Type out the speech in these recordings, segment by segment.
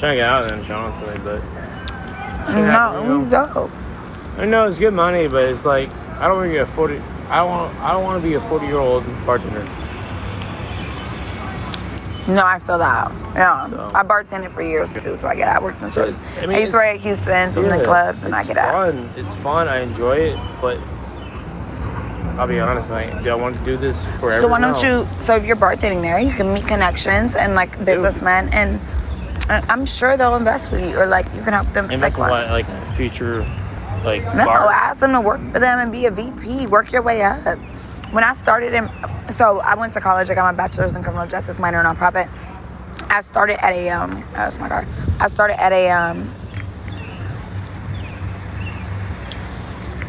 trying to get out of it, honestly, but No, it's dope. I know it's good money, but it's like I don't want to be a 40. I don't want to be a 40-year-old bartender. No, I feel that. Yeah, So. I bartended for years too, so I get out. I worked in stores. I I used to work at Houston's and the clubs, and I get out. It's fun. I enjoy it, but I'll be honest, do I want to do this forever? So why don't you? So if you're bartending there, you can meet connections and like businessmen, and I'm sure they'll invest with you, or like you can help them. Invest in what, like future, like no, bar? ask them to work for them and be a VP. Work your way up. When I started so I went to college. I got my bachelor's in criminal justice, minor in nonprofit. I started at a oh my god. I started at a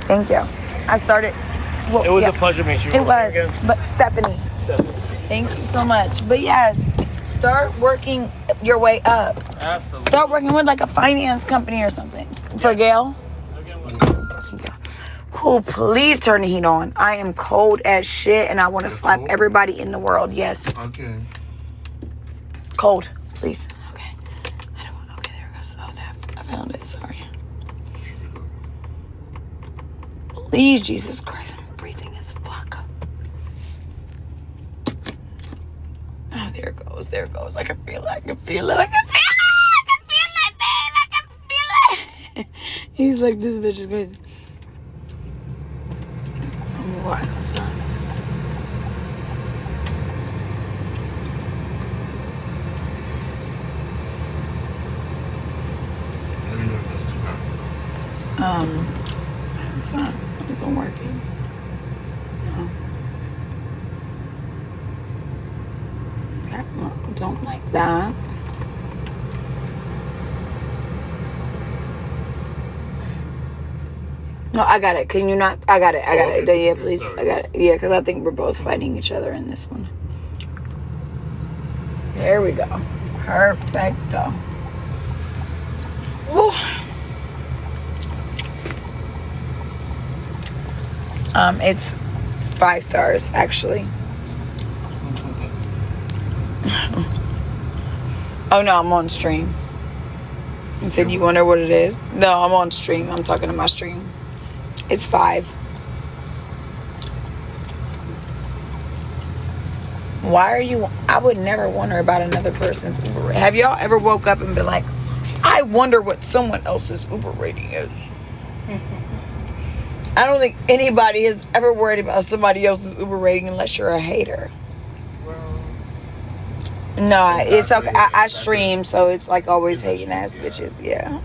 Thank you. I started. Well, it was a pleasure meeting you. It was, but Stephanie. Thank you so much. But yes, start working your way up. Absolutely. Start working with like a finance company or something. For Gail. Oh, please turn the heat on. I am cold as shit and I want to slap everybody in the world. Yes. Okay. Cold, please. Okay. Okay, there it goes. Oh, I found it. Sorry. Please, Jesus Christ, I'm freezing as fuck. Oh, there it goes. There it goes. I can feel it. I can feel it. I can feel it, babe. I can feel it. He's like, this bitch is crazy. What? It's not. It's not working. No. I don't like that. No, I got it. Can you not? I got it. Yeah, please. I got it. Yeah, because I think we're both fighting each other in this one. There we go. Perfecto. Woo. It's 5 stars, actually. Oh, no, I'm on stream. You said you wonder what it is? No, I'm on stream. I'm talking to my stream. It's 5. Why are you... I would never wonder about another person's Uber rating. Have y'all ever woke up and been like, I wonder what someone else's Uber rating is? I don't think anybody has ever worried about somebody else's Uber rating unless you're a hater. No, it's okay. I stream, so it's like always hating ass bitches. Yeah.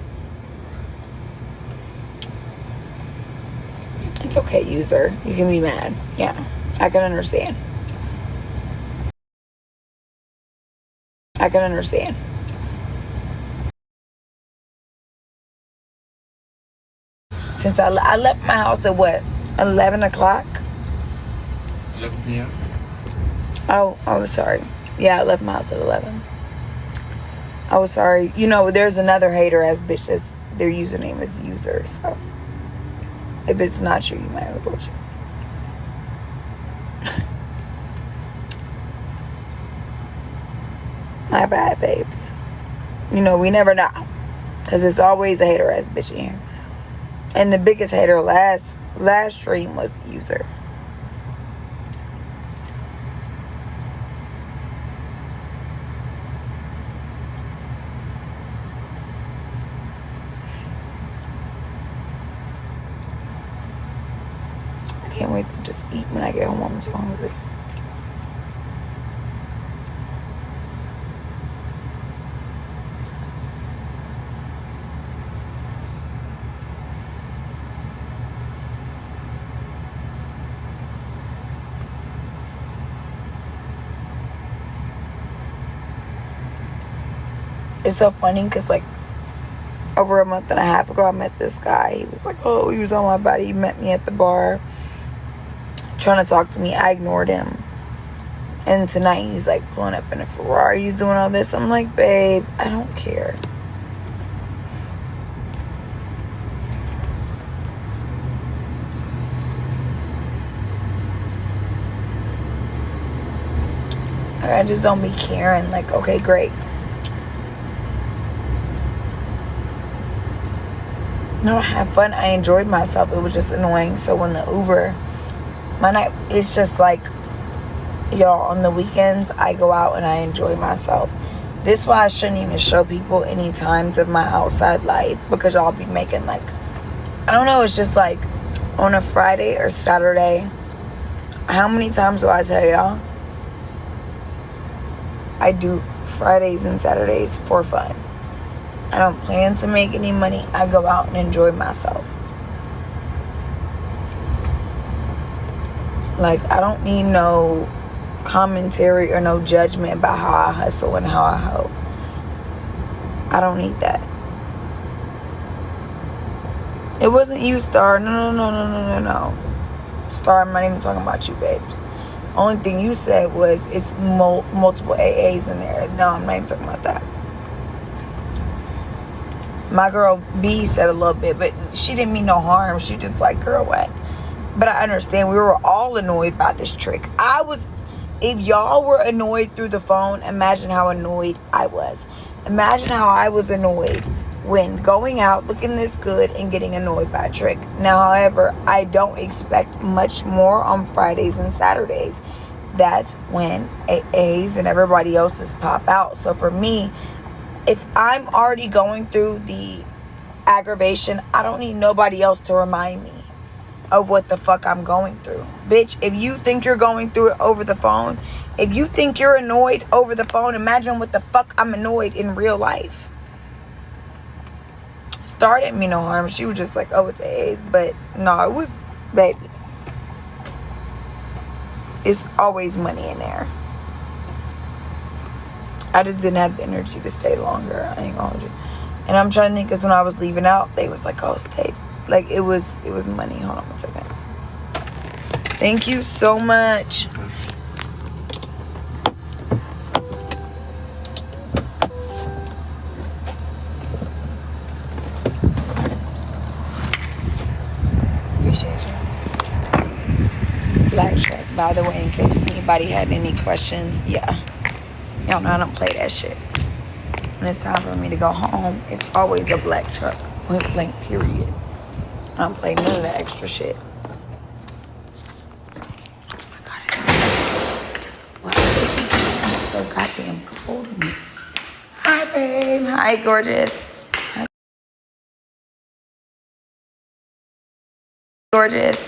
It's okay, user. You can be mad. Yeah, I can understand. I can understand. Since I left my house at what, 11 o'clock? 11 p.m. Oh, sorry. Yeah, I left my house at 11. I was sorry. You know, there's another hater ass bitch that's their username is user. So if it's not you, you might have to go to. My bad, babes. You know, we never know. Because it's always a hater ass bitch in here. And the biggest hater last stream was user. I can't wait to just eat when I get home. I'm so hungry. It's so funny because, like, over a month and a half ago, I met this guy. He was like, oh, he was on my body. He met me at the bar trying to talk to me. I ignored him. And tonight, he's, like, pulling up in a Ferrari. He's doing all this. I'm like, babe, I don't care. I just don't be caring. Like, okay, great. No, I had fun. I enjoyed myself. It was just annoying. So when the Uber, my night, it's just like, y'all, on the weekends, I go out and I enjoy myself. This is why I shouldn't even show people any times of my outside life, because y'all be making like, I don't know, it's just like on a Friday or Saturday. How many times do I tell y'all? I do Fridays and Saturdays for fun. I don't plan to make any money. I go out and enjoy myself. Like, I don't need no commentary or no judgment about how I hustle and how I hoe. I don't need that. It wasn't you, Star. No. Star, I'm not even talking about you, babes. Only thing you said was it's multiple AAs in there. No, I'm not even talking about that. My girl B said a little bit, but she didn't mean no harm. She just like, girl, what? But I understand we were all annoyed by this trick. If y'all were annoyed through the phone, imagine how annoyed I was. Imagine how I was annoyed when going out looking this good and getting annoyed by a trick. Now, however, I don't expect much more on Fridays and Saturdays. That's when AAs and everybody else's pop out. So for me, if I'm already going through the aggravation, I don't need nobody else to remind me of what the fuck I'm going through. Bitch, if you think you're going through it over the phone, if you think you're annoyed over the phone, imagine what the fuck I'm annoyed in real life. Star didn't mean no harm. She was just like, oh, it's A's. But no, it was, baby. It's always money in there. I just didn't have the energy to stay longer. I ain't gonna hold you. And I'm trying to think, because when I was leaving out, they was like, oh, stay. Like, it was money. Hold on one second. Thank you so much. Appreciate you. Black Shrek, by the way, in case anybody had any questions. Yeah. Y'all know I don't play that shit. When it's time for me to go home, it's always a black truck. Point blank, period. I don't play none of that extra shit. Oh my God, it's why is it so goddamn cold in here? Hi, babe. Hi, gorgeous. Hi, gorgeous.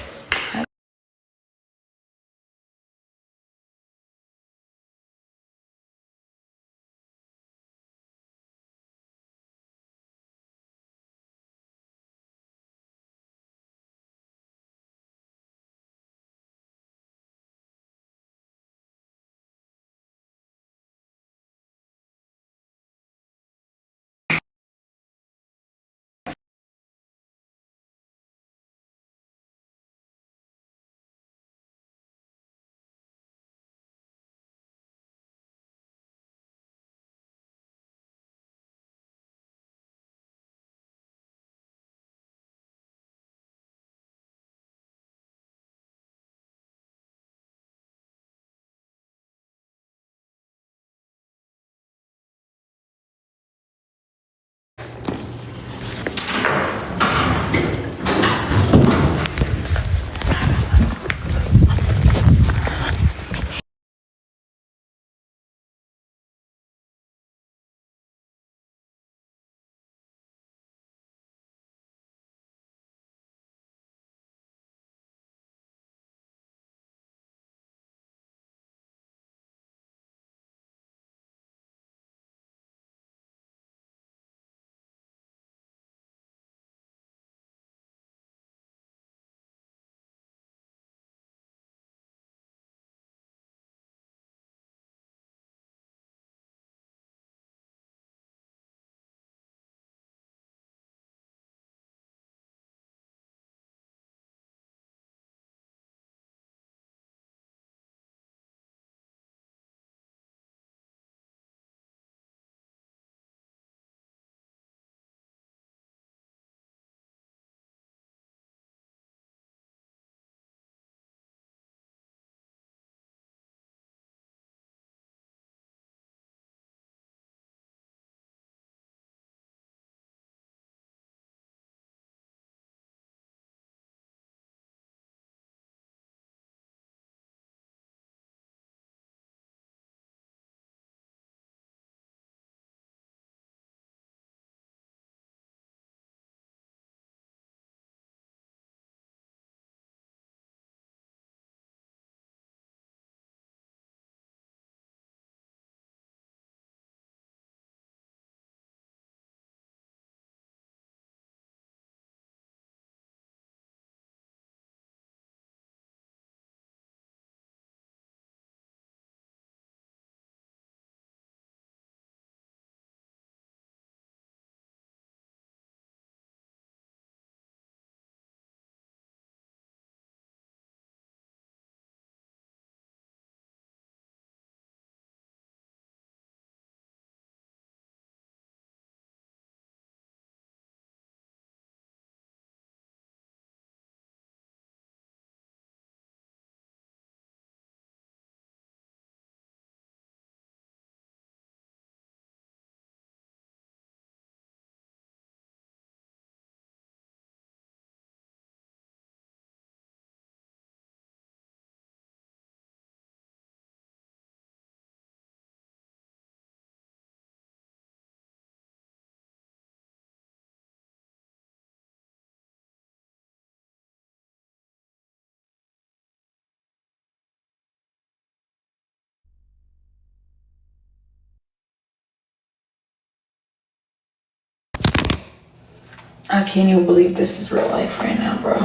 I can't even believe this is real life right now, bro.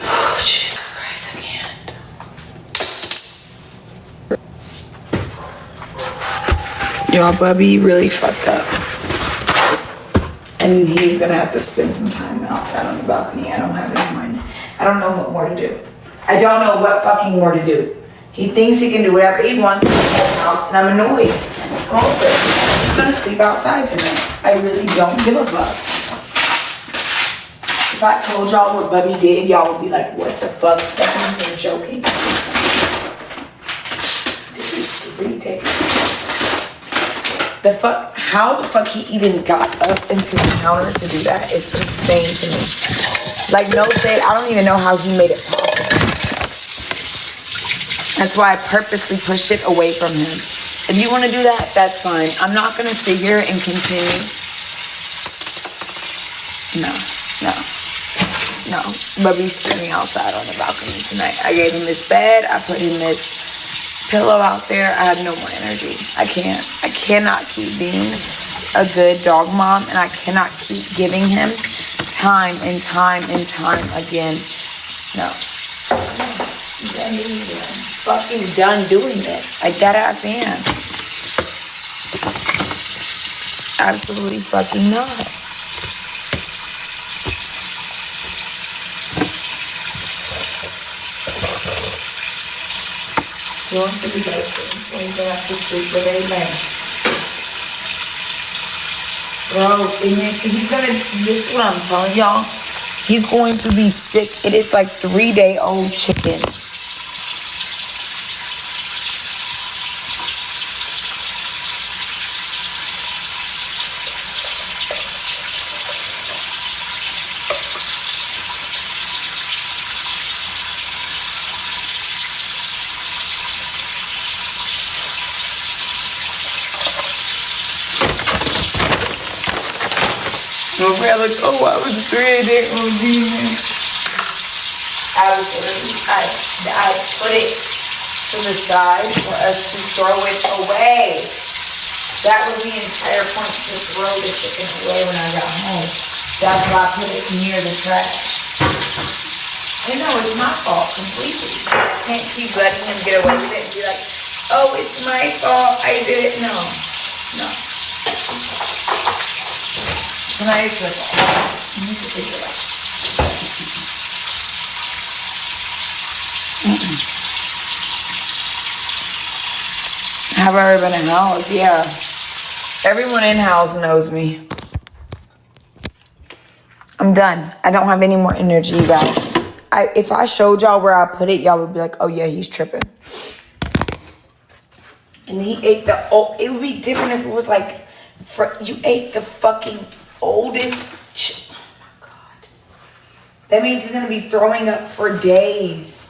Oh, Jesus Christ, I can't. Yo, Bubby really fucked up. And he's gonna have to spend some time outside on the balcony. I don't have any mind. I don't know what more to do. I don't know what fucking more to do. He thinks he can do whatever he wants in his house, and I'm annoyed. I'm over it. He's gonna sleep outside tonight. I really don't give a fuck. If I told y'all what Bubby did, y'all would be like, what the fuck, Stephanie, you're joking. This is ridiculous. The fuck, how the fuck he even got up into the counter to do that is insane to me. Like, no shade, I don't even know how he made it possible. That's why I purposely push it away from him. If you want to do that, that's fine. I'm not going to sit here and continue. No. Bubby's sitting outside on the balcony tonight. I gave him his bed. I put him this pillow out there. I have no more energy. I cannot keep being a good dog mom, and I cannot keep giving him time and time and time again. No. Fucking done doing it. Like that ass am. Absolutely fucking not. He wants to be ghosted. He's gonna have to sleep with a man. Bro, he's gonna, this is what I'm telling y'all. He's going to be sick. It is like 3-day-old chicken. My friend like, oh, I was 3-day-old demon. Absolutely. I put it to the side for us to throw it away. That was the entire point, to throw the chicken away when I got home. That's why I put it near the trash. I know it's my fault completely. I can't keep letting him get away with it and be like, oh, it's my fault. I did it. No. Tonight it's your fault. You need to figure it out. Have I ever been in house? Yeah. Everyone in house knows me. I'm done. I don't have any more energy, you guys. If I showed y'all where I put it, y'all would be like, oh yeah, he's tripping. And he ate it would be different if it was like, you ate the fucking oldest. Oh my God. That means he's gonna be throwing up for days.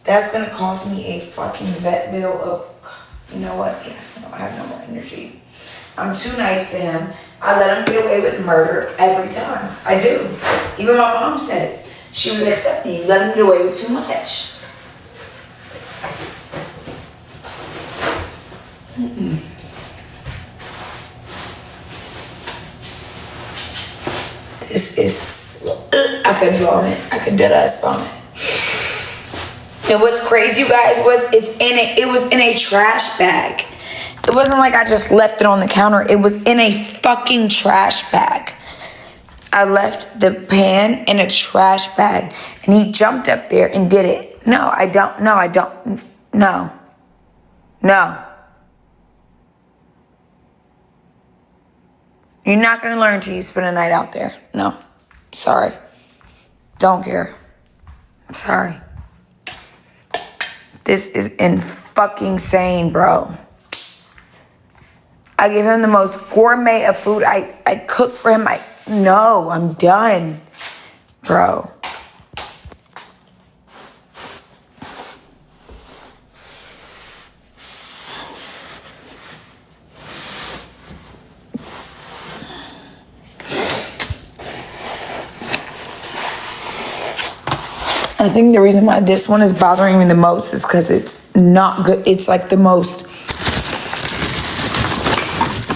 That's gonna cost me a fucking vet bill of, you know what? Yeah, I have no more energy. I'm too nice to him. I let him get away with murder every time. I do. Even my mom said it. She was accepting me. Let him get away with too much. This is, I could vomit. I could dead ass vomit. And what's crazy, you guys, was it was in a trash bag. It wasn't like I just left it on the counter. It was in a fucking trash bag. I left the pan in a trash bag, and he jumped up there and did it. No. You're not gonna learn till you spend a night out there. No. Sorry. Don't care. Sorry. This is fucking insane, bro. I give him the most gourmet of food. I cook for him. No, I'm done, bro. I think the reason why this one is bothering me the most is because it's not good. It's like the most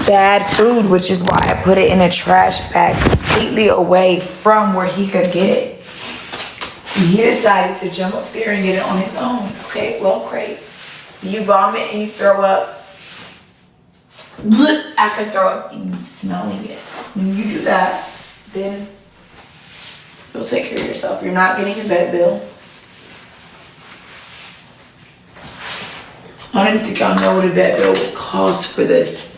bad food, which is why I put it in a trash bag completely away from where he could get it. And he decided to jump up there and get it on his own. Okay, well, great. You vomit and you throw up. I could throw up even smelling it. When you do that, then you'll take care of yourself. You're not getting a vet bill. I don't think y'all know what a vet bill would cost for this.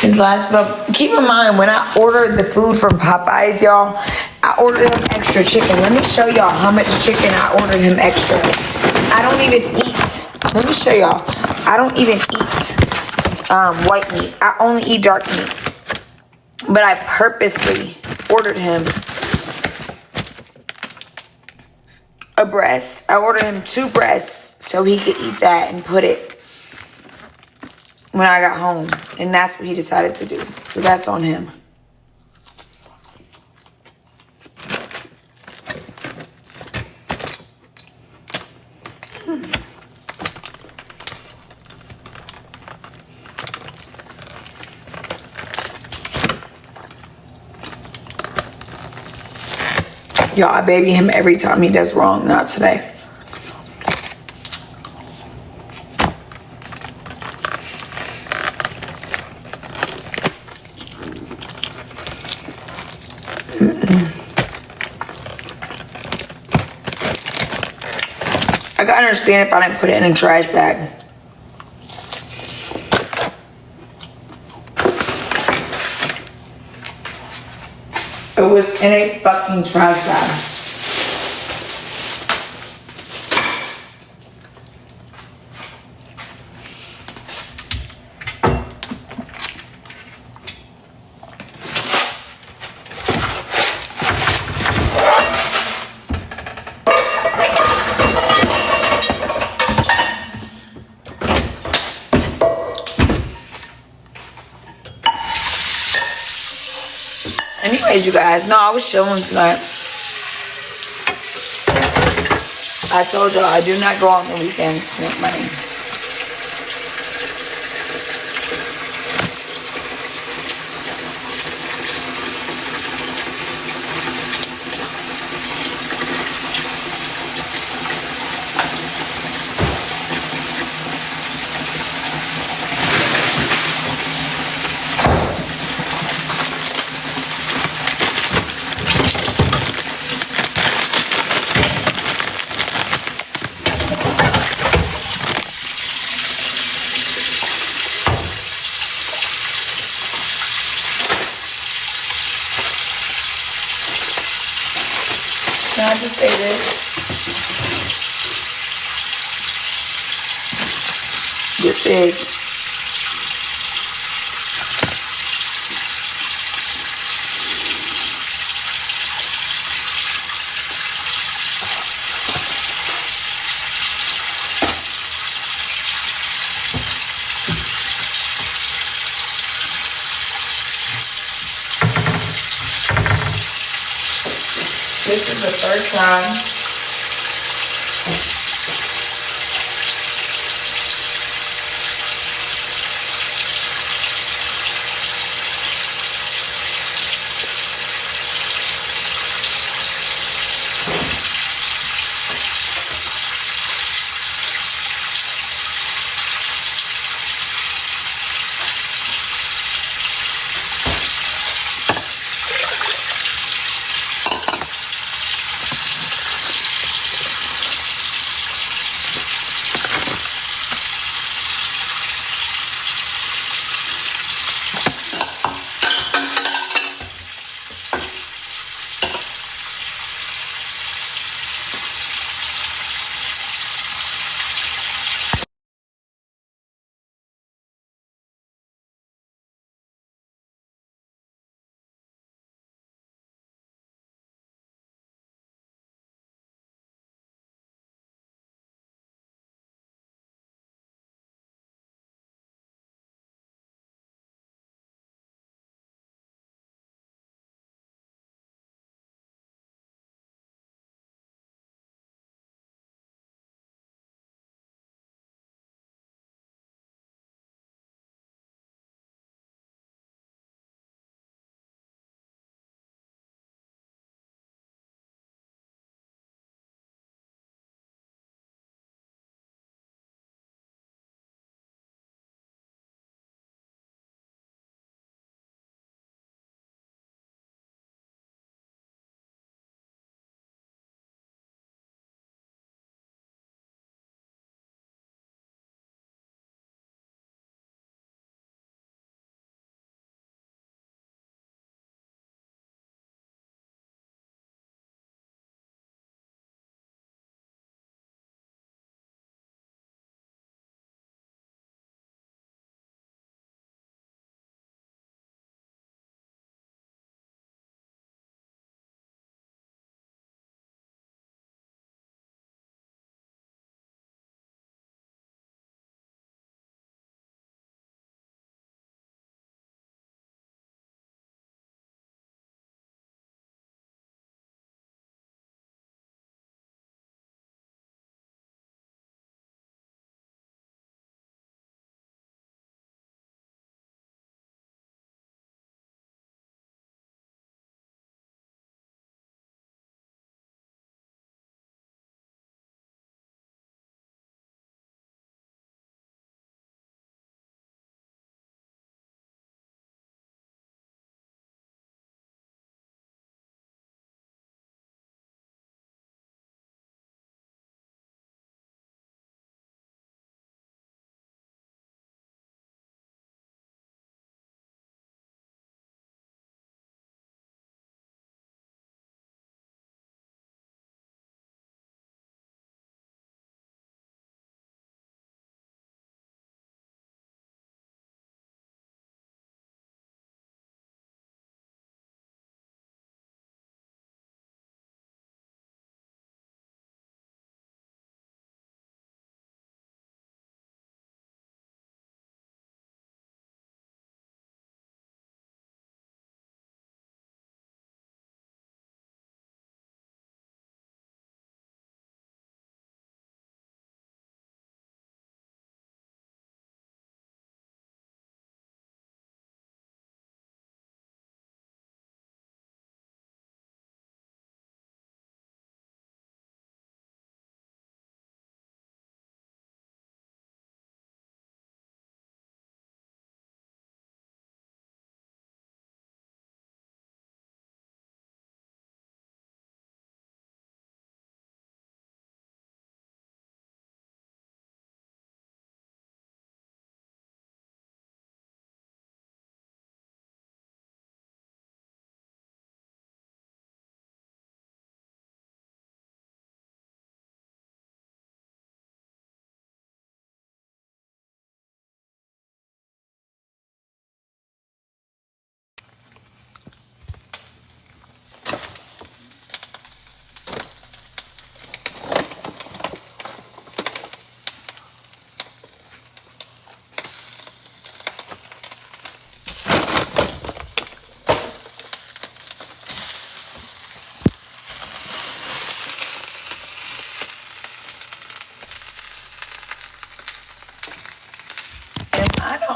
His last meal. Keep in mind, when I ordered the food from Popeyes, y'all, I ordered him extra chicken. Let me show y'all how much chicken I ordered him extra. I don't even eat. Let me show y'all. I don't even eat white meat. I only eat dark meat. But I purposely ordered him a breast. I ordered him 2 breasts so he could eat that and put it when I got home. And that's what he decided to do. So that's on him. Y'all, I baby him every time he does wrong. Not today. I can understand if I didn't put it in a trash bag. It was in a fucking trash bag. Anyways, you guys, no, I was chilling tonight. I told y'all I do not go on the weekends to make money. Can I just say this? This is the third time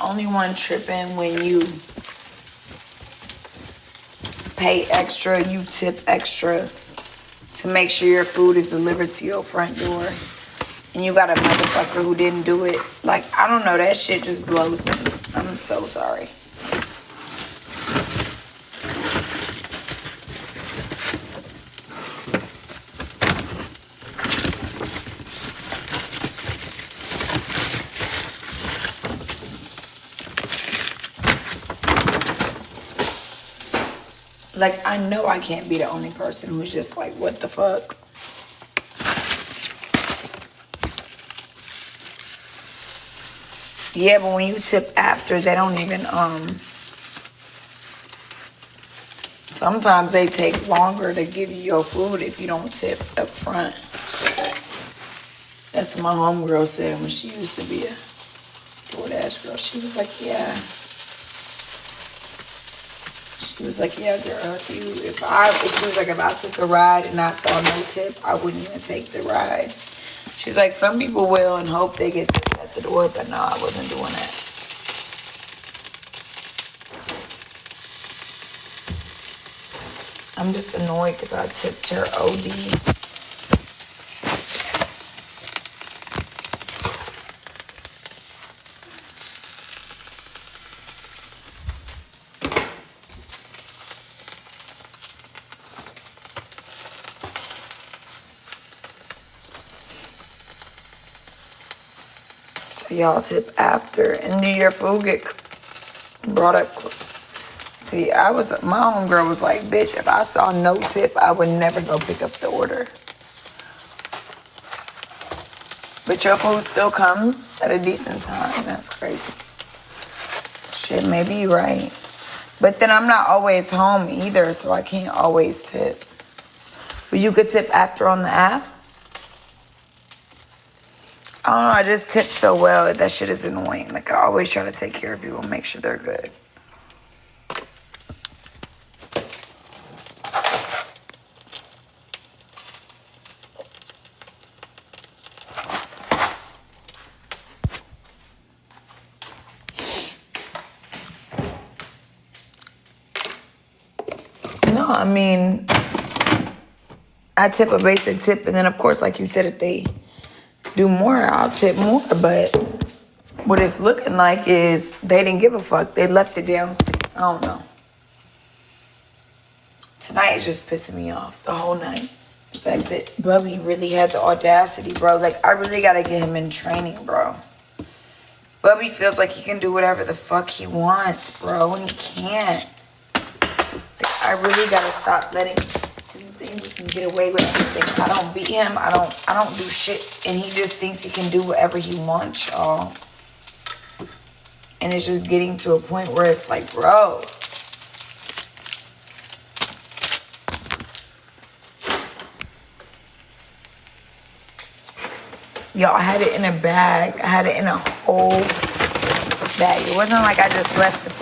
only one tripping when you pay extra, you tip extra to make sure your food is delivered to your front door. And you got a motherfucker who didn't do it. Like, I don't know, that shit just blows me. I'm so sorry. Like, I know I can't be the only person who's just like, what the fuck? Yeah, but when you tip after, they don't even, sometimes they take longer to give you your food if you don't tip up front. That's what my homegirl said when she used to be a DoorDash girl. She was like, yeah. She was like, yeah, girl, if she was like, if I took a ride and I saw no tip, I wouldn't even take the ride. She's like, some people will and hope they get tipped at the door, but no, I wasn't doing that. I'm just annoyed because I tipped her OD. So y'all tip after, and do your food get brought up? See, my homegirl was like, bitch, if I saw no tip, I would never go pick up the order. But your food still comes at a decent time. That's crazy. Shit, maybe you're right. But then I'm not always home either, so I can't always tip. But you could tip after on the app? I don't know, I just tip so well. That shit is annoying. Like, I always try to take care of people and make sure they're good. No, I mean, I tip a basic tip, and then, of course, like you said, if they do more, I'll tip more. But what it's looking like is they didn't give a fuck. They left it downstairs. I don't know. Tonight is just pissing me off the whole night. The fact that Bubby really had the audacity, bro. Like, I really gotta get him in training, bro. Bubby feels like he can do whatever the fuck he wants, bro, and he can't. Like, I really gotta stop letting him think he can get away with everything. I don't beat him. I don't do shit, and he just thinks he can do whatever he wants, y'all. And it's just getting to a point where it's like, bro. Yo, I had it in a bag. I had it in a whole bag. It wasn't like I just left it.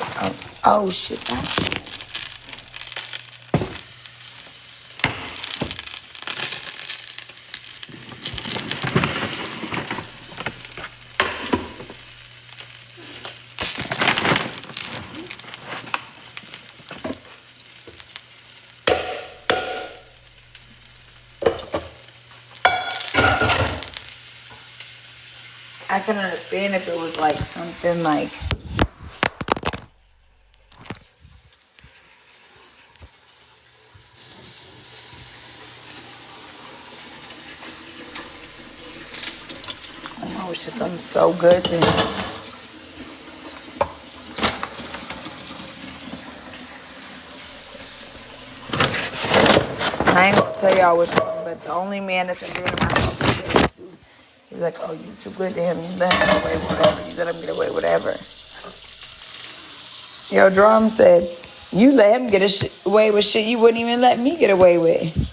Oh shit. I can understand if it was like something like I know, it's just something so good to him. I ain't gonna tell y'all which one, but the only man that's ever been in my house is too. He's like, oh, you too good to him. You let him get away with whatever. You let him get away with whatever. Yo, Drum said, you let him get away with shit you wouldn't even let me get away with.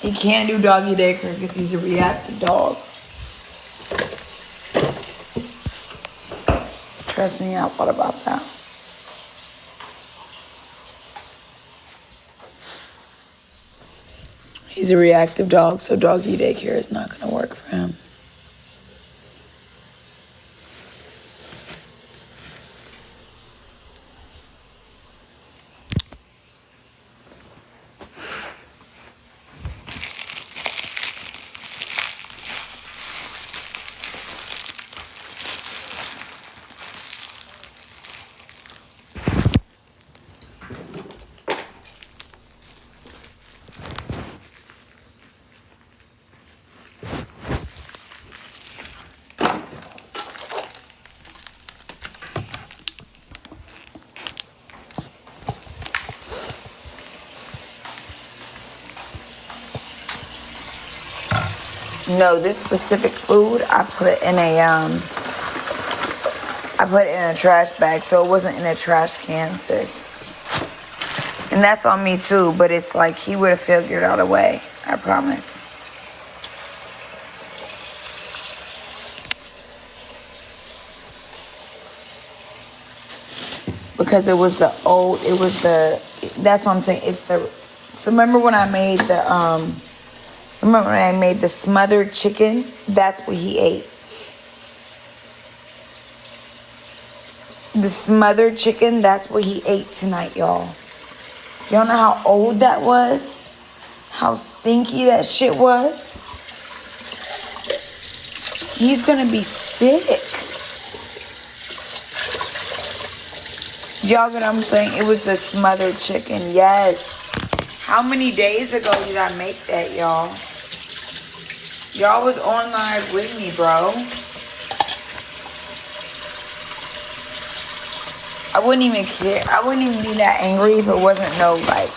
He can't do doggy daycare because he's a reactive dog. Trust me, I thought about that. He's a reactive dog, so doggy daycare is not going to work for him. No, this specific food I put in a trash bag, so it wasn't in a trash can, sis. And that's on me too, but it's like he would have figured out a way, I promise. Because that's what I'm saying, so remember when I made the smothered chicken? That's what he ate. The smothered chicken, that's what he ate tonight, y'all. Y'all know how old that was? How stinky that shit was? He's gonna be sick. Y'all get what I'm saying? It was the smothered chicken, yes. How many days ago did I make that, y'all? Y'all was on live with me, bro. I wouldn't even care. I wouldn't even be that angry if it wasn't no, like,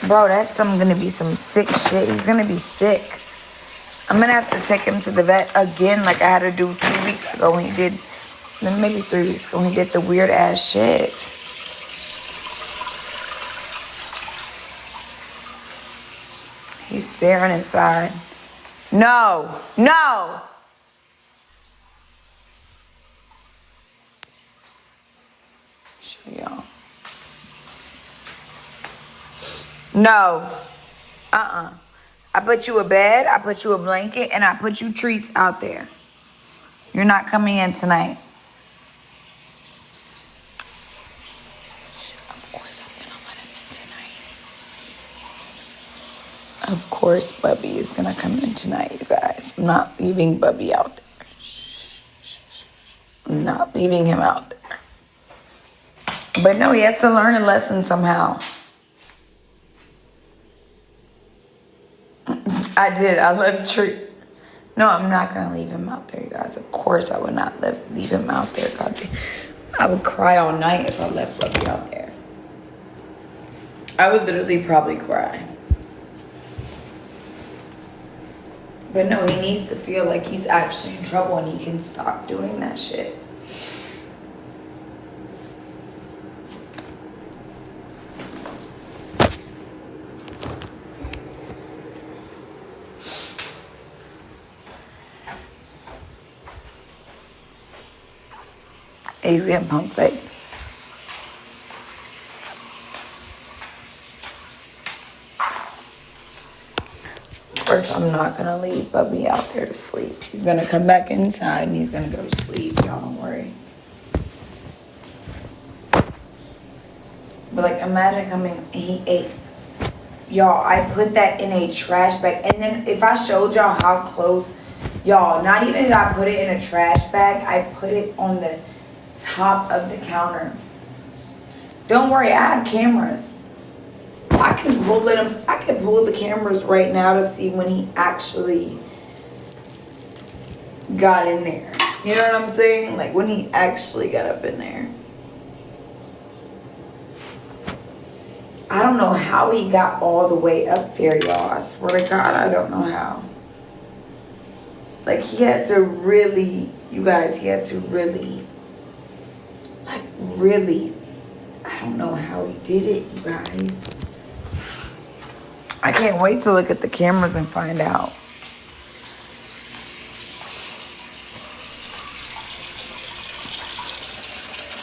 bro, that's gonna be some sick shit. He's gonna be sick. I'm gonna have to take him to the vet again like I had to do 2 weeks ago when he did, maybe 3 weeks ago when he did the weird ass shit. He's staring inside. No. Show y'all. No. I put you a bed, I put you a blanket, and I put you treats out there. You're not coming in tonight. Of course I'm gonna let him in tonight. Of course Bubby is gonna come in tonight, you guys. I'm not leaving Bubby out there. I'm not leaving him out there. But no, he has to learn a lesson somehow. I did. I left treat. No, I'm not gonna leave him out there, you guys. Of course I would not leave him out there. God, I would cry all night if I left Bubby out there. I would literally probably cry. But no, he needs to feel like he's actually in trouble and he can stop doing that shit. Adrian pump fake. Of course, I'm not gonna leave Bubby out there to sleep. He's gonna come back inside and he's gonna go to sleep. Y'all don't worry. But like, imagine coming and he ate. Y'all, I put that in a trash bag. And then if I showed y'all how close, y'all, not even did I put it in a trash bag, I put it on the top of the counter. Don't worry, I have cameras. I can pull the cameras right now to see when he actually got in there. You know what I'm saying? Like when he actually got up in there. I don't know how he got all the way up there, y'all. I swear to God, I don't know how. Like he had to really, you guys, he had to really, like really, I don't know how he did it, you guys. I can't wait to look at the cameras and find out.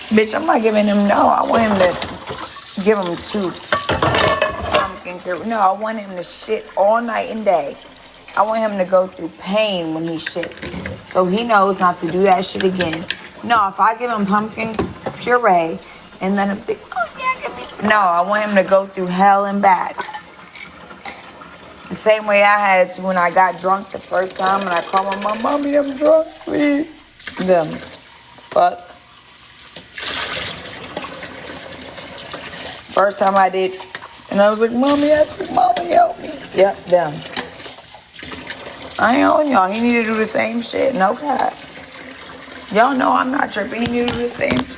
Bitch, I'm not giving him no. I want him to give him 2 pumpkin. No, I want him to shit all night and day. I want him to go through pain when he shits, so he knows not to do that shit again. No, if I give him pumpkin puree and let him think, oh yeah, give me. No, I want him to go through hell and back. The same way I had to when I got drunk the first time and I called my mom, Mommy, I'm drunk, please. Them. Fuck. First time I did, and I was like, Mommy, help me. Yep, them. I ain't on y'all. He need to do the same shit. No cap. Y'all know I'm not tripping. He need to do the same shit.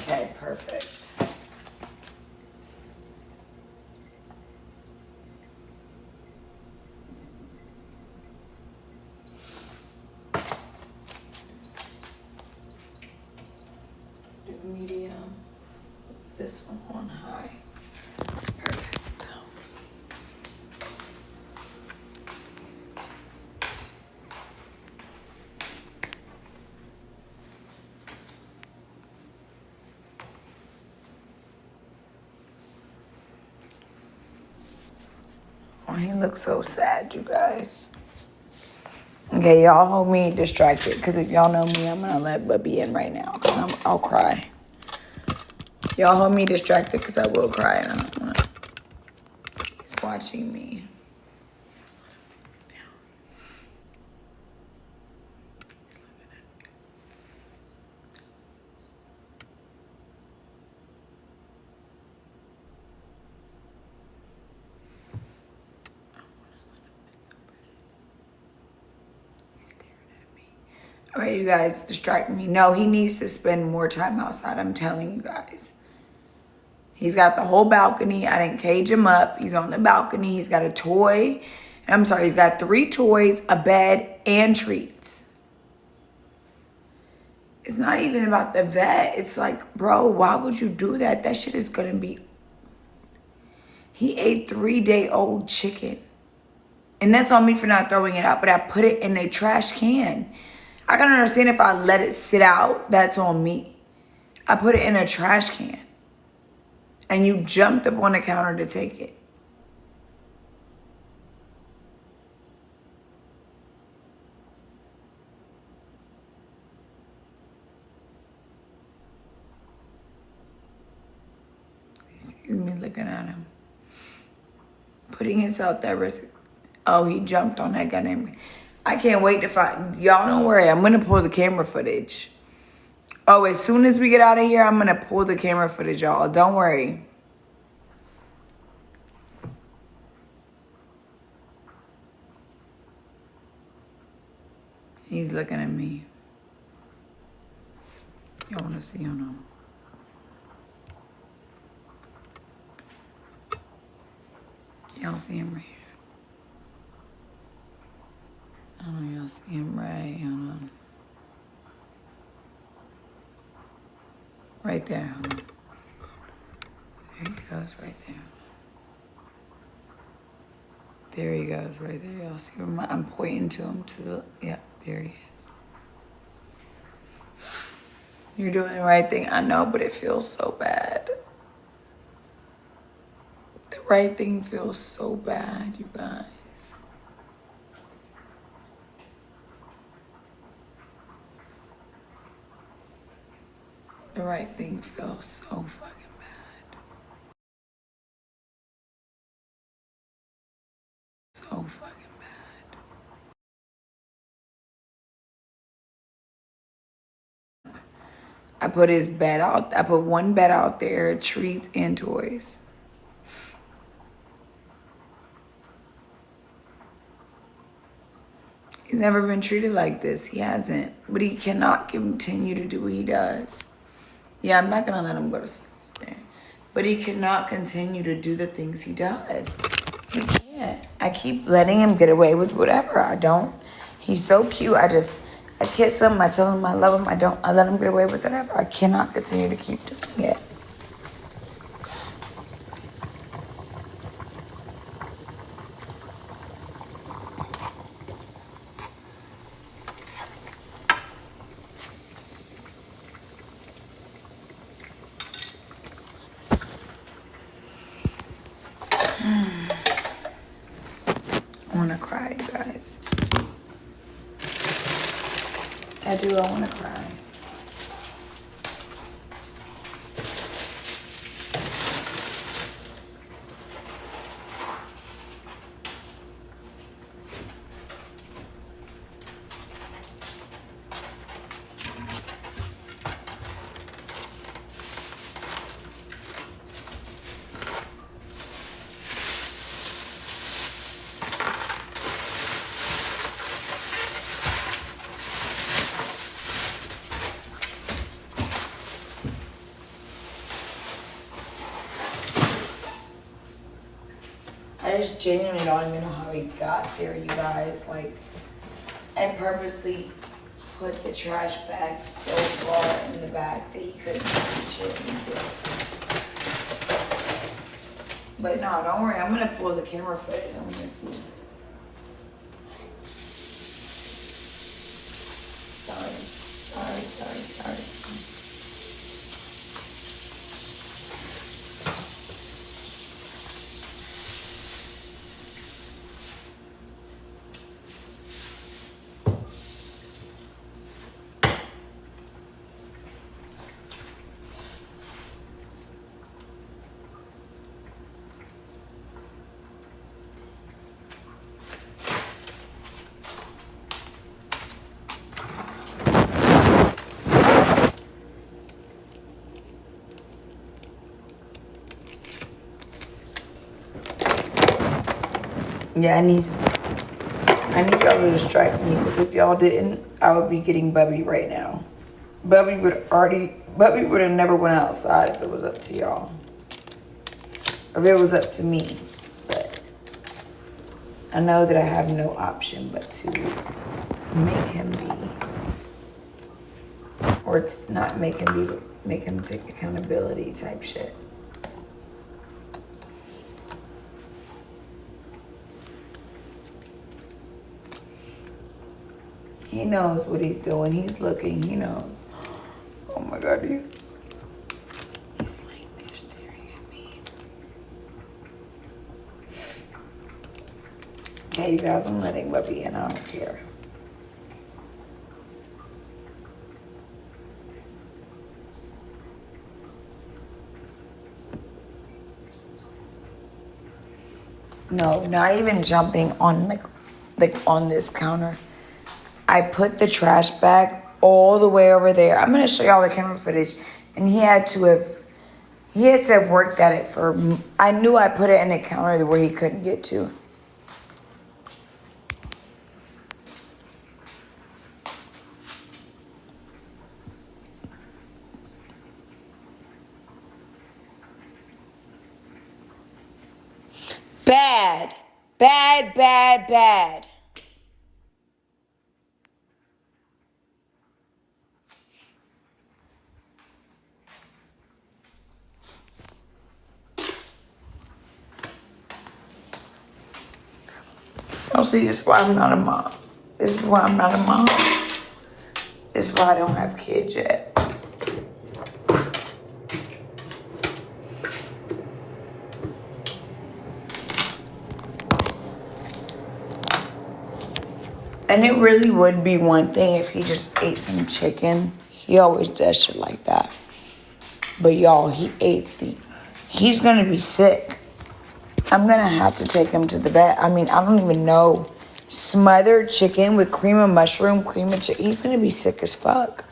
Okay, perfect. Do medium. This one on high. Perfect. Oh, he looks so sad, you guys. Okay, y'all hold me distracted, because if y'all know me, I'm gonna let Bubby in right now, because I'll cry. Y'all hold me distracted because I will cry and I don't want to. He's watching me. All right, you guys, distract me. No, he needs to spend more time outside. I'm telling you guys. He's got the whole balcony. I didn't cage him up. He's on the balcony. He's got a toy. I'm sorry, he's got 3 toys, a bed, and treats. It's not even about the vet. It's like, bro, why would you do that? That shit is gonna be... He ate 3-day-old chicken. And that's on me for not throwing it out, but I put it in a trash can. I can understand if I let it sit out, that's on me. I put it in a trash can. And you jumped up on the counter to take it. He sees me looking at him. Putting himself at risk. Oh, he jumped on that goddamn... I can't wait to find... Y'all don't worry, I'm going to pull the camera footage. Oh, as soon as we get out of here, I'm going to pull the camera footage, y'all. Don't worry. He's looking at me. Y'all want to see or no? Y'all see him right here. I don't know, y'all see him right, hold on. Right there, hold on. There he goes, right there. There he goes, right there. Y'all see where I'm pointing to him to the... Yeah, there he is. You're doing the right thing, I know, but it feels so bad. The right thing feels so bad, you guys. The right thing feels so fucking bad. So fucking bad. I put his bed out. I put one bed out there, treats and toys. He's never been treated like this. He hasn't. But he cannot continue to do what he does. Yeah, I'm not going to let him go to sleep there. But he cannot continue to do the things he does. He can't. I keep letting him get away with whatever. I don't. He's so cute. I kiss him. I tell him I love him. I let him get away with whatever. I cannot continue to keep doing it. I want to cry, you guys. I do. I want to cry. I just genuinely don't even know how he got there, you guys. Like, I purposely put the trash bag so far in the back that he couldn't reach it. But no, don't worry. I'm going to pull the camera footage. I'm going to see. Sorry. Yeah, I need y'all to distract me, because if y'all didn't, I would be getting Bubby right now. Bubby would have never went outside if it was up to y'all. If it was up to me. But I know that I have no option but to make him be. Or not make him be, but make him take accountability type shit. He knows what he's doing. He's looking. He knows. Oh my God, he's laying there staring at me. Yeah, you guys, I'm letting Bubby in. I don't care. No, not even jumping on like on this counter. I put the trash bag all the way over there. I'm gonna show y'all the camera footage, and he had to have worked at it for. I knew I put it in the counter where he couldn't get to. Bad, bad, bad, bad. Oh, see, this is why I'm not a mom. This is why I'm not a mom. This is why I don't have kids yet. And it really would be one thing if he just ate some chicken. He always does shit like that. But y'all, he's gonna be sick. I'm gonna have to take him to the vet. I mean, I don't even know. Smothered chicken with cream of mushroom, cream of chicken. He's gonna be sick as fuck.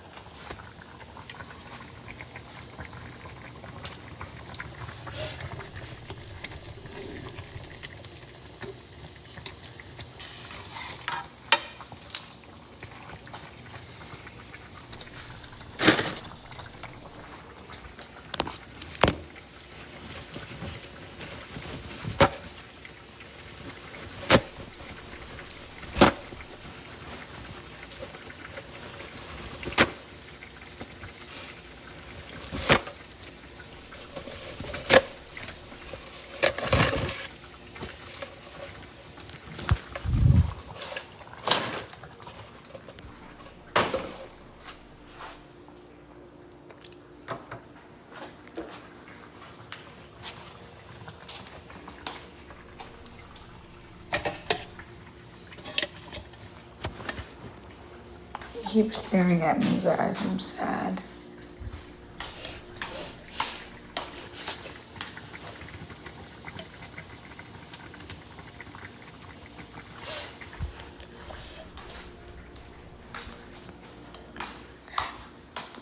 He keeps staring at me, guys. I'm sad.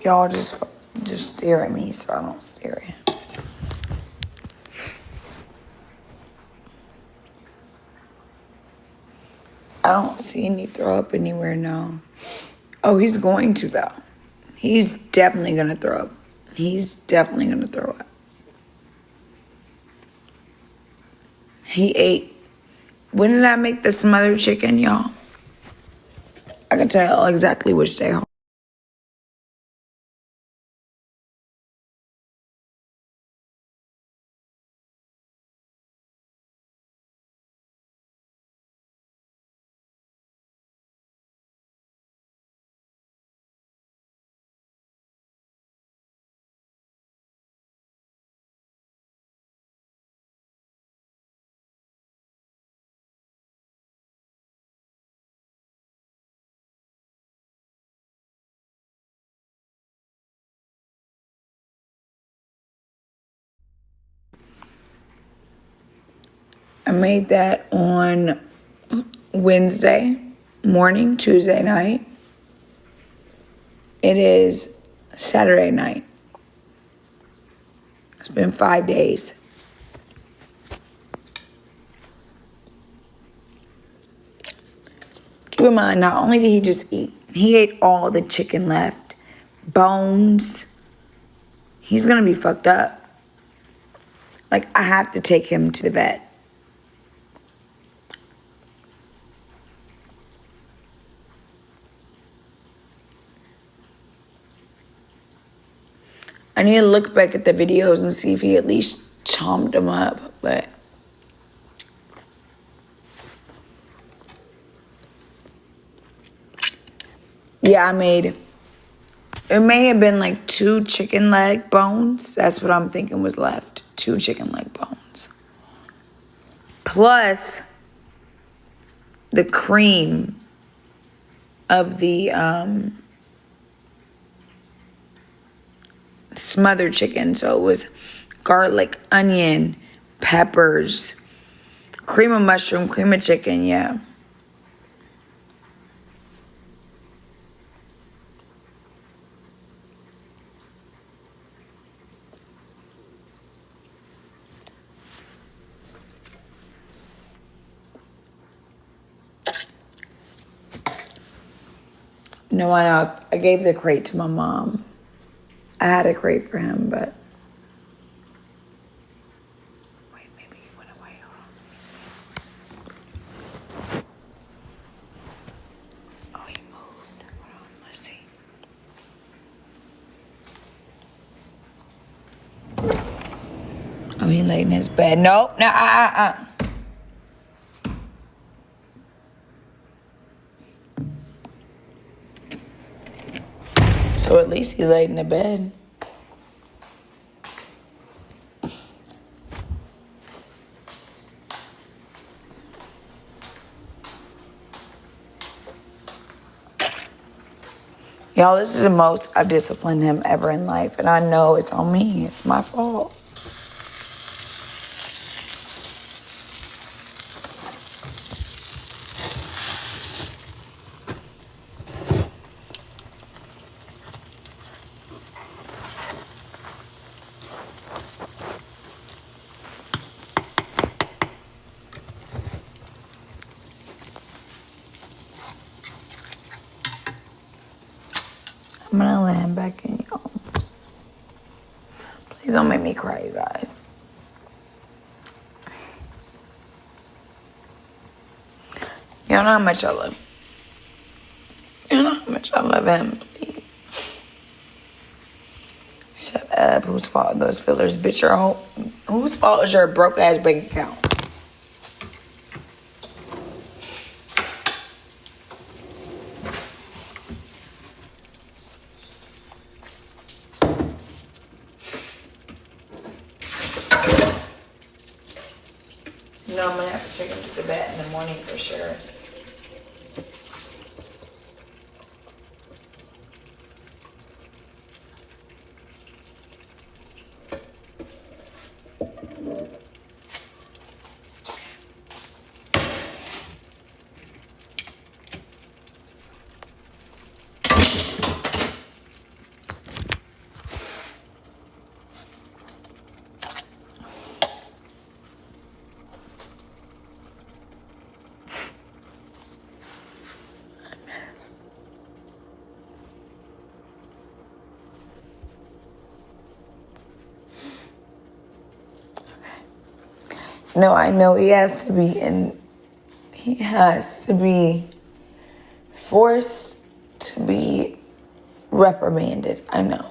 Y'all just stare at me so I don't stare at him. I don't see any throw up anywhere, no. Oh, he's going to, though. He's definitely going to throw up. He's definitely going to throw up. He ate. When did I make the smothered chicken, y'all? I can tell exactly which day. I made that on Wednesday morning, Tuesday night. It is Saturday night. It's been 5 days. Keep in mind, not only did he just eat, he ate all the chicken left. Bones. He's gonna be fucked up. Like, I have to take him to the vet. I need to look back at the videos and see if he at least chomped them up, but... Yeah, it may have been like 2 chicken leg bones. That's what I'm thinking was left. 2 chicken leg bones. Plus the cream of the smothered chicken. So it was garlic, onion, peppers, cream of mushroom, cream of chicken, yeah. No, I know. I gave the crate to my mom. I had a crate for him, but... Wait, maybe he went away. Hold on, let me see. Oh, he moved. Hold on, let's see. Oh, he laid in his bed. Nope, no, So at least he laid in the bed. Y'all, this is the most I've disciplined him ever in life. And I know it's on me. It's my fault. I'm gonna let him back in your arms. Please don't make me cry, you guys. You don't know how much I love. You don't know how much I love him. Please. Shut up. Whose fault are those fillers? Bitch, whose fault is your broke ass bank account? No, I'm gonna have to take him to the vet in the morning for sure. No, I know he has to be forced to be reprimanded. I know.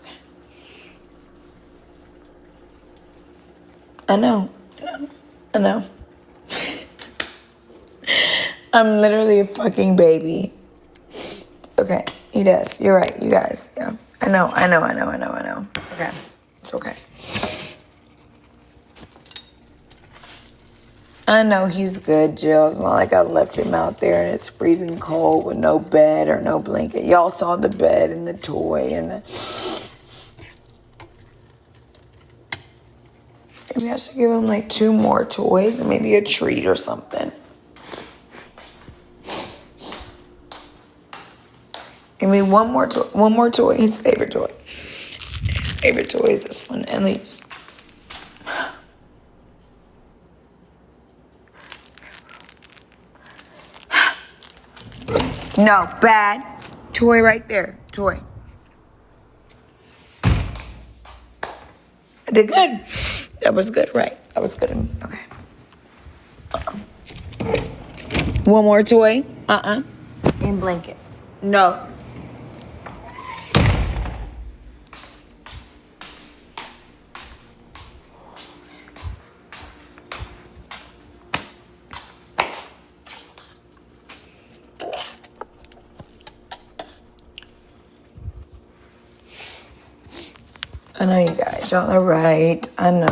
Okay. I know. I'm literally a fucking baby. Okay, he does. You're right, you guys. Yeah. I know. Okay. It's okay. I know he's good, Jill. It's not like I left him out there and it's freezing cold with no bed or no blanket. Y'all saw the bed and the toy and maybe I should give him like 2 more toys and maybe a treat or something. Give me one more toy. His favorite toy. His favorite toy is this one, at least. No, bad. Toy right there. Toy. I did good. That was good, right? That was good. Okay. One more toy. And blanket. No. I know you guys, y'all are right. I know.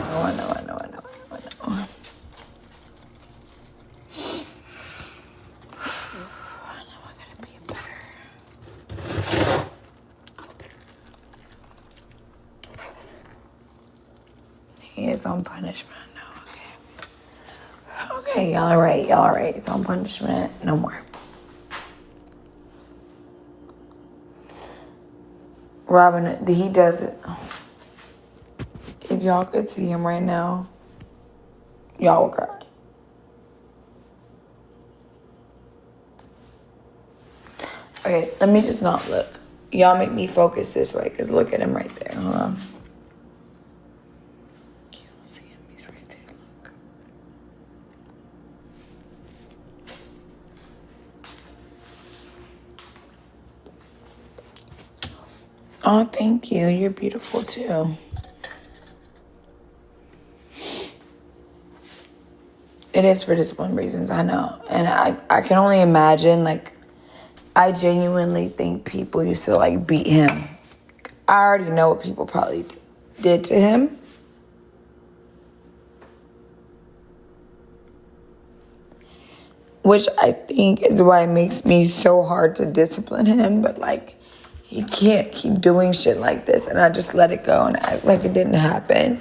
He is on punishment. No, okay, y'all are right. It's on punishment. No more. Robin, he does it. If y'all could see him right now, y'all would cry. Okay, let me just not look. Y'all make me focus this way, because look at him right there. Hold on. You don't see him. He's right there. Look. Oh, thank you. You're beautiful, too. It is for discipline reasons, I know. And I can only imagine, like, I genuinely think people used to, like, beat him. I already know what people probably did to him. Which I think is why it makes me so hard to discipline him. But, like, he can't keep doing shit like this. And I just let it go and act like it didn't happen.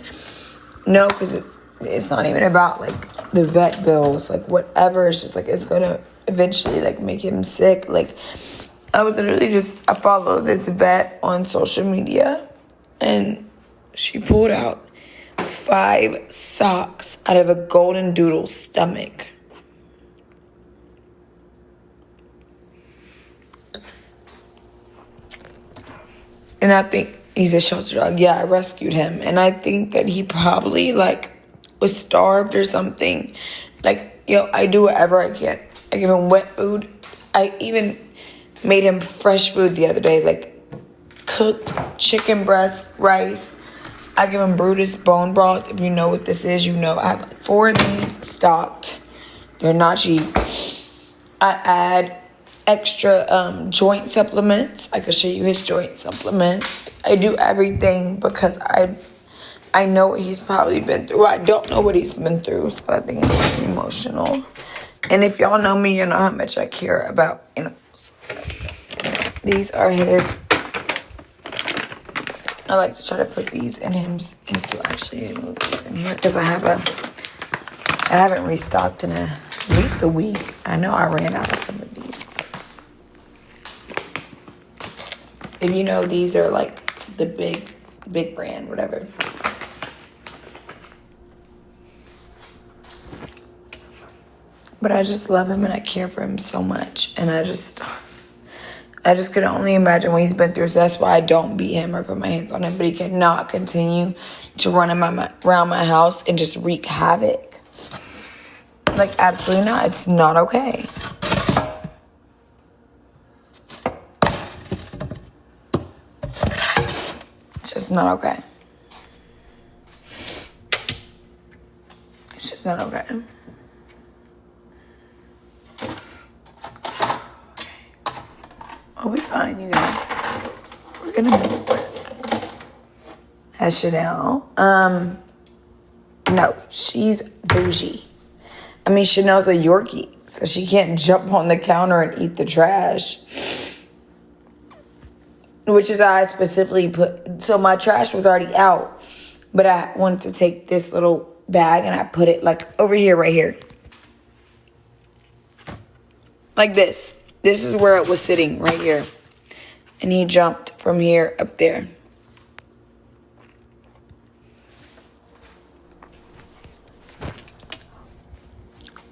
No, because it's not even about, like, the vet bills. Like, whatever. It's just, like, it's going to eventually, like, make him sick. Like, I follow this vet on social media. And she pulled out 5 socks out of a golden doodle's stomach. And I think he's a shelter dog. Yeah, I rescued him. And I think that he probably, like, was starved or something. Like, I do whatever I can. I give him wet food. I even made him fresh food the other day. Like, cooked chicken breast, rice. I give him Brutus bone broth. If you know what this is, you know. I have like 4 of these stocked. They're not cheap. I add extra joint supplements. I could show you his joint supplements. I do everything because I know what he's probably been through. I don't know what he's been through, so I think it's emotional. And if y'all know me, you know how much I care about animals. These are his. I like to try to put these in his to actually move these in here because I haven't restocked in at least a week. I know I ran out of some of these. If you know, these are like the big brand, whatever. But I just love him and I care for him so much. And I just could only imagine what he's been through. So that's why I don't beat him or put my hands on him. But he cannot continue to run around my house and just wreak havoc. Like, absolutely not. It's not okay. It's just not okay. It's just not okay. We'll be fine, you guys. We're gonna make it work. Has Chanel. No, she's bougie. I mean, Chanel's a Yorkie, so she can't jump on the counter and eat the trash. Which is how I specifically so my trash was already out, but I wanted to take this little bag and I put it like over here, right here. Like this. This is where it was sitting, right here. And he jumped from here up there.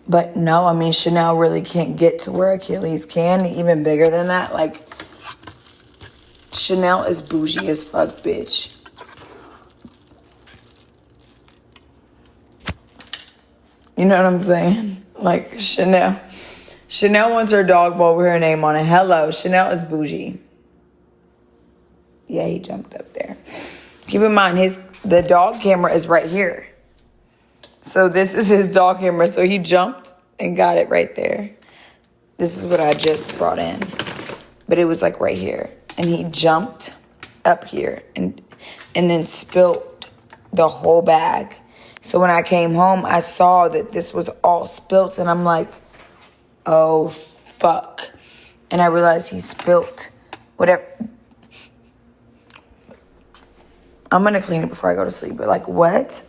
But no, I mean, Chanel really can't get to where Achilles can. Even bigger than that. Like, Chanel is bougie as fuck, bitch. You know what I'm saying? Like, Chanel. Chanel wants her dog bowl with her name on it. Hello, Chanel is bougie. Yeah, he jumped up there. Keep in mind, the dog camera is right here. So this is his dog camera. So he jumped and got it right there. This is what I just brought in. But it was like right here. And he jumped up here and then spilt the whole bag. So when I came home, I saw that this was all spilt. And I'm like, oh, fuck. And I realized he spilt whatever. I'm going to clean it before I go to sleep. But like, what?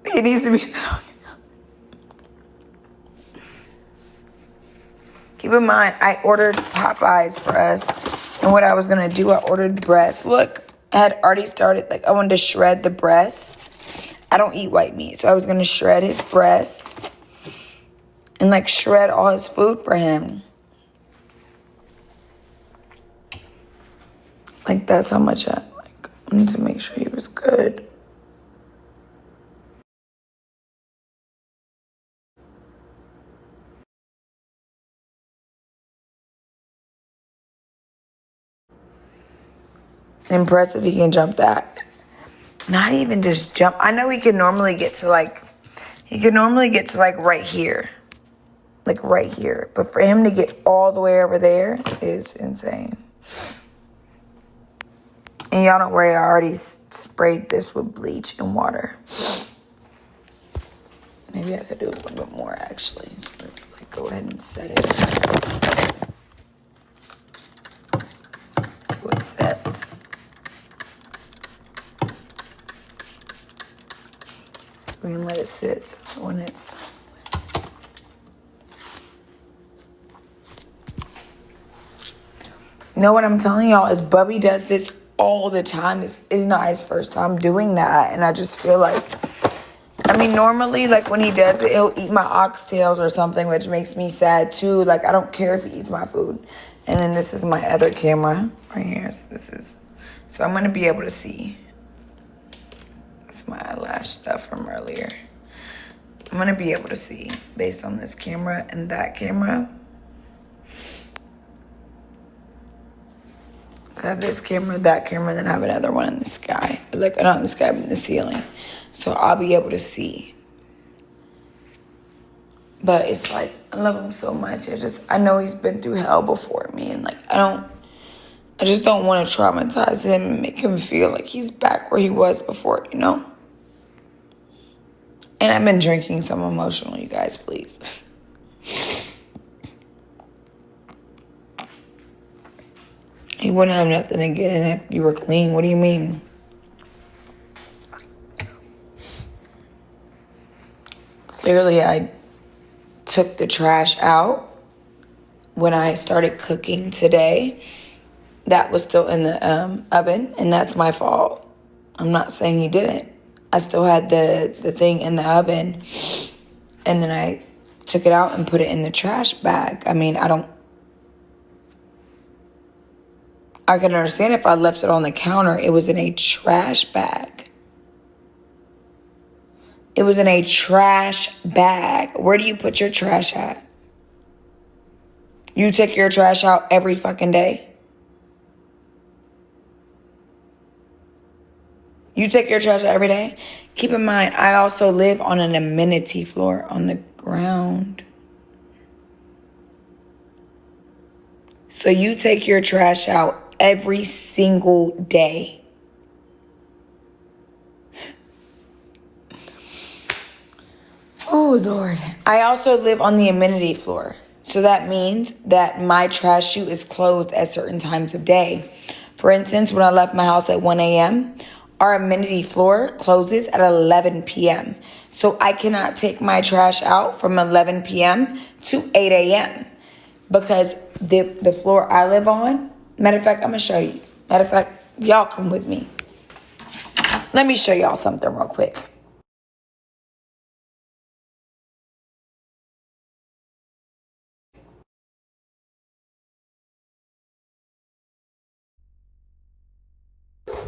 It needs to be... Keep in mind, I ordered Popeyes for us. And what I was going to do, I ordered breasts. Look, I had already started. Like, I wanted to shred the breasts. I don't eat white meat. So I was going to shred his breasts. And, like, shred all his food for him. Like, that's how much I wanted to make sure he was good. Impressive he can jump that. Not even just jump. I know he can normally get to like right here. Like right here. But for him to get all the way over there is insane. And y'all don't worry, I already sprayed this with bleach and water. Maybe I could do a little bit more actually. So let's like go ahead and set it. So it sets. So we can let it sit so when it's... You know what I'm telling y'all is Bubby does this all the time. This is not his first time doing that. And I just feel like, I mean, normally, like when he does it, he'll eat my oxtails or something, which makes me sad too. Like, I don't care if he eats my food. And then this is my other camera right here. So I'm going to be able to see. That's my eyelash stuff from earlier. I'm going to be able to see based on this camera and that camera. I have this camera, that camera, and then I have another one in the sky. Like, not in the sky, but in the ceiling. So I'll be able to see. But it's like, I love him so much. I know he's been through hell before me. And like, I just don't want to traumatize him and make him feel like he's back where he was before, you know? And I've been drinking some emotional, you guys, please. You wouldn't have nothing to get in if you were clean. What do you mean? Clearly, I took the trash out when I started cooking today. That was still in the oven, and that's my fault. I'm not saying he didn't. I still had the thing in the oven, and then I took it out and put it in the trash bag. I mean, I could understand if I left it on the counter. It was in a trash bag. It was in a trash bag. Where do you put your trash at? You take your trash out every fucking day? You take your trash out every day? Keep in mind, I also live on an amenity floor on the ground. So you take your trash out every single day. Oh, Lord. I also live on the amenity floor. So that means that my trash chute is closed at certain times of day. For instance, when I left my house at 1 a.m., our amenity floor closes at 11 p.m. So I cannot take my trash out from 11 p.m. to 8 a.m. because the floor I live on, matter of fact, I'm going to show you. Matter of fact, y'all come with me. Let me show y'all something real quick.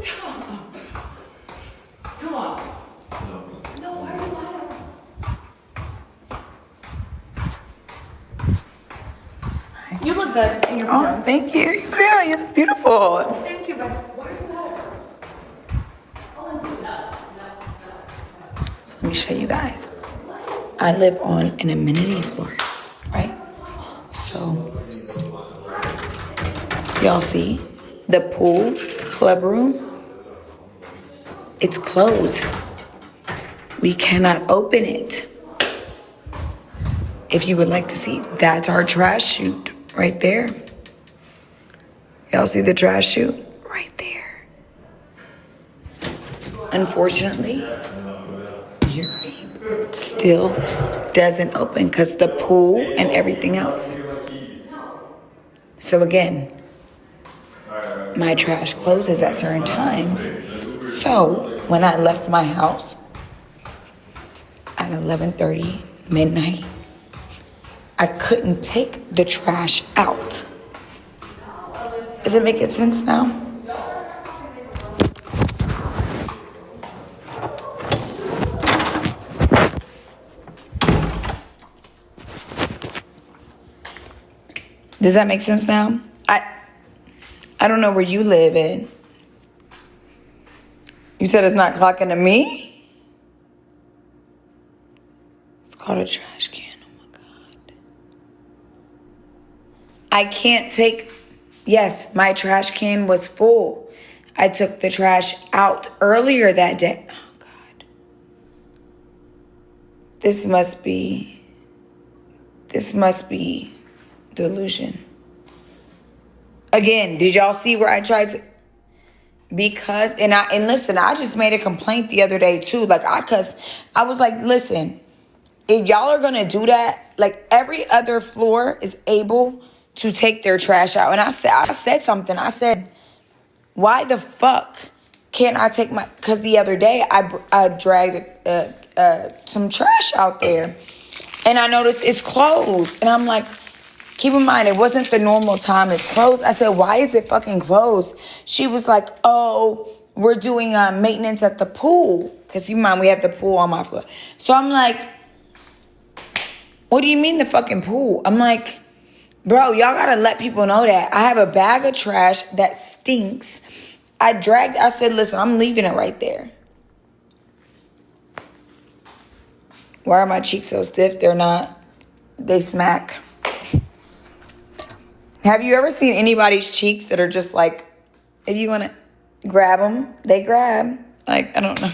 Stop. Come on. No, why are you lying? You look good in your pajamas. Thank you. You see, it's beautiful. Thank you, but why are you lying? So let me show you guys. I live on an amenity floor, right? So, y'all see the pool club room? It's closed. We cannot open it. If you would like to see, that's our trash chute right there. Y'all see the trash chute? Right there. Unfortunately, it still doesn't open because the pool and everything else. So again, my trash closes at certain times. So when I left my house at 11:30 midnight, I couldn't take the trash out. Does it make sense now? Does that make sense now? I don't know where you live in. You said it's not clocking to me? It's called a trash can. Oh my God. I can't take. Yes, my trash can was full. I took the trash out earlier that day. Oh God. This must be delusion. Again, did y'all see where I tried to? Because, and listen, I just made a complaint the other day too. Like I was like, listen, if y'all are gonna do that, like every other floor is able to take their trash out. And I said something. I said, why the fuck can't I take my? Because the other day I dragged some trash out there, and I noticed it's closed, and I'm like. Keep in mind, it wasn't the normal time. It's closed. I said, why is it fucking closed? She was like, oh, we're doing maintenance at the pool. Because keep in mind, we have the pool on my floor. So I'm like, what do you mean the fucking pool? I'm like, bro, y'all got to let people know that. I have a bag of trash that stinks. I said, listen, I'm leaving it right there. Why are my cheeks so stiff? They're not. They smack. Have you ever seen anybody's cheeks that are just like, if you want to grab them, they grab? Like, I don't know.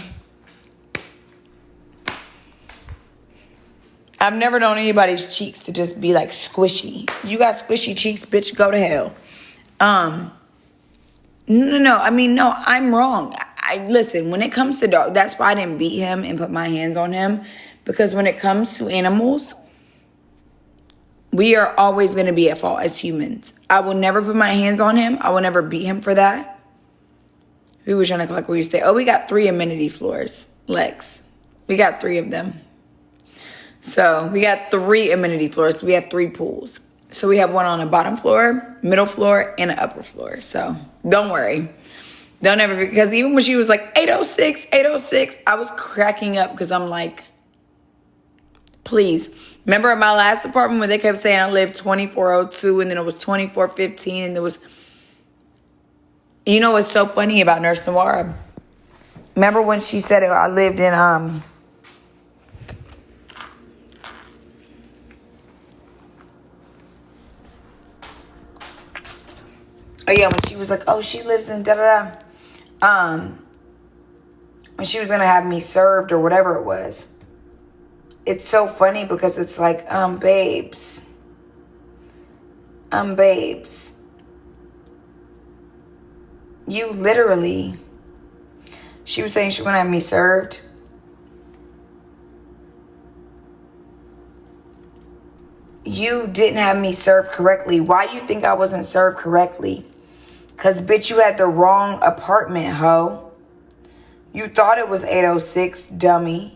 I've never known anybody's cheeks to just be like squishy. You got squishy cheeks, bitch, go to hell. No. I mean, no, I'm wrong. Listen, when it comes to dog, that's why I didn't beat him and put my hands on him. Because when it comes to animals, we are always going to be at fault as humans. I will never put my hands on him. I will never beat him for that. We were trying to collect where you stay. Oh, we got 3 amenity floors, Lex. We got 3 of them. So we got 3 amenity floors. We have 3 pools. So we have one on the bottom floor, middle floor, and an upper floor. So don't worry. Don't ever, because even when she was like 806, I was cracking up because I'm like, please. Remember in my last apartment when they kept saying I lived 2402 and then it was 2415 and there was, you know what's so funny about Nurse Noara? Remember when she said I lived in, oh yeah, when she was like, oh, she lives in da-da-da. When she was going to have me served or whatever it was. It's so funny because it's like, babes. You literally, she was saying she was going to have me served. You didn't have me served correctly. Why you think I wasn't served correctly? Because, bitch, you had the wrong apartment, ho. You thought it was 806, dummy.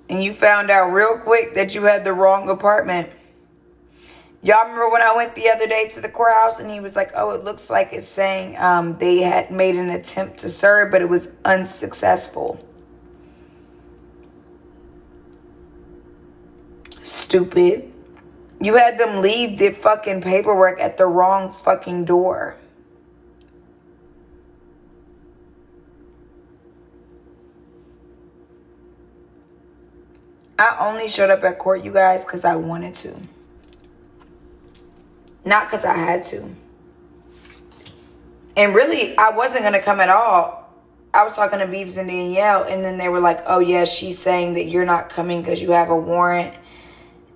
And you found out real quick that you had the wrong apartment. Y'all remember when I went the other day to the courthouse and he was like, oh, it looks like it's saying they had made an attempt to serve, but it was unsuccessful. Stupid. You had them leave the fucking paperwork at the wrong fucking door. I only showed up at court, you guys, because I wanted to. Not because I had to. And really, I wasn't going to come at all. I was talking to Beebs and Danielle, and then they were like, oh, yeah, she's saying that you're not coming because you have a warrant.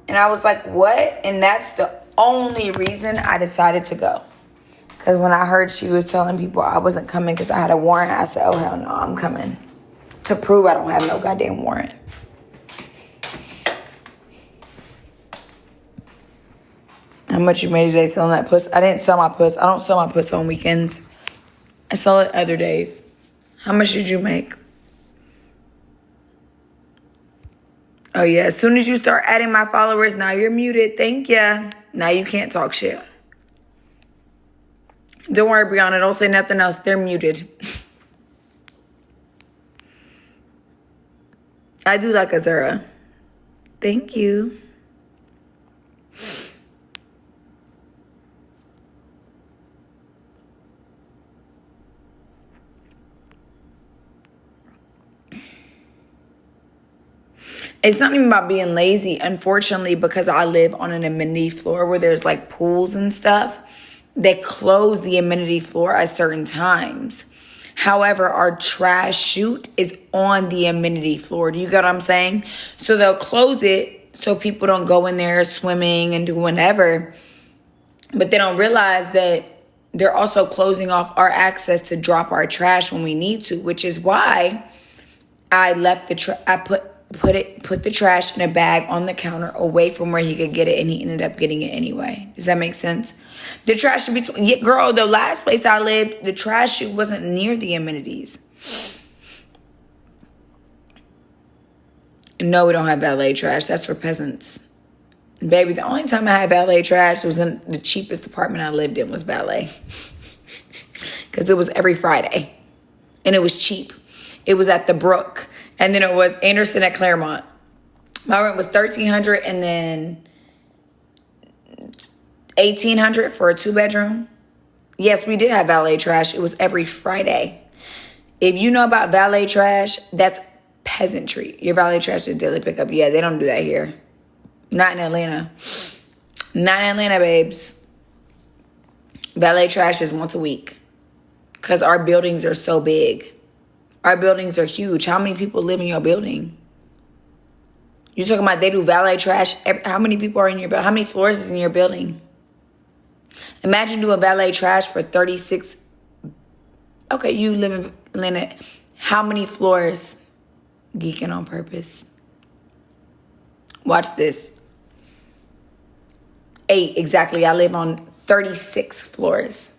And I was like, what? And that's the only reason I decided to go. Because when I heard she was telling people I wasn't coming because I had a warrant, I said, oh, hell no, I'm coming. To prove I don't have no goddamn warrant. How much you made today selling that puss? I didn't sell my puss. I don't sell my puss on weekends. I sell it other days. How much did you make? Oh, yeah. As soon as you start adding my followers, now you're muted. Thank ya. Now you can't talk shit. Don't worry, Brianna. Don't say nothing else. They're muted. I do like Azura. Thank you. It's not even about being lazy, unfortunately, because I live on an amenity floor where there's like pools and stuff. They close the amenity floor at certain times. However, our trash chute is on the amenity floor. Do you get what I'm saying? So they'll close it so people don't go in there swimming and do whatever. But they don't realize that they're also closing off our access to drop our trash when we need to, which is why I left I put the trash in a bag on the counter away from where he could get it, and he ended up getting it anyway. Does that make sense? The trash should be, girl, the last place I lived, the trash chute wasn't near the amenities. No, we don't have valet trash. That's for peasants. And baby, the only time I had valet trash was in the cheapest apartment I lived in was valet. Because it was every Friday. And it was cheap. It was at the Brook. And then it was Anderson at Claremont. My rent was $1,300 and then $1,800 for a 2-bedroom. Yes, we did have valet trash. It was every Friday. If you know about valet trash, that's peasantry. Your valet trash is daily pickup. Yeah, they don't do that here. Not in Atlanta. Not in Atlanta, babes. Valet trash is once a week. Because our buildings are so big. Our buildings are huge. How many people live in your building? You're talking about they do valet trash. How many people are in your building? How many floors is in your building? Imagine doing valet trash for 36. Okay, you live in Atlanta. How many floors? Geeking on purpose. Watch this. 8, exactly. I live on 36 floors.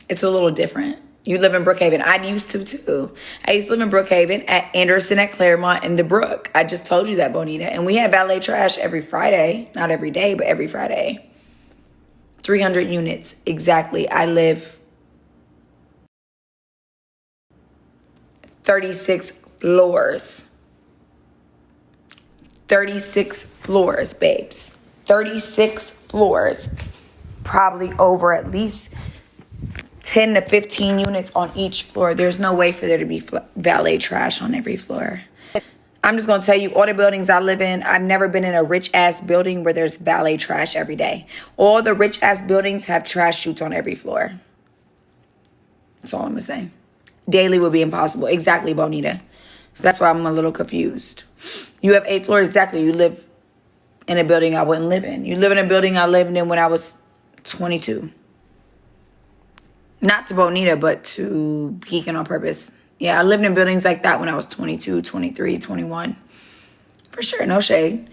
It's a little different. You live in Brookhaven. I used to too. I used to live in Brookhaven at Anderson at Claremont in the Brook. I just told you that, Bonita. And we had valet trash every Friday. Not every day, but every Friday. 300 units. Exactly. I live 36 floors. 36 floors, babes. 36 floors. Probably over at least 10 to 15 units on each floor. There's no way for there to be valet trash on every floor. I'm just going to tell you, all the buildings I live in, I've never been in a rich-ass building where there's valet trash every day. All the rich-ass buildings have trash chutes on every floor. That's all I'm going to say. Daily would be impossible. Exactly, Bonita. So that's why I'm a little confused. You have 8 floors. Exactly. You live in a building I wouldn't live in. You live in a building I lived in when I was 22. Not to Bonita, but to Geeking on Purpose. Yeah, I lived in buildings like that when I was 22, 23, 21. For sure, no shade.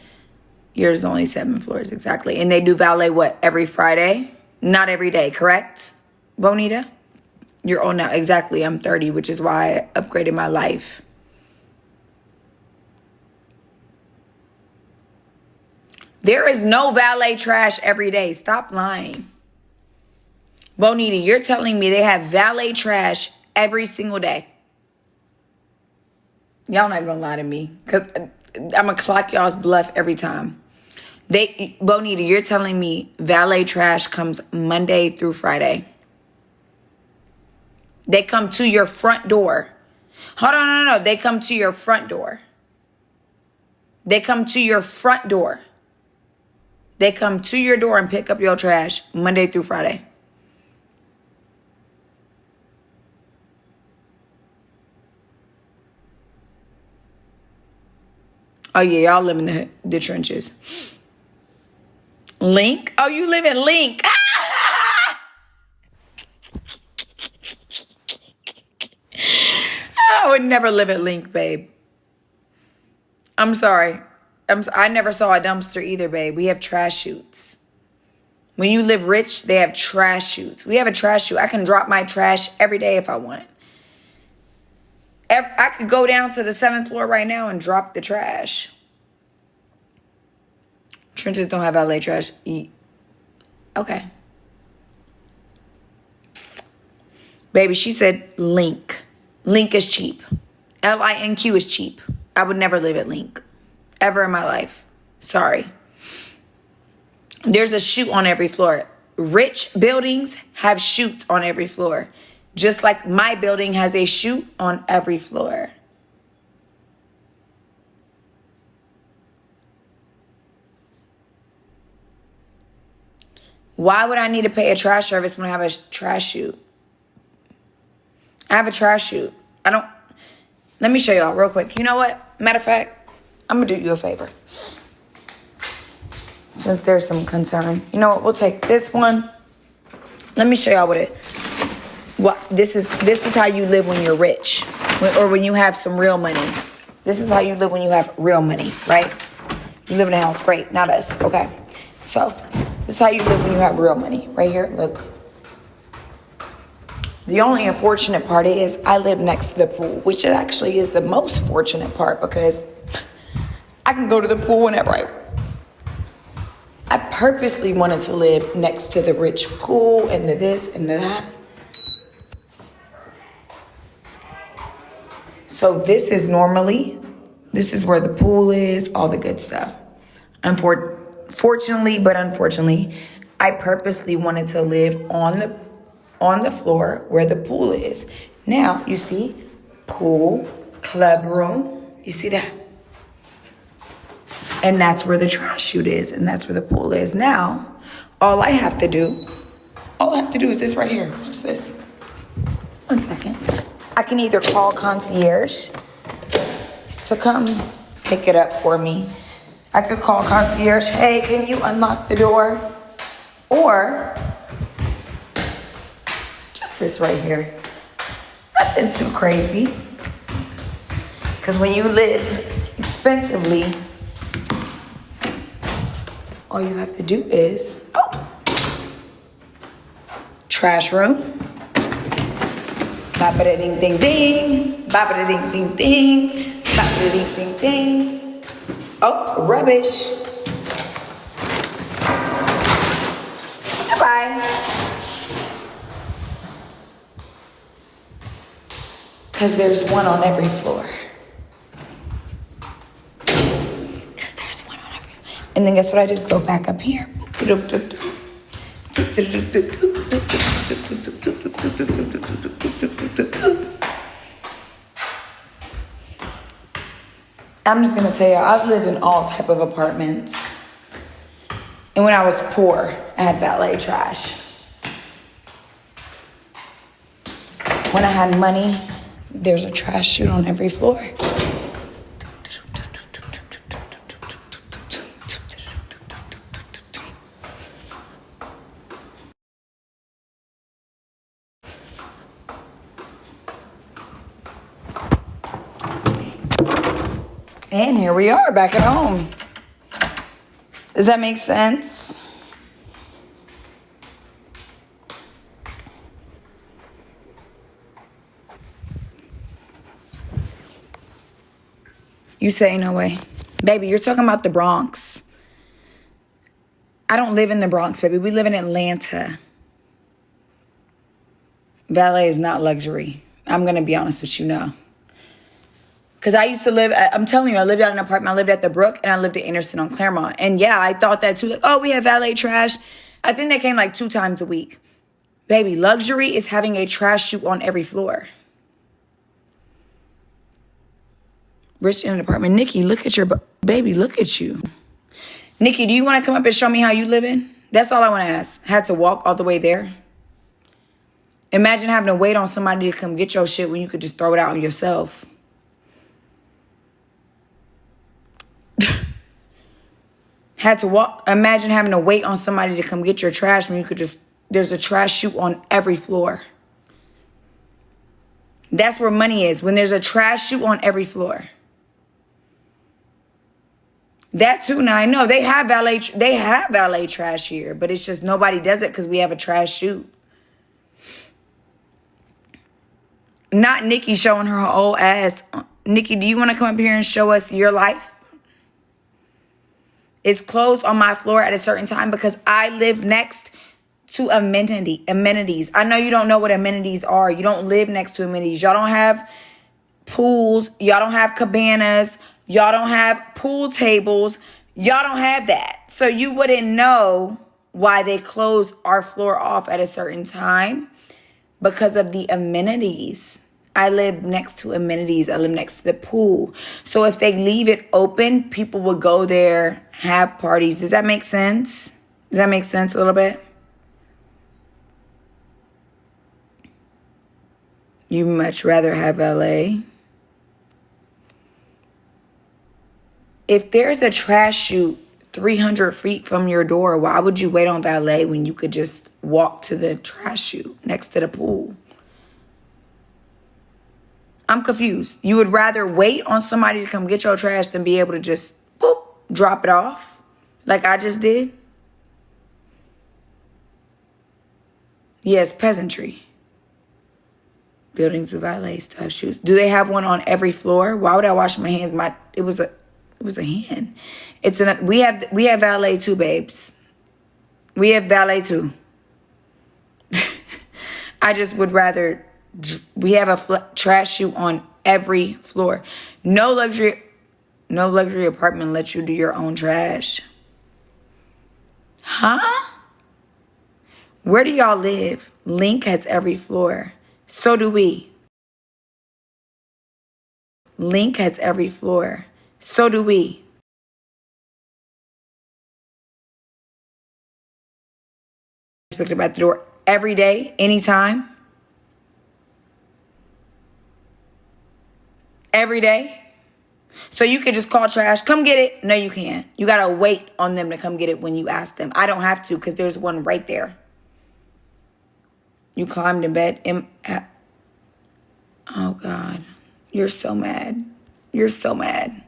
Yours is only 7 floors, exactly. And they do valet, what, every Friday? Not every day, correct, Bonita? You're old now. Exactly, I'm 30, which is why I upgraded my life. There is no valet trash every day. Stop lying. Bonita, you're telling me they have valet trash every single day. Y'all not gonna lie to me, because I'm gonna clock y'all's bluff every time. Bonita, you're telling me valet trash comes Monday through Friday. They come to your front door. Hold on, no. They come to your front door. They come to your front door. They come to your door and pick up your trash Monday through Friday. Oh, yeah, y'all live in the trenches. Link? Oh, you live in Link. I would never live at Link, babe. I'm sorry. I never saw a dumpster either, babe. We have trash chutes. When you live rich, they have trash chutes. We have a trash chute. I can drop my trash every day if I want. I could go down to the 7th floor right now and drop the trash. Trenches don't have valet trash. Okay. Baby, she said Link. Link is cheap. LINQ is cheap. I would never live at Link. Ever in my life. Sorry. There's a chute on every floor. Rich buildings have chutes on every floor. Just like my building has a chute on every floor. Why would I need to pay a trash service when I have a trash chute? I have a trash chute. Let me show y'all real quick. You know what? Matter of fact, I'm going to do you a favor. Since there's some concern. You know what? We'll take this one. Let me show y'all this is how you live when you're rich. Or when you have some real money. This is how you live when you have real money, right? You live in a house. Great. Not us. Okay. So, this is how you live when you have real money. Right here. Look. The only unfortunate part is I live next to the pool, which actually is the most fortunate part because I can go to the pool whenever I want. I purposely wanted to live next to the rich pool and the this and the that. So this is where the pool is, all the good stuff. Unfortunately, I purposely wanted to live on the floor where the pool is. Now, you see, pool, club room, you see that? And that's where the trash chute is, and that's where the pool is. Now, all I have to do is this right here. What's this? 1 second. I can either call concierge to come pick it up for me. I could call concierge, hey, can you unlock the door? Or this right here. Nothing too crazy. Because when you live expensively, all you have to do is, trash room. Bop-a-da-ding, ding, ding. Bop-a-da-ding, ding, ding. Bop-a-da-ding, ding, ding. Oh, rubbish. Bye-bye. Because there's one on every floor. And then guess what I did? Go back up here. I'm just going to tell you, I've lived in all type of apartments. And when I was poor, I had valet trash. When I had money, there's a trash chute on every floor. And here we are back at home. Does that make sense? You say no way. Baby, you're talking about the Bronx. I don't live in the Bronx, baby. We live in Atlanta. Valet is not luxury. I'm going to be honest with you now. Because I used to live, I'm telling you, I lived out in an apartment. I lived at the Brook and I lived at Anderson on Claremont. And yeah, I thought that too. Like, oh, we have valet trash. I think they came like 2 times a week. Baby, luxury is having a trash chute on every floor. Rich in an apartment. Nikki, look at your, baby, look at you. Nikki, do you want to come up and show me how you live in? That's all I want to ask. Had to walk all the way there. Imagine having to wait on somebody to come get your shit when you could just throw it out on yourself. Had to walk. Imagine having to wait on somebody to come get your trash when you could just, there's a trash chute on every floor. That's where money is, when there's a trash chute on every floor. That too, now I know they have valet trash here, but it's just nobody does it because we have a trash chute. Not Nikki showing her old ass. Nikki, do you want to come up here and show us your life? It's closed on my floor at a certain time because I live next to amenities. I know you don't know what amenities are. You don't live next to amenities. Y'all don't have pools. Y'all don't have cabanas. Y'all don't have pool tables. Y'all don't have that. So you wouldn't know why they close our floor off at a certain time because of the amenities. I live next to amenities. I live next to the pool. So if they leave it open, people will go there, have parties. Does that make sense? Does that make sense a little bit? You much rather have LA. If there's a trash chute 300 feet from your door, why would you wait on valet when you could just walk to the trash chute next to the pool? I'm confused. You would rather wait on somebody to come get your trash than be able to just boop, drop it off like I just did? Yes, peasantry. Buildings with valet stuff, shoes. Do they have one on every floor? Why would I wash my hands? It was a hand. We have valet too, babes. We have valet too. I just would rather. We have a trash chute on every floor. No luxury apartment lets you do your own trash. Huh? Where do y'all live? Link has every floor. So do we. Link has every floor. So do we. Picked up at the door every day, anytime. Every day. So you could just call trash, come get it. No, you can't. You got to wait on them to come get it when you ask them. I don't have to because there's one right there. You climbed in bed. Oh, God. You're so mad. You're so mad.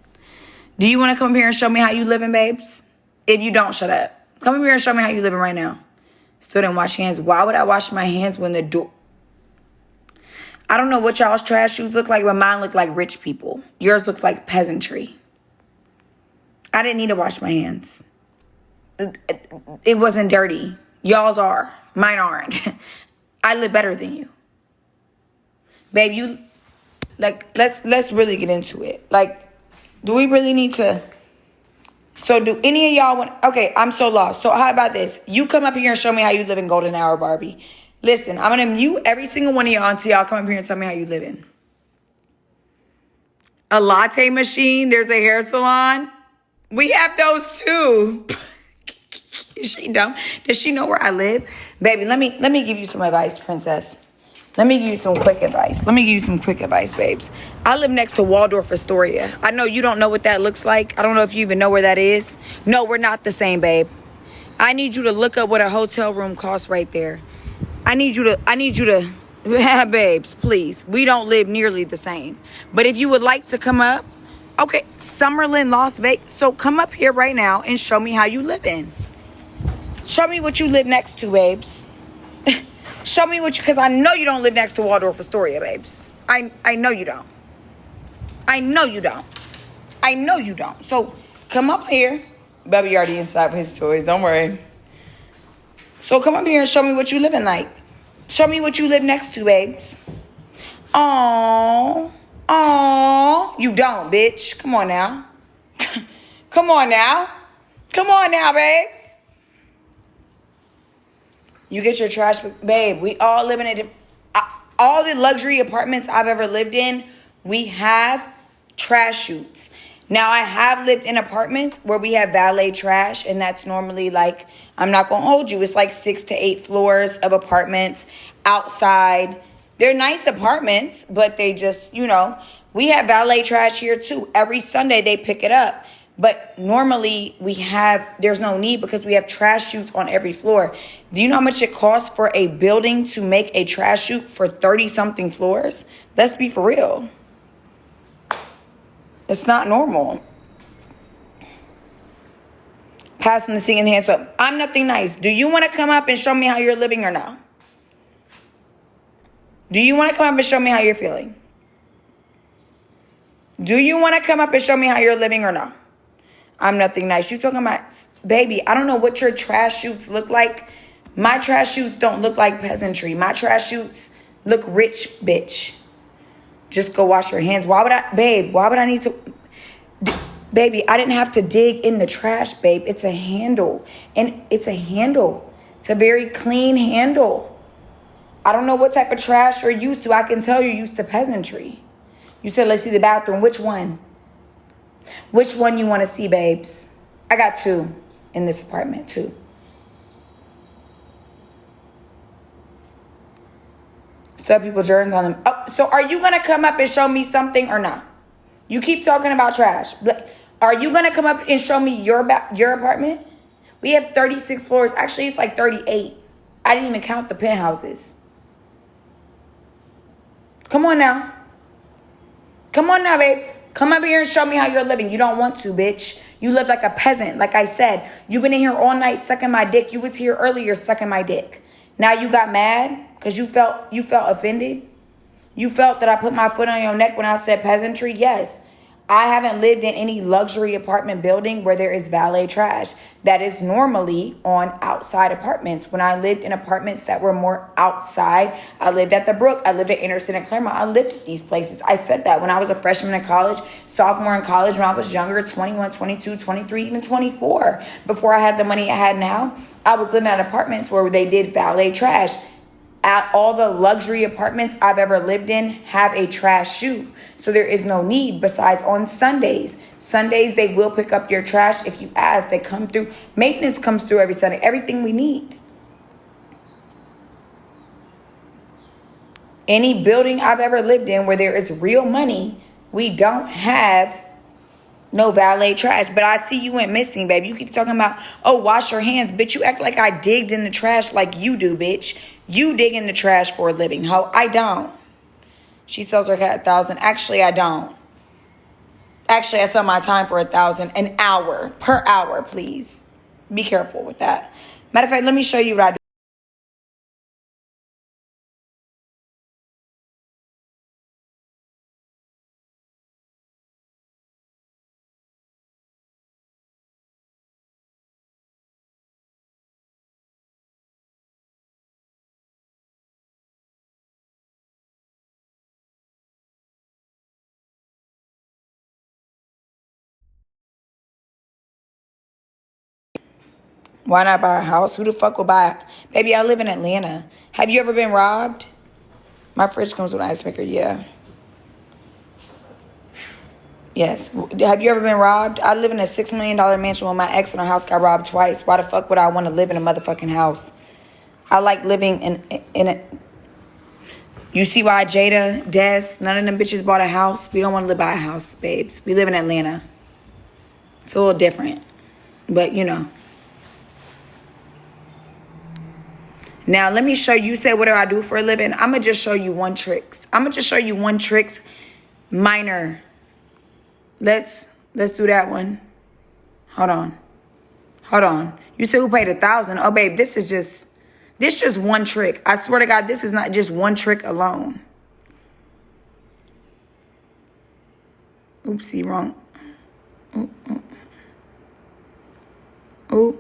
Do you want to come here and show me how you living, babes? If you don't, shut up. Come over here and show me how you living right now. Still didn't wash hands. Why would I wash my hands when the door... I don't know what y'all's trash shoes look like, but mine look like rich people. Yours looks like peasantry. I didn't need to wash my hands. It wasn't dirty. Y'all's are. Mine aren't. I live better than you. Babe, you... Like, let's really get into it. Like, do we really need to... So do any of y'all want... Okay, I'm so lost. So how about this? You come up here and show me how you live in Golden Hour, Barbie. Listen, I'm going to mute every single one of y'all until y'all come up here and tell me how you live in. A latte machine. There's a hair salon. We have those too. Is she dumb? Does she know where I live? Baby, let me give you some advice, princess. Let me give you some quick advice. Babes. I live next to Waldorf Astoria. I know you don't know what that looks like. I don't know if you even know where that is. No, we're not the same, babe. I need you to look up what a hotel room costs right there. I need you to, babes, please. We don't live nearly the same. But if you would like to come up, okay, Summerlin, Las Vegas. So come up here right now and show me how you live in. Show me what you live next to, babes. Show me because I know you don't live next to Waldorf Astoria, babes. I know you don't. I know you don't. So come up here. Baby already inside with his toys. Don't worry. So come up here and show me what you living like. Show me what you live next to, babes. Aww. Aww. You don't, bitch. Come on now. Come on now. Come on now, babes. You get your trash, babe. We all live in all the luxury apartments I've ever lived in, we have trash chutes. Now, I have lived in apartments where we have valet trash, and that's normally like, I'm not going to hold you. It's like 6 to 8 floors of apartments outside. They're nice apartments, but they just, we have valet trash here too. Every Sunday they pick it up. But normally there's no need because we have trash chutes on every floor. Do you know how much it costs for a building to make a trash chute for 30 something floors? Let's be for real. It's not normal. Passing the singing hands up. I'm nothing nice. Do you want to come up and show me how you're living or no? Do you want to come up and show me how you're feeling? Do you want to come up and show me how you're living or no? I'm nothing nice. You talking about, baby, I don't know what your trash chutes look like. My trash chutes don't look like peasantry. My trash chutes look rich, bitch. Just go wash your hands. Why would I need to? Baby, I didn't have to dig in the trash, babe. It's a handle. And it's a handle. It's a very clean handle. I don't know what type of trash you're used to. I can tell you're used to peasantry. You said, let's see the bathroom. Which one? Which one you want to see, babes? I got 2 in this apartment, 2. Still people germs on them. Oh, so are you going to come up and show me something or not? You keep talking about trash. Are you going to come up and show me your apartment? We have 36 floors. Actually, it's like 38. I didn't even count the penthouses. Come on now. Come on now, babes. Come up here and show me how you're living. You don't want to, bitch. You live like a peasant. Like I said, you've been in here all night sucking my dick. You was here earlier sucking my dick. Now you got mad because you felt offended. You felt that I put my foot on your neck when I said peasantry. Yes. I haven't lived in any luxury apartment building where there is valet trash. That is normally on outside apartments. When I lived in apartments that were more outside, I lived at the Brook, I lived at Anderson and Claremont. I lived at these places. I said that when I was a freshman in college, sophomore in college, when I was younger, 21, 22, 23, even 24. Before I had the money I had now, I was living at apartments where they did valet trash. At all the luxury apartments I've ever lived in have a trash chute. So there is no need. Besides on Sundays. Sundays, they will pick up your trash if you ask. They come through. Maintenance comes through every Sunday. Everything we need. Any building I've ever lived in where there is real money, we don't have no valet trash. But I see you went missing, baby. You keep talking about, oh, wash your hands. Bitch, you act like I digged in the trash like you do, bitch. You dig in the trash for a living, ho. I don't. She sells her cat 1,000. Actually, I don't. Actually, I sell my time for 1,000 an hour. Per hour, please. Be careful with that. Matter of fact, let me show you what I do. Why not buy a house? Who the fuck will buy it? Baby, I live in Atlanta. Have you ever been robbed? My fridge comes with an ice maker, yeah. Yes. Have you ever been robbed? I live in a $6 million mansion when my ex in our house got robbed twice. Why the fuck would I want to live in a motherfucking house? I like living in a... You see why Jada, Des, none of them bitches bought a house? We don't want to live by a house, babes. We live in Atlanta. It's a little different. But, Now, let me show you. You said, what do I do for a living? I'm going to just show you one trick. Minor. Let's do that one. Hold on. You said who paid 1,000? Oh, babe, this just one trick. I swear to God, this is not just one trick alone. Oopsie, wrong. Ooh.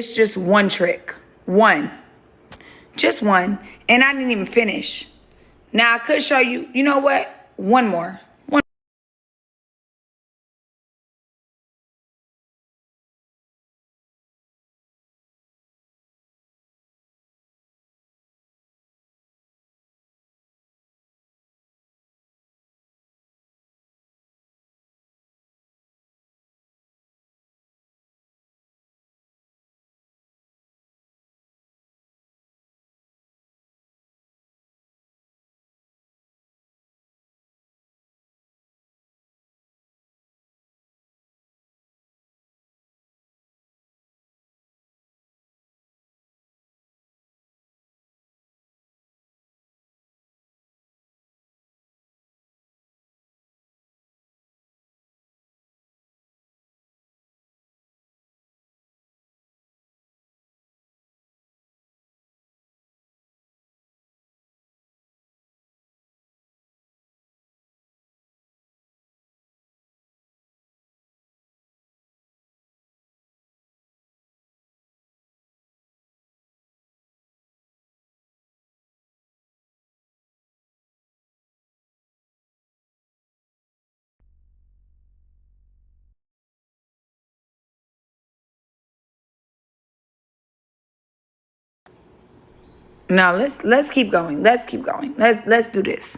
This just one trick. One. Just one. And I didn't even finish. Now I could show you, you know what? One more. One. Now let's keep going. Let's keep going. Let's do this.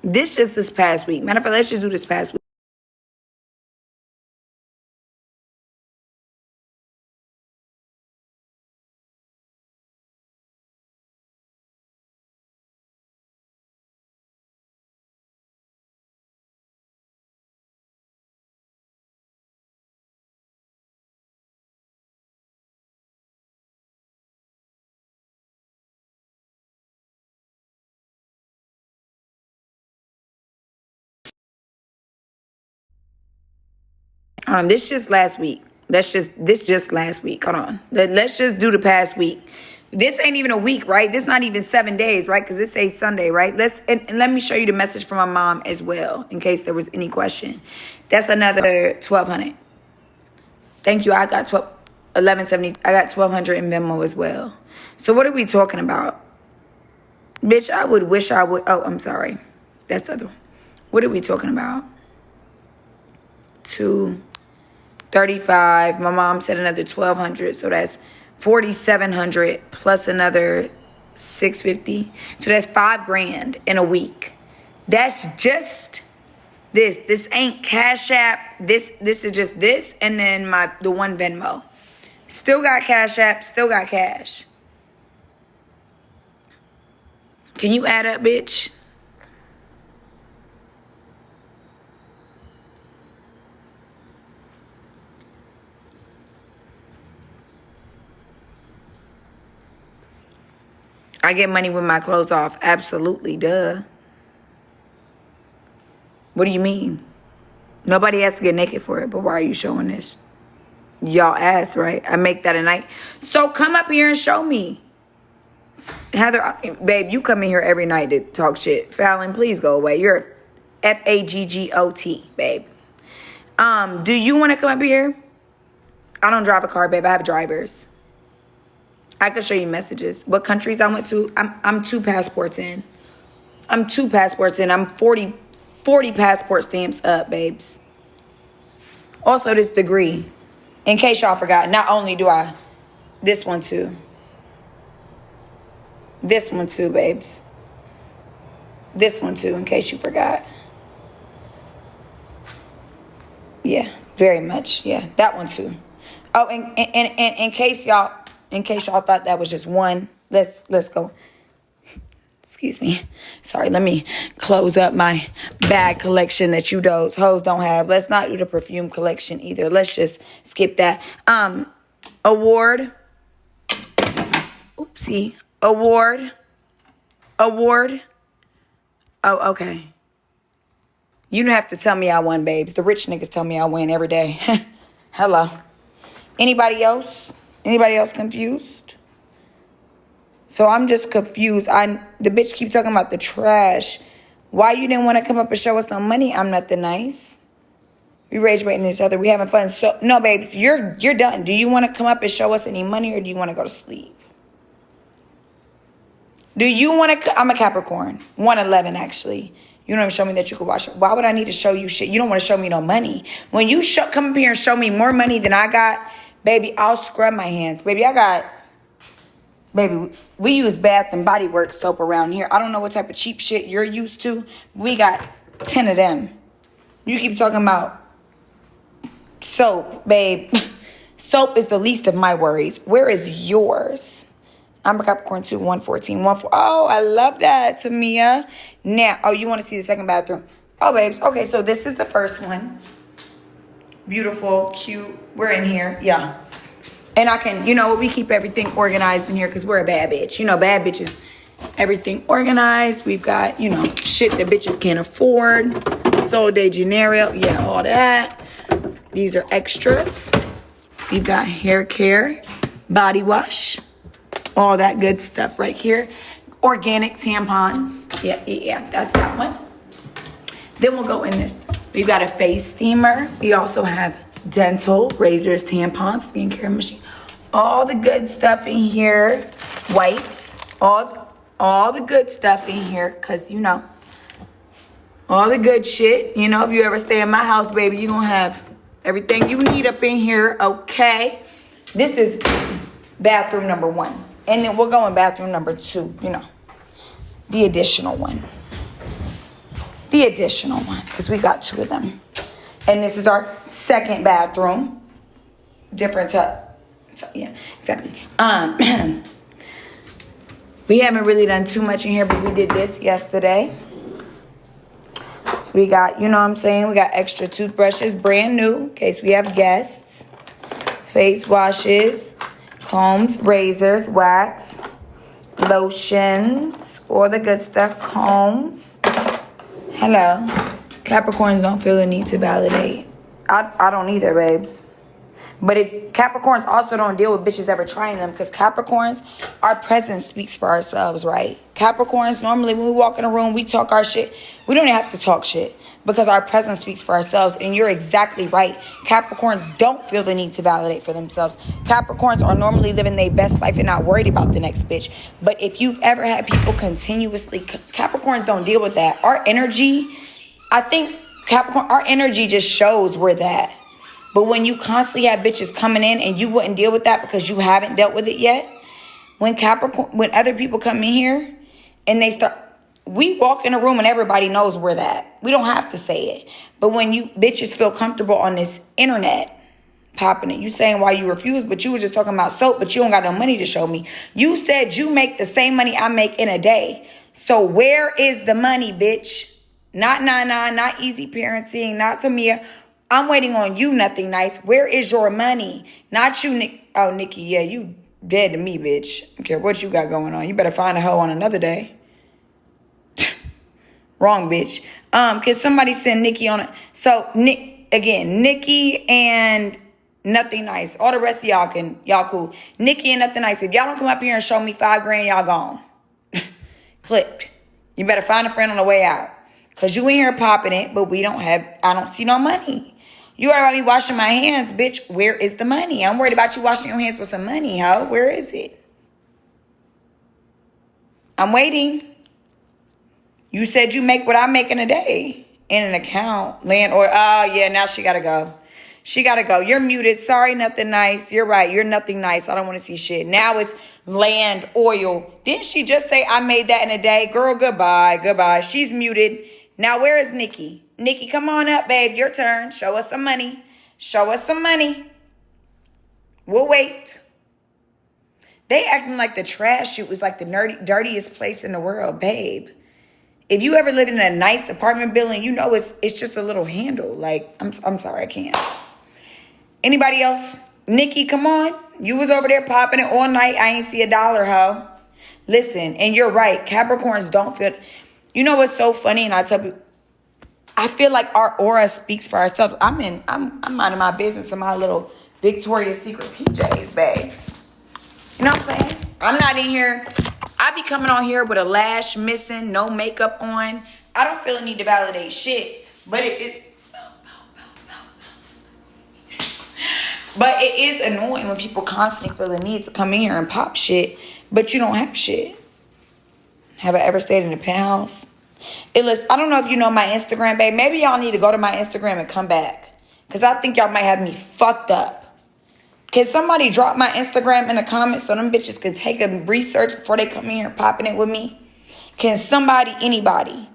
This past week. Matter of fact, let's just do this past week. This just last week. This just last week. Hold on. Let's just do the past week. This ain't even a week, right? This not even 7 days, right? Because this say Sunday, right? And let me show you the message from my mom as well, in case there was any question. That's another 1,200. Thank you. I got 1170. I got 1,200 in Venmo as well. So what are we talking about? Bitch, I would wish I would. Oh, I'm sorry. That's the other one. What are we talking about? 235. My mom said another 1,200, so that's 4,700 plus another 650. So that's $5,000 in a week. That's just this. This ain't Cash App. This is just this, and then the one Venmo. Still got Cash App. Still got cash. Can you add up, bitch? I get money with my clothes off. Absolutely, duh. What do you mean? Nobody has to get naked for it, but why are you showing this? Y'all asked, right? I make that a night. So come up here and show me. Heather, babe, you come in here every night to talk shit. Fallon, please go away. You're FAGGOT, babe. Do you want to come up here? I don't drive a car, babe. I have drivers. I can show you messages. What countries I went to? I'm 2 passports in. I'm 2 passports in. I'm 40 passport stamps up, babes. Also, this degree. In case y'all forgot, not only do I, this one too. This one too, babes. This one too, in case you forgot. Yeah, very much. Yeah, that one too. Oh, and in case y'all thought that was just one, let's go. Excuse me. Sorry, let me close up my bag collection that you hoes don't have. Let's not do the perfume collection either. Let's just skip that. Award. Oopsie. Award. Oh, okay. You don't have to tell me I won, babes. The rich niggas tell me I win every day. Hello. Anybody else? Anybody else confused? So I'm just confused. The bitch keep talking about the trash. Why you didn't want to come up and show us no money? I'm nothing nice. We rage baiting each other. We having fun. So no, babes, you're done. Do you want to come up and show us any money, or do you want to go to sleep? Do you want to? I'm a Capricorn, 111 actually. You don't even show me that you can watch it. Why would I need to show you shit? You don't want to show me no money. When you come up here and show me more money than I got, baby, I'll scrub my hands. Baby, we use Bath and Body Works soap around here. I don't know what type of cheap shit you're used to. We got 10 of them. You keep talking about soap, babe. Soap is the least of my worries. Where is yours? I'm a Capricorn too, 114, 14. Oh, I love that, Tamia. Now, oh, you want to see the second bathroom? Oh, babes. Okay, so this is the first one. Beautiful, cute. We're in here. Yeah. And I can, we keep everything organized in here because we're a bad bitch. Bad bitches. Everything organized. We've got, shit that bitches can't afford. Sol de Janeiro. Yeah, all that. These are extras. We've got hair care, body wash, all that good stuff right here. Organic tampons. Yeah, that's that one. Then we'll go in this. We've got a face steamer. We also have dental, razors, tampons, skincare machine. All the good stuff in here. Wipes. All the good stuff in here. Because, all the good shit. If you ever stay in my house, baby, you're going to have everything you need up in here. Okay. This is bathroom number 1. And then we'll go in bathroom number 2. The additional one. Because we got 2 of them. And this is our second bathroom. Different tub. So, yeah, exactly. We haven't really done too much in here, but we did this yesterday. So we got, we got extra toothbrushes, brand new, in case we have guests. Face washes, combs, razors, wax, lotions, all the good stuff, combs. Hello. Capricorns don't feel the need to validate. I don't either, babes. But if Capricorns also don't deal with bitches ever trying them, because Capricorns, our presence speaks for ourselves, right? Capricorns, normally when we walk in a room, we talk our shit. We don't even have to talk shit because our presence speaks for ourselves. And you're exactly right. Capricorns don't feel the need to validate for themselves. Capricorns are normally living their best life and not worried about the next bitch. But if you've ever had people continuously, Capricorns don't deal with that. Our energy, I think Capricorn, our energy just shows we're that. But when you constantly have bitches coming in and you wouldn't deal with that because you haven't dealt with it yet, when other people come in here and we walk in a room and everybody knows we're that. We don't have to say it. But when you bitches feel comfortable on this internet, popping it, you saying why you refuse, but you were just talking about soap, but you don't got no money to show me. You said you make the same money I make in a day. So where is the money, bitch? Not Nana, not Easy Parenting, not Tamia. I'm waiting on you, Nothing Nice. Where is your money? Not you, Nick. Oh, Nikki, yeah, you dead to me, bitch. I don't care what you got going on. You better find a hoe on another day. Wrong, bitch. Can somebody send Nikki on it? So, Nikki and Nothing Nice. All the rest of y'all cool. Nikki and Nothing Nice. If y'all don't come up here and show me $5,000, y'all gone. Clipped. You better find a friend on the way out. Because you in here popping it, but I don't see no money. You worried about me washing my hands, bitch. Where is the money? I'm worried about you washing your hands with some money, ho. Where is it? I'm waiting. You said you make what I make in a day. In an account. Land or, oh, yeah, now she got to go. She got to go. You're muted. Sorry, Nothing Nice. You're right. You're Nothing Nice. I don't want to see shit. Now it's land, oil. Didn't she just say I made that in a day? Girl, goodbye. Goodbye. She's muted. Now, where is Nikki? Nikki, come on up, babe. Your turn. Show us some money. Show us some money. We'll wait. They acting like the trash chute was like the dirtiest place in the world, babe. If you ever lived in a nice apartment building, you know it's just a little handle. Like, I'm sorry, I can't. Anybody else? Nikki, come on. You was over there popping it all night. I ain't see $1, ho. Listen, and you're right. Capricorns don't feel... You know what's so funny? And I tell people, I feel like our aura speaks for ourselves. I'm minding my business in my little Victoria's Secret PJs, babes. You know what I'm saying? I'm not in here I be coming on here with a lash missing, no makeup on. I don't feel a need to validate shit. But but it is annoying when people constantly feel the need to come in here and pop shit, but you don't have shit. Have I ever stayed in a penthouse? I don't know if you know my Instagram, babe. Maybe y'all need to go to my Instagram and come back. Because I think y'all might have me fucked up. Can somebody drop my Instagram in the comments so them bitches can take a research before they come in here popping it with me? Can somebody, anybody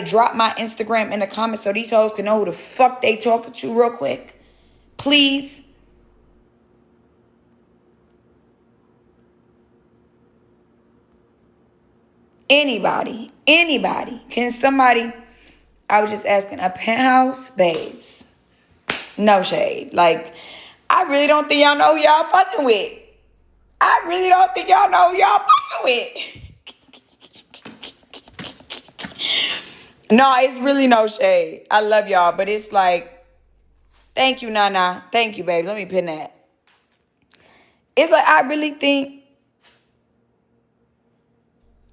drop my Instagram in the comments so these hoes can know who the fuck they talking to real quick? Please. Anybody. Can somebody, I was just asking, a penthouse, babes. No shade. Like, I really don't think y'all know who y'all fucking with. I really don't think y'all know who y'all fucking with. No, it's really no shade. I love y'all, but it's like, thank you, Nana. Thank you, babe. Let me pin that. It's like, I really think,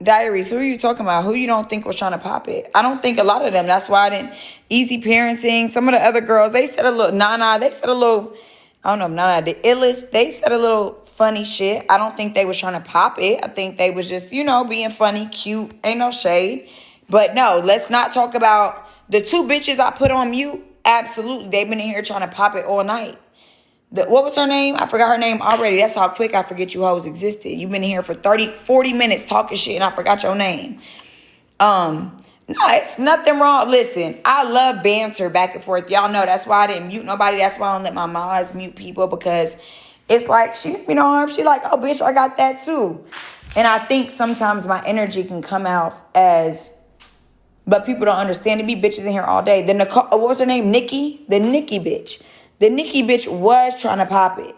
Diaries, who are you talking about? Who you don't think was trying to pop it? I don't think a lot of them. That's why I didn't. Easy Parenting. Some of the other girls, they said a little, I don't know if Nana the illest. They said a little funny shit. I don't think they was trying to pop it. I think they was just, being funny, cute. Ain't no shade. But no, let's not talk about the two bitches I put on mute. Absolutely. They've been in here trying to pop it all night. What was her name? I forgot her name already. That's how quick I forget you hoes existed. You've been in here for 30, 40 minutes talking shit and I forgot your name. No, it's nothing wrong. Listen, I love banter back and forth. Y'all know that's why I didn't mute nobody. That's why I don't let my moms mute people, because it's like, she didn't mean no harm. She like, oh, bitch, I got that too. And I think sometimes my energy can come out but people don't understand. To be bitches in here all day. Then what was her name? Nikki? The Nikki bitch. The Nikki bitch was trying to pop it.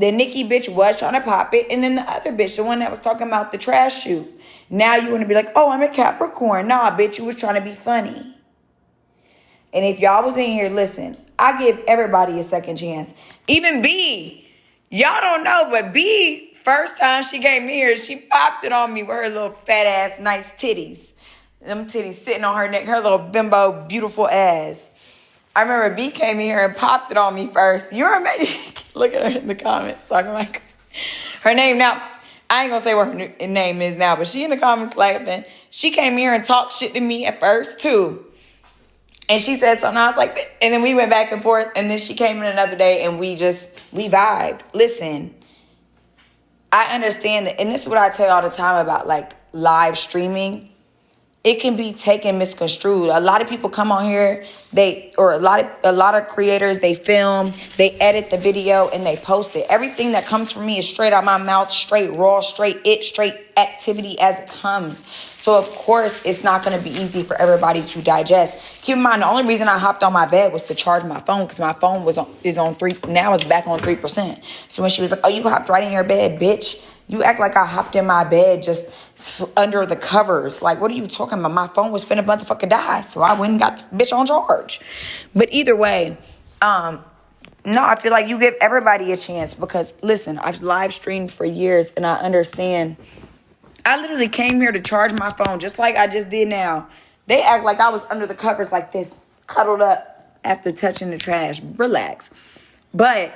And then the other bitch, the one that was talking about the trash chute. Now you want to be like, oh, I'm a Capricorn. Nah, bitch, you was trying to be funny. And if y'all was in here, listen, I give everybody a second chance. Even B. Y'all don't know, but B, first time she came in here, she popped it on me with her little fat ass, nice titties. Them titties sitting on her neck, her little bimbo, beautiful ass. I remember B came in here and popped it on me first. You remember? Look at her in the comments talking like her name now. I ain't gonna say what her name is now, but she in the comments laughing. She came here and talked shit to me at first too. And she said something, I was like, and then we went back and forth. And then she came in another day and we vibed. Listen, I understand that. And this is what I tell you all the time about like live streaming. It can be taken misconstrued. A lot of people come on here, a lot of creators, they film, they edit the video and they post it. Everything that comes from me is straight out my mouth, straight raw, straight activity as it comes. So of course it's not going to be easy for everybody to digest. Keep in mind, the only reason I hopped on my bed was to charge my phone, because my phone is on 3, now it's back on 3%. So when she was like, oh, you hopped right in your bed, bitch. You act like I hopped in my bed just under the covers. Like, what are you talking about? My phone was finna motherfucker die. So I went and got the bitch on charge. But either way, no, I feel like you give everybody a chance, because, listen, I've live streamed for years and I understand. I literally came here to charge my phone just like I just did now. They act like I was under the covers like this, cuddled up after touching the trash. Relax. But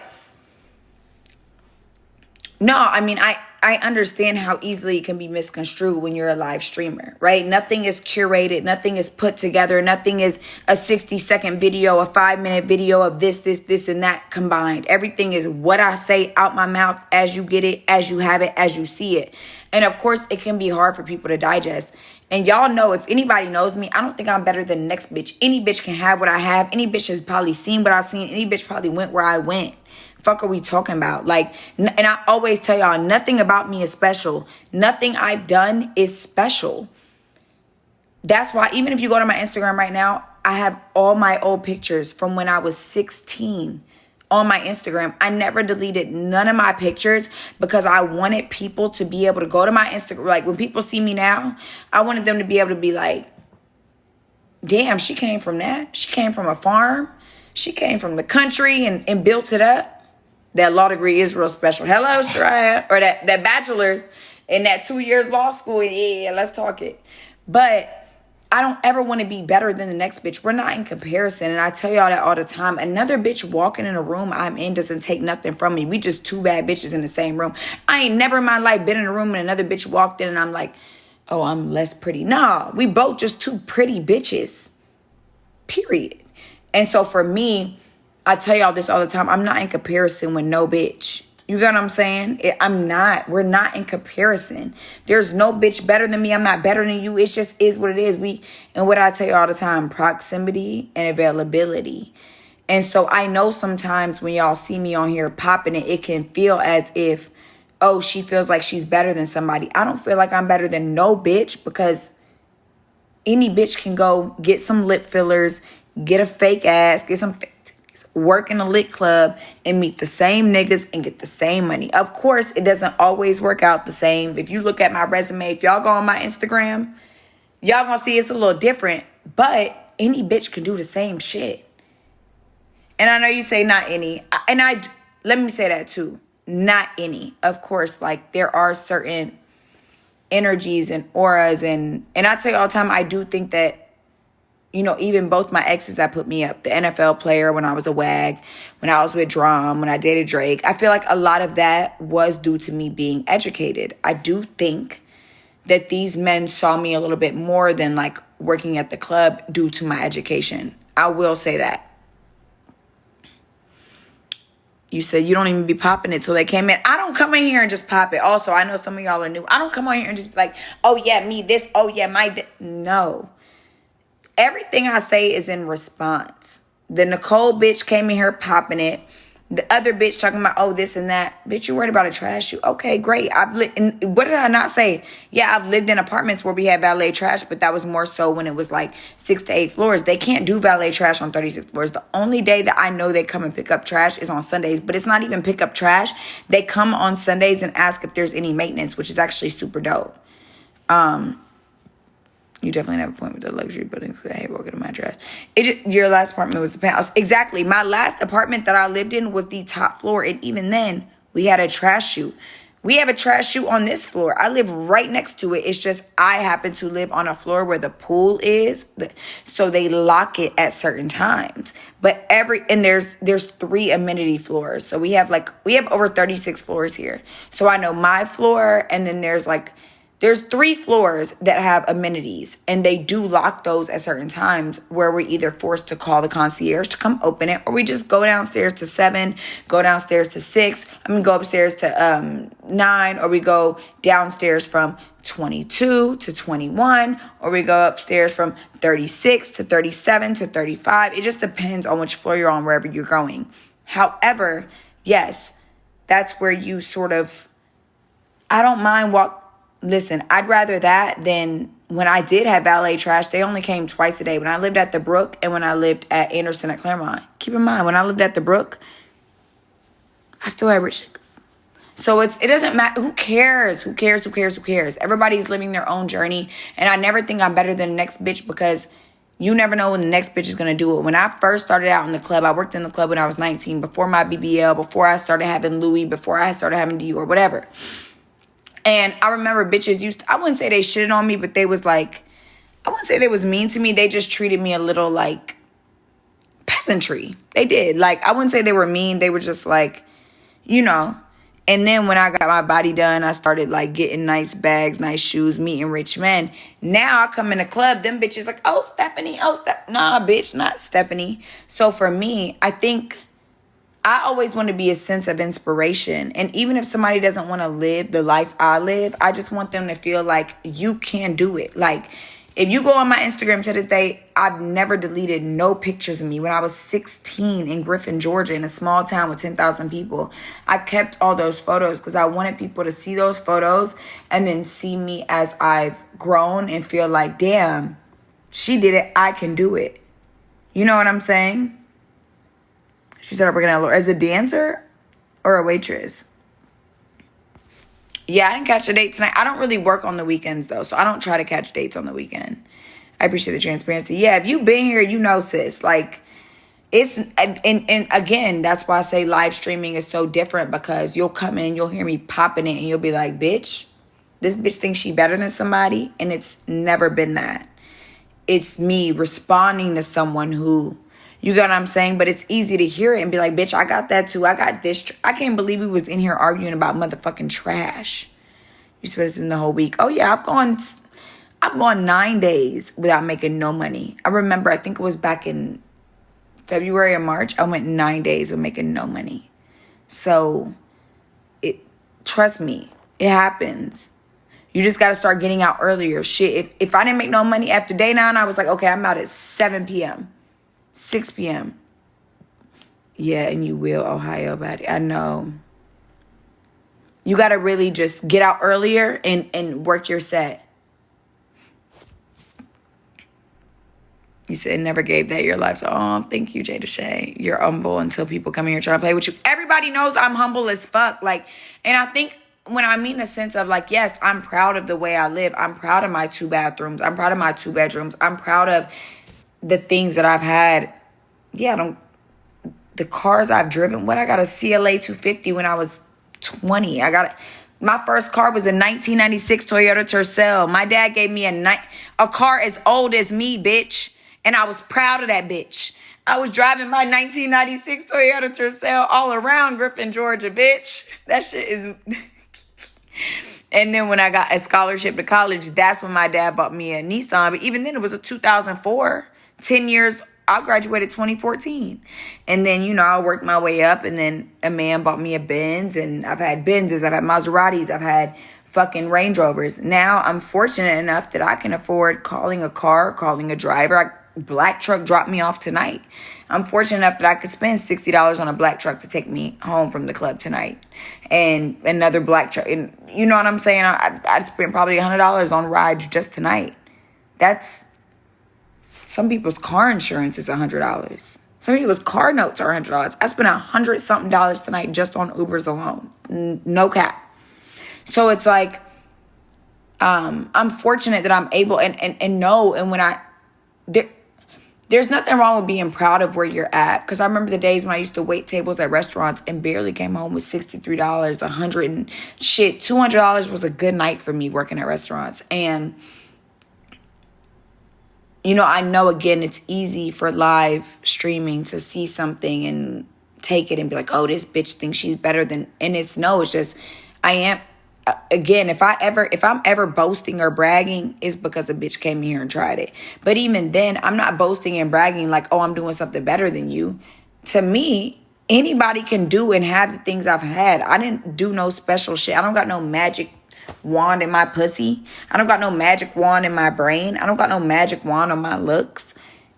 no, I mean, I understand how easily it can be misconstrued when you're a live streamer, right? Nothing is curated. Nothing is put together. Nothing is a 60-second video, a 5-minute video of this, and that combined. Everything is what I say out my mouth as you get it, as you have it, as you see it. And of course, it can be hard for people to digest. And y'all know, if anybody knows me, I don't think I'm better than the next bitch. Any bitch can have what I have. Any bitch has probably seen what I've seen. Any bitch probably went where I went. Fuck are we talking about? Like, and I always tell y'all, nothing about me is special. Nothing I've done is special. That's why even if you go to my Instagram right now, I have all my old pictures from when I was 16 on my Instagram. I never deleted none of my pictures because I wanted people to be able to go to my Instagram. Like, when people see me now, I wanted them to be able to be like, damn, she came from that. She came from a farm. She came from the country and built it up. That law degree is real special. Hello, Soraya. Or that bachelor's In that 2 years law school, yeah, let's talk it. But I don't ever want to be better than the next bitch. We're not in comparison. And I tell y'all that all the time. Another bitch walking in a room I'm in doesn't take nothing from me. We just two bad bitches in the same room. I ain't never in my life been in a room and another bitch walked in and I'm like, oh, I'm less pretty. Nah, we both just two pretty bitches. Period. And so for me, I tell y'all this all the time. I'm not in comparison with no bitch. You get what I'm saying? I'm not. We're not in comparison. There's no bitch better than me. I'm not better than you. It just is what it is. And what I tell you all the time, proximity and availability. And so I know sometimes when y'all see me on here popping it can feel as if, oh, she feels like she's better than somebody. I don't feel like I'm better than no bitch because any bitch can go get some lip fillers, get a fake ass, get some work in a lit club and meet the same niggas and get the same money. Of course, it doesn't always work out the same. If you look at my resume, if y'all go on my Instagram, y'all gonna see it's a little different, but any bitch can do the same shit. And I know you say not any, and let me say that too, not any. Of course, like there are certain energies and auras and I tell you all the time, I do think that, you know, even both my exes that put me up, the NFL player when I was a WAG, when I was with Drum, when I dated Drake, I feel like a lot of that was due to me being educated. I do think that these men saw me a little bit more than like working at the club due to my education. I will say that. You said you don't even be popping it till they came in. I don't come in here and just pop it. Also, I know some of y'all are new. I don't come on here and just be like, oh yeah, me this, oh yeah, no. Everything I say is in response. The Nicole bitch came in here popping it. The other bitch talking about, oh, this and that. Bitch, you worried about a trash chute? Okay, great. What did I not say? Yeah, I've lived in apartments where we had valet trash, but that was more so when it was like 6 to 8 floors. They can't do valet trash on 36 floors. The only day that I know they come and pick up trash is on Sundays, but it's not even pick up trash. They come on Sundays and ask if there's any maintenance, which is actually super dope. You definitely have a point with the luxury buildings. I hate walking in my trash. Your last apartment was the penthouse. Exactly. My last apartment that I lived in was the top floor. And even then, we had a trash chute. We have a trash chute on this floor. I live right next to it. It's just I happen to live on a floor where the pool is. So they lock it at certain times. But there's 3 amenity floors. So we have over 36 floors here. So I know my floor and then there's 3 floors that have amenities and they do lock those at certain times where we're either forced to call the concierge to come open it or we just go downstairs to 7, go downstairs to 6, go upstairs to 9, or we go downstairs from 22 to 21, or we go upstairs from 36 to 37 to 35. It just depends on which floor you're on wherever you're going. However, yes, that's where you sort of, I don't mind Listen, I'd rather that than when I did have valet trash, they only came twice a day. When I lived at the Brook and when I lived at Anderson at Claremont. Keep in mind, when I lived at the Brook, I still had rich niggas. So it doesn't matter. Who cares? Who cares? Who cares? Who cares? Everybody's living their own journey. And I never think I'm better than the next bitch because you never know when the next bitch is going to do it. When I first started out in the club, I worked in the club when I was 19, before my BBL, before I started having Louis, before I started having Dior, whatever. And I remember bitches I wouldn't say they shitted on me, but they was like, I wouldn't say they was mean to me. They just treated me a little like peasantry. They did. Like, I wouldn't say they were mean. They were just like, you know. And then when I got my body done, I started like getting nice bags, nice shoes, meeting rich men. Now I come in the club, them bitches like, oh, Stephanie, nah, bitch, not Stephanie. So for me, I think I always want to be a sense of inspiration. And even if somebody doesn't want to live the life I live, I just want them to feel like you can do it. Like, if you go on my Instagram to this day, I've never deleted no pictures of me. When I was 16 in Griffin, Georgia, in a small town with 10,000 people, I kept all those photos because I wanted people to see those photos and then see me as I've grown and feel like, damn, she did it. I can do it. You know what I'm saying? She started working at Laura as a dancer or a waitress. Yeah, I didn't catch a date tonight. I don't really work on the weekends, though, so I don't try to catch dates on the weekend. I appreciate the transparency. Yeah, if you've been here, you know, sis. Like, it's, and again, that's why I say live streaming is so different because you'll come in, you'll hear me popping it, and you'll be like, bitch, This bitch thinks she better than somebody, and it's never been that. It's me responding to someone who, you get what I'm saying? But it's easy to hear it and be like, bitch, I got that too. I got this. I can't believe we was in here arguing about motherfucking trash. You spent it in the whole week. Oh yeah, I've gone 9 days without making no money. I remember, I think it was back in February or March, I went 9 days of making no money. So, trust me, it happens. You just got to start getting out earlier. Shit, if I didn't make no money after day 9, I was like, okay, I'm out at 7 p.m., 6 p.m. Yeah, and you will, Ohio, buddy. I know. You got to really just get out earlier and work your set. You said never gave that your life. Oh, thank you, Jada Shay. You're humble until people come in here trying to play with you. Everybody knows I'm humble as fuck. Like, and I think when I mean a sense of like, yes, I'm proud of the way I live. I'm proud of my 2 bathrooms. I'm proud of my 2 bedrooms. I'm proud of the things that I've had. Yeah, the cars I've driven. What, I got a CLA 250 when I was 20. My first car was a 1996 Toyota Tercel. My dad gave me a car as old as me, bitch. And I was proud of that bitch. I was driving my 1996 Toyota Tercel all around Griffin, Georgia, bitch. That shit is... And then when I got a scholarship to college, that's when my dad bought me a Nissan. But even then, it was a 2004. 10 years, I graduated 2014. And then, you know, I worked my way up. And then a man bought me a Benz. And I've had Benzes. I've had Maseratis. I've had fucking Range Rovers. Now, I'm fortunate enough that I can afford calling a car, calling a driver. Black truck dropped me off tonight. I'm fortunate enough that I could spend $60 on a black truck to take me home from the club tonight. And another black truck. And you know what I'm saying? I spent probably $100 on rides just tonight. That's... Some people's car insurance is $100. Some people's car notes are $100. I spent $100-something tonight just on Ubers alone. No cap. So it's like, I'm fortunate that I'm able and know. And when there's nothing wrong with being proud of where you're at. Because I remember the days when I used to wait tables at restaurants and barely came home with $63, $100 and shit. $200 was a good night for me working at restaurants. And, you know, I know, again, it's easy for live streaming to see something and take it and be like, oh, this bitch thinks she's better than... And it's just, I am... Again, if I'm ever boasting or bragging, it's because the bitch came here and tried it. But even then, I'm not boasting and bragging like, oh, I'm doing something better than you. To me, anybody can do and have the things I've had. I didn't do no special shit. I don't got no magic wand in my pussy. I don't got no magic wand in my brain. I don't got no magic wand on my looks.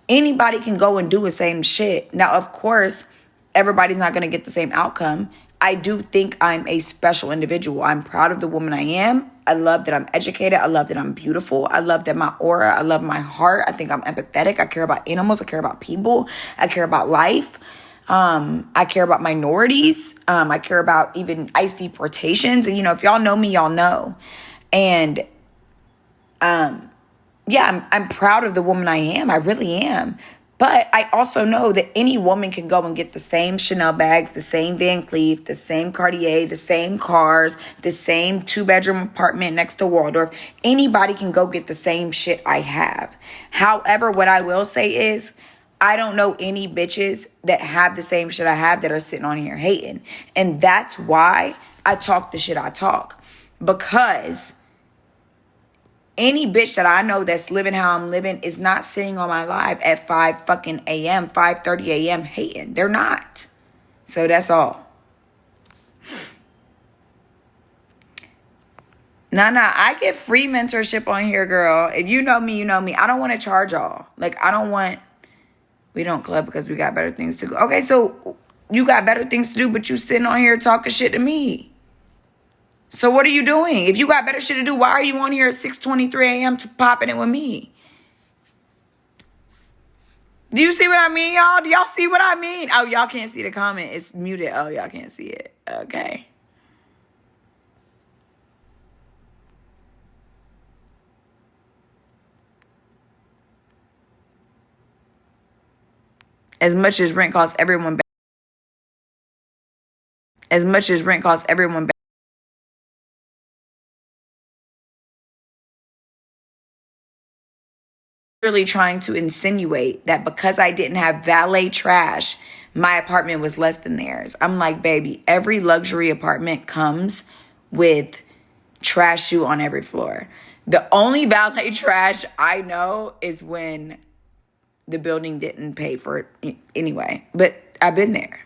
Anybody can go and do the same shit. Now, of course, everybody's not going to get the same outcome. I do think I'm a special individual. I'm proud of the woman I am. I love that I'm educated. I love that I'm beautiful. I love that my aura. I love my heart. I think I'm empathetic. I care about animals. I care about people. I care about life. I care about minorities. I care about even ICE deportations. And, you know, if y'all know me, y'all know. And, yeah, I'm proud of the woman I am. I really am. But I also know that any woman can go and get the same Chanel bags, the same Van Cleef, the same Cartier, the same cars, the same 2-bedroom apartment next to Waldorf. Anybody can go get the same shit I have. However, what I will say is, I don't know any bitches that have the same shit I have that are sitting on here hating. And that's why I talk the shit I talk. Because any bitch that I know that's living how I'm living is not sitting on my live at 5 fucking a.m., 5:30 a.m. hating. They're not. So that's all. Nah, I get free mentorship on here, girl. If you know me, you know me. I don't want to charge y'all. Like, we don't club because we got better things to do. Okay, so you got better things to do, but you sitting on here talking shit to me. So what are you doing? If you got better shit to do, why are you on here at 6:23 a.m. to popping it with me? Do you see what I mean, y'all? Do y'all see what I mean? Oh, y'all can't see the comment. It's muted. Oh, y'all can't see it. Okay. As much as rent costs everyone back. As much as rent costs everyone back. Literally trying to insinuate that because I didn't have valet trash, my apartment was less than theirs. I'm like, baby, every luxury apartment comes with trash chute on every floor. The only valet trash I know is when the building didn't pay for it anyway. But I've been there.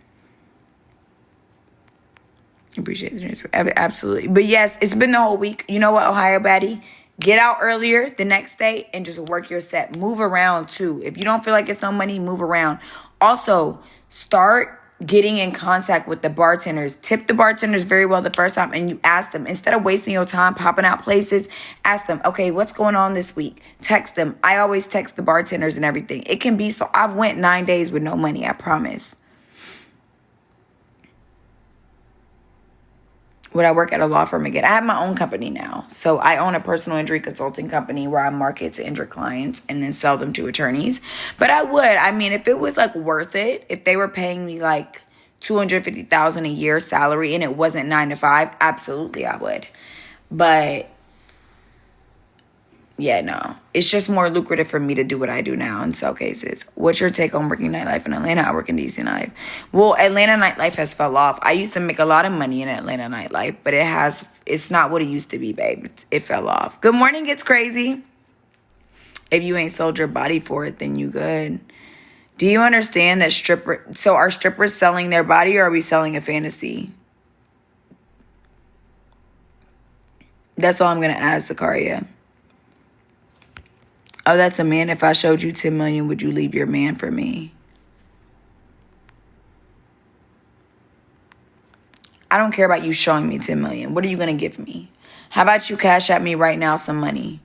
Appreciate the transfer. Absolutely. But yes, it's been the whole week. You know what, Ohio baddie? Get out earlier the next day and just work your set. Move around too. If you don't feel like it's no money, move around. Also, start getting in contact with the bartenders. Tip the bartenders very well the first time and you ask them. Instead of wasting your time popping out places, ask them, okay, what's going on this week? Text them. I always text the bartenders and everything. It can be so. I've went 9 days with no money, I promise. Would I work at a law firm again? I have my own company now. So I own a personal injury consulting company where I market to injured clients and then sell them to attorneys. But I would. I mean, if it was like worth it, if they were paying me like $250,000 a year salary and it wasn't 9 to 5, absolutely I would. But yeah, no. It's just more lucrative for me to do what I do now in sell cases. What's your take on working nightlife in Atlanta? I work in DC nightlife. Well, Atlanta nightlife has fell off. I used to make a lot of money in Atlanta nightlife, but it's not what it used to be, babe. It fell off. Good morning, it's crazy. If you ain't sold your body for it, then you good. Do you understand that so are strippers selling their body or are we selling a fantasy? That's all I'm going to ask, Zakaria. Oh, that's a man. If I showed you 10 million, would you leave your man for me? I don't care about you showing me 10 million. What are you going to give me? How about you cash at me right now some money?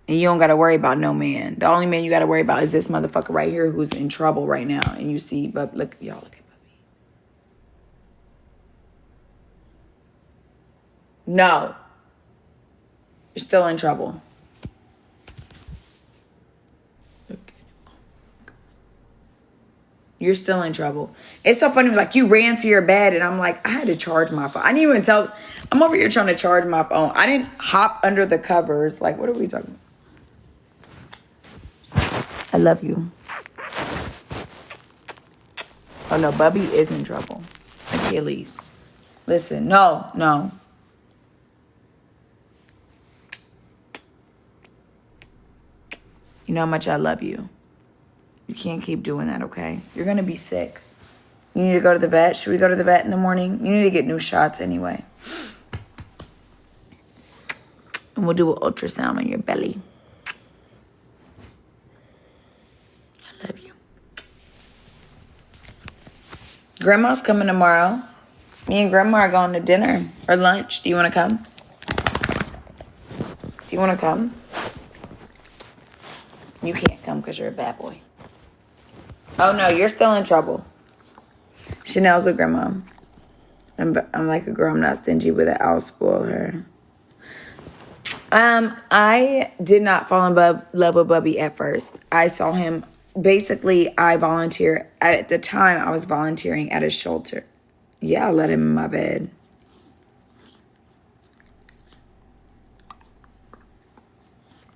And you don't got to worry about no man. The only man you got to worry about is this motherfucker right here who's in trouble right now. And you see, but look, y'all look at Bubby. No. You're still in trouble. You're still in trouble. It's so funny. Like, you ran to your bed, and I'm like, I had to charge my phone. I didn't even tell. I'm over here trying to charge my phone. I didn't hop under the covers. Like, what are we talking about? I love you. Oh, no. Bubby is in trouble. Achilles. Listen. No. You know how much I love you. You can't keep doing that, okay? You're going to be sick. You need to go to the vet. Should we go to the vet in the morning? You need to get new shots anyway. And we'll do an ultrasound on your belly. I love you. Grandma's coming tomorrow. Me and Grandma are going to dinner or lunch. Do you want to come? Do you want to come? You can't come because you're a bad boy. Oh, no, you're still in trouble. Chanel's with Grandma. I'm like a girl. I'm not stingy with it. I'll spoil her. I did not fall in love with Bubby at first. I saw him. Basically, I volunteer. At the time, I was volunteering at a shelter. Yeah, I let him in my bed.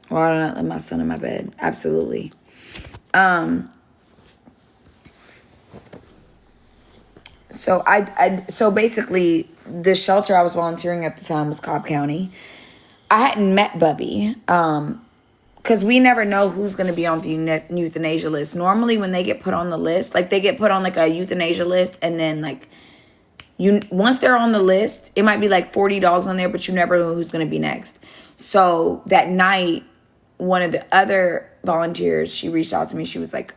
Why do I not let my son in my bed? Absolutely. So basically, the shelter I was volunteering at the time was Cobb County. I hadn't met Bubby, because we never know who's going to be on the euthanasia list. Normally, when they get put on the list, like they get put on like a euthanasia list, and then like once they're on the list, it might be like 40 dogs on there, but you never know who's going to be next. So that night, one of the other volunteers, she reached out to me. She was like,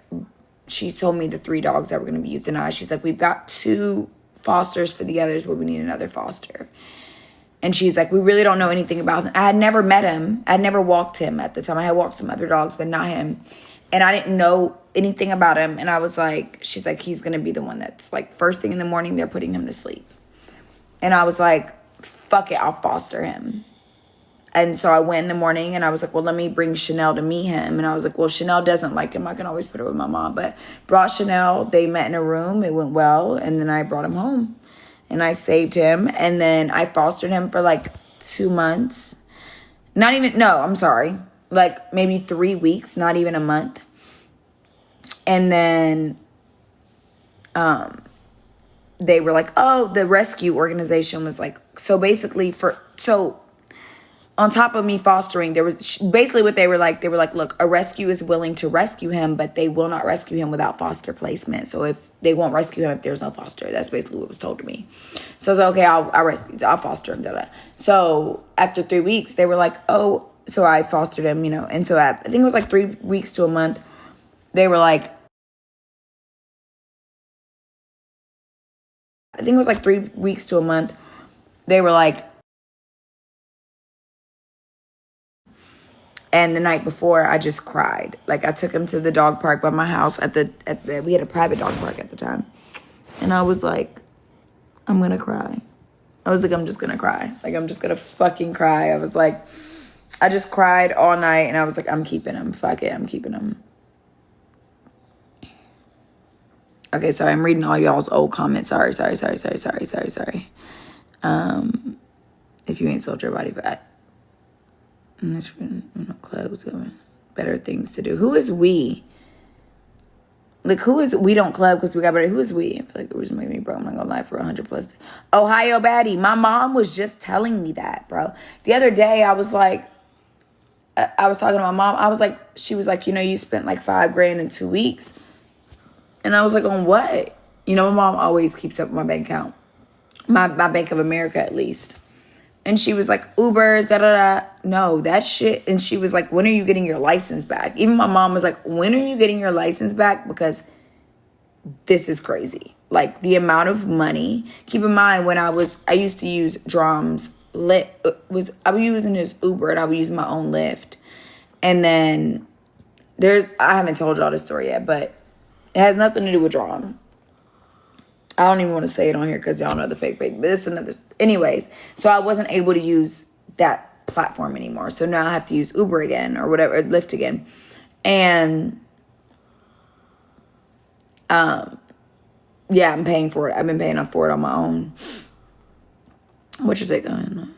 she told me the 3 dogs that were going to be euthanized. She's like, we've got 2 fosters for the others, but we need another foster. And she's like, we really don't know anything about him. I had never met him. I'd never walked him at the time. I had walked some other dogs, but not him. And I didn't know anything about him. And I was like, she's like, he's going to be the one that's like first thing in the morning, they're putting him to sleep. And I was like, fuck it, I'll foster him. And so I went in the morning and I was like, well, let me bring Chanel to meet him. And I was like, well, if Chanel doesn't like him, I can always put her with my mom. But brought Chanel, they met in a room, it went well. And then I brought him home and I saved him. And then I fostered him for like 2 months. I'm sorry. like maybe 3 weeks, not even a month. And then they were like, oh, the rescue organization was like, so basically on top of me fostering, there was basically what they were like, look, a rescue is willing to rescue him, but they will not rescue him without foster placement. So if they won't rescue him if there's no foster, that's basically what was told to me. So I was like, okay, I'll foster him. So after 3 weeks, they were like, oh, so I fostered him, and so I think it was like 3 weeks to a month. They were like, I think it was like 3 weeks to a month. They were like, and the night before, I just cried. Like, I took him to the dog park by my house we had a private dog park at the time. And I was like, I'm going to cry. I was like, I'm just going to cry. Like, I'm just going to fucking cry. I was like, I just cried all night. And I was like, I'm keeping him. Fuck it. I'm keeping him. Okay, sorry. I'm reading all y'all's old comments. Sorry. If you ain't sold your body for that. Clothes, better things to do. Who is we? Like, who is we don't club because we got better? Who is we? I feel like it was making me broke. I'm not gonna lie, for 100 plus. Ohio baddie. My mom was just telling me that, bro. The other day, I was like, I was talking to my mom. I was like, she was like, you spent like $5,000 in 2 weeks, and I was like, on what? My mom always keeps up with my bank account, my Bank of America at least. And she was like, Ubers, da-da-da. No, that shit. And she was like, when are you getting your license back? Even my mom was like, when are you getting your license back? Because this is crazy. Like, the amount of money. Keep in mind, when I used to use Drum's I was using his Uber and I would use my own Lyft. And then I haven't told y'all this story yet, but it has nothing to do with Drum. I don't even want to say it on here because y'all know the fake page. But it's another. Anyways, so I wasn't able to use that platform anymore. So now I have to use Uber again or whatever, or Lyft again. And yeah, I'm paying for it. I've been paying for it on my own. What you take on?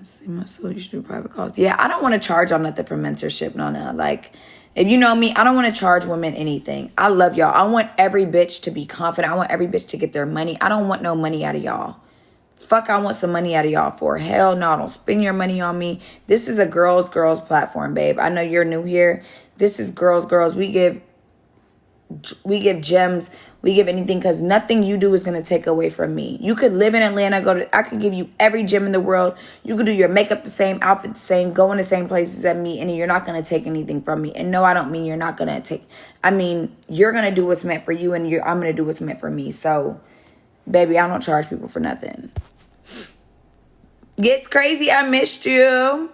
So you should do private calls. Yeah, I don't want to charge on nothing for mentorship. No. Like, if you know me, I don't want to charge women anything. I love y'all. I want every bitch to be confident. I want every bitch to get their money. I don't want no money out of y'all. Fuck, I want some money out of y'all for. Hell no, don't spend your money on me. This is a girls platform, babe. I know you're new here. This is girls. We give gems. We give anything because nothing you do is going to take away from me. You could live in Atlanta. I could give you every gym in the world. You could do your makeup the same, outfit the same, go in the same places as me, and you're not going to take anything from me. And no, I don't mean you're not going to take. I mean, you're going to do what's meant for you, and I'm going to do what's meant for me. So, baby, I don't charge people for nothing. Gets crazy. I missed you.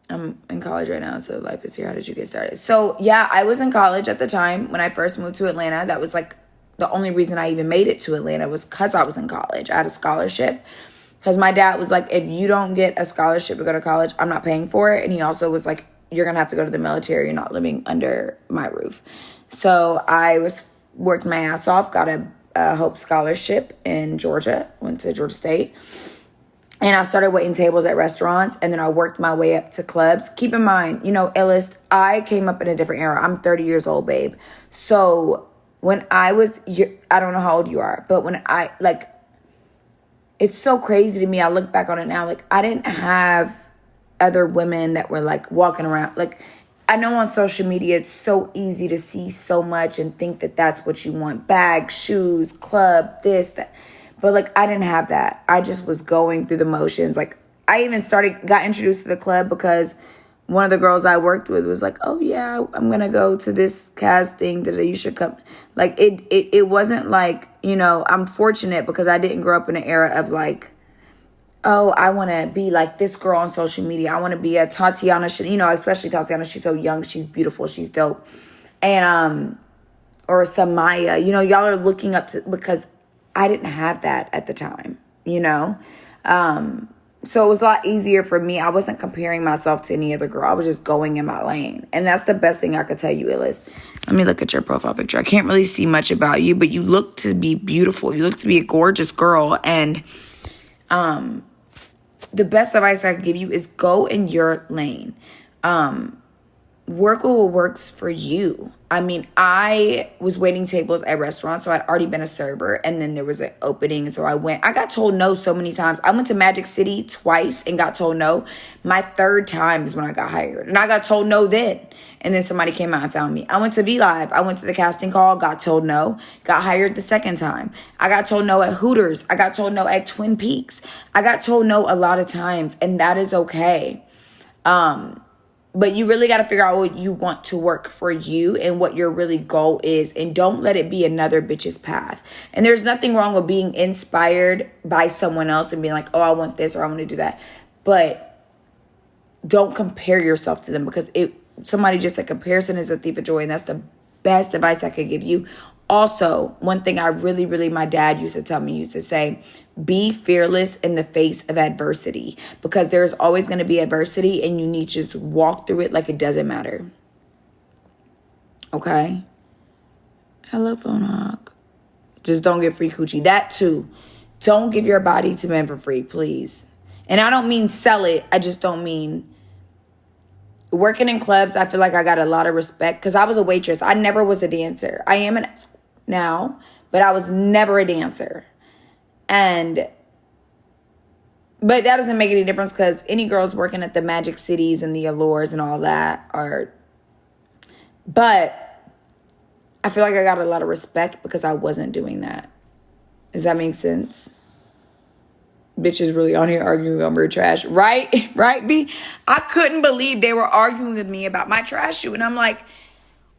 I'm in college right now, so life is here. How did you get started? So, yeah, I was in college at the time when I first moved to Atlanta. That was like the only reason I even made it to Atlanta was because I was in college. I had a scholarship because my dad was like, if you don't get a scholarship to go to college, I'm not paying for it. And he also was like, you're going to have to go to the military. You're not living under my roof. So I worked my ass off, got a Hope Scholarship in Georgia, went to Georgia State. And I started waiting tables at restaurants, and then I worked my way up to clubs. Keep in mind, illest, I came up in a different era. I'm 30 years old, babe. So when I don't know how old you are, but when it's so crazy to me. I look back on it now, like, I didn't have other women that were, like, walking around. Like, I know on social media it's so easy to see so much and think that that's what you want. Bags, shoes, club, this, that. But, like, I didn't have that. I just was going through the motions. Like, I even got introduced to the club because one of the girls I worked with was like, oh, yeah, I'm going to go to this casting that you should come. Like, it wasn't like, I'm fortunate because I didn't grow up in an era of, like, oh, I want to be like this girl on social media. I want to be a Tatiana, especially Tatiana. She's so young. She's beautiful. She's dope. And, or Samaya, y'all are looking up to, because I didn't have that at the time, so it was a lot easier for me. I wasn't comparing myself to any other girl. I was just going in my lane. And that's the best thing I could tell you, Illis. Let me look at your profile picture. I can't really see much about you, but you look to be beautiful. You look to be a gorgeous girl. And the best advice I could give you is go in your lane. Work what works for you. I mean, I was waiting tables at restaurants, so I'd already been a server, and then there was an opening, so I got told no so many times. I went to Magic City twice and got told no. My third time is when I got hired, and I got told no then, and then somebody came out and found me. I went to Be Live. I went to the casting call, got told no, got hired the second time. I got told no at Hooters. I got told no at Twin Peaks. I got told no a lot of times, and that is okay. But you really got to figure out what you want to work for you and what your really goal is. And don't let it be another bitch's path. And there's nothing wrong with being inspired by someone else and being like, oh, I want this or I want to do that. But don't compare yourself to them, because somebody just said comparison is a thief of joy. And that's the best advice I could give you. Also, one thing my dad used to say, be fearless in the face of adversity, because there's always going to be adversity and you need to just walk through it like it doesn't matter. Okay? Hello, phone hog. Just don't get free coochie. That too. Don't give your body to men for free, please. And I don't mean sell it. I just don't mean... Working in clubs, I feel like I got a lot of respect because I was a waitress. I never was a dancer. I am now, but I was never a dancer. But that doesn't make any difference, because any girls working at the Magic Cities and the Allures and all that are... But I feel like I got a lot of respect because I wasn't doing that. Does that make sense? Bitches really on here arguing over trash. Right? Right, B? I couldn't believe they were arguing with me about my trash chute. And I'm like,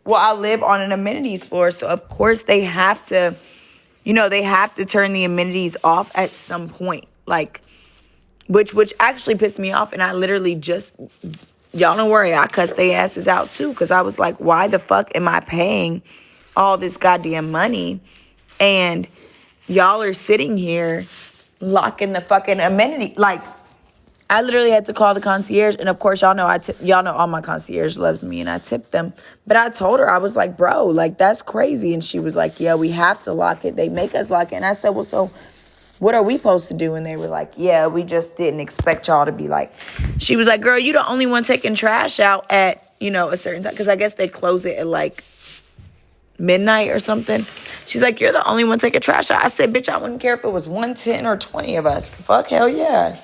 well, I live on an amenities floor. So, of course, they have to, they have to turn the amenities off at some point. Like, which actually pissed me off. And I literally just, y'all don't worry, I cussed their asses out too. Because I was like, why the fuck am I paying all this goddamn money? And y'all are sitting here locking the fucking amenity. Like, I literally had to call the concierge, and of course y'all know all my concierge loves me and I tipped them. But I told her, I was like, bro, like, that's crazy. And she was like, yeah, we have to lock it. They make us lock it. And I said, well, so what are we supposed to do? And they were like, yeah, we just didn't expect y'all to be like... She was like, girl, you the only one taking trash out at, a certain time, because I guess they close it at like midnight or something. She's like, you're the only one taking trash out. I said, bitch, I wouldn't care if it was 110 or 20 of us. Fuck, hell yeah.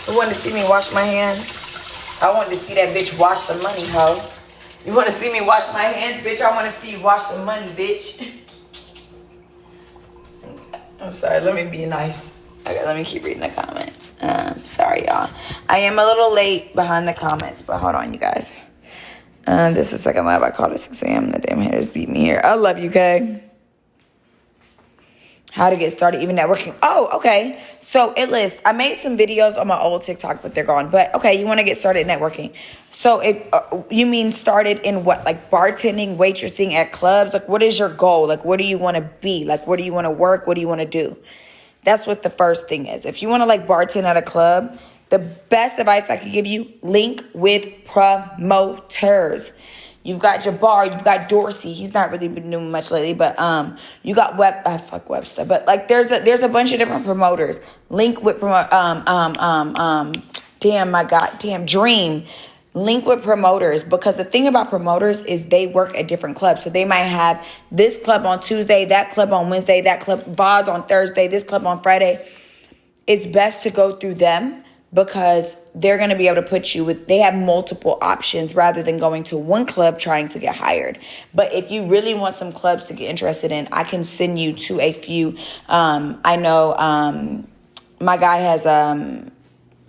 You want to see me wash my hands? I wanted to see that bitch wash some money, hoe. You want to see me wash my hands, bitch? I want to see you wash some money, bitch. I'm sorry, let me be nice. Okay, let me keep reading the comments. Sorry, y'all. I am a little late behind the comments, but hold on, you guys. This is second live. I called at 6 a.m. The damn haters beat me here. I love you, Kay. How to get started even networking. Oh, okay. So it lists. I made some videos on my old TikTok, but they're gone. But okay, you want to get started networking. So if you mean started in what? Like bartending, waitressing at clubs? Like, what is your goal? Like, what do you want to be? Like, where do you want to work? What do you want to do? That's what the first thing is. If you want to like bartend at a club, the best advice I could give you, link with promoters. You've got Jabbar, you've got Dorsey. He's not really been doing much lately, but you got Webster. But like there's a bunch of different promoters. Link with Dream. Link with promoters, because the thing about promoters is they work at different clubs. So they might have this club on Tuesday, that club on Wednesday, that club VODs on Thursday, this club on Friday. It's best to go through them because they're going to be able to put you with, they have multiple options rather than going to one club trying to get hired. But if you really want some clubs to get interested in, I can send you to a few. I know my guy has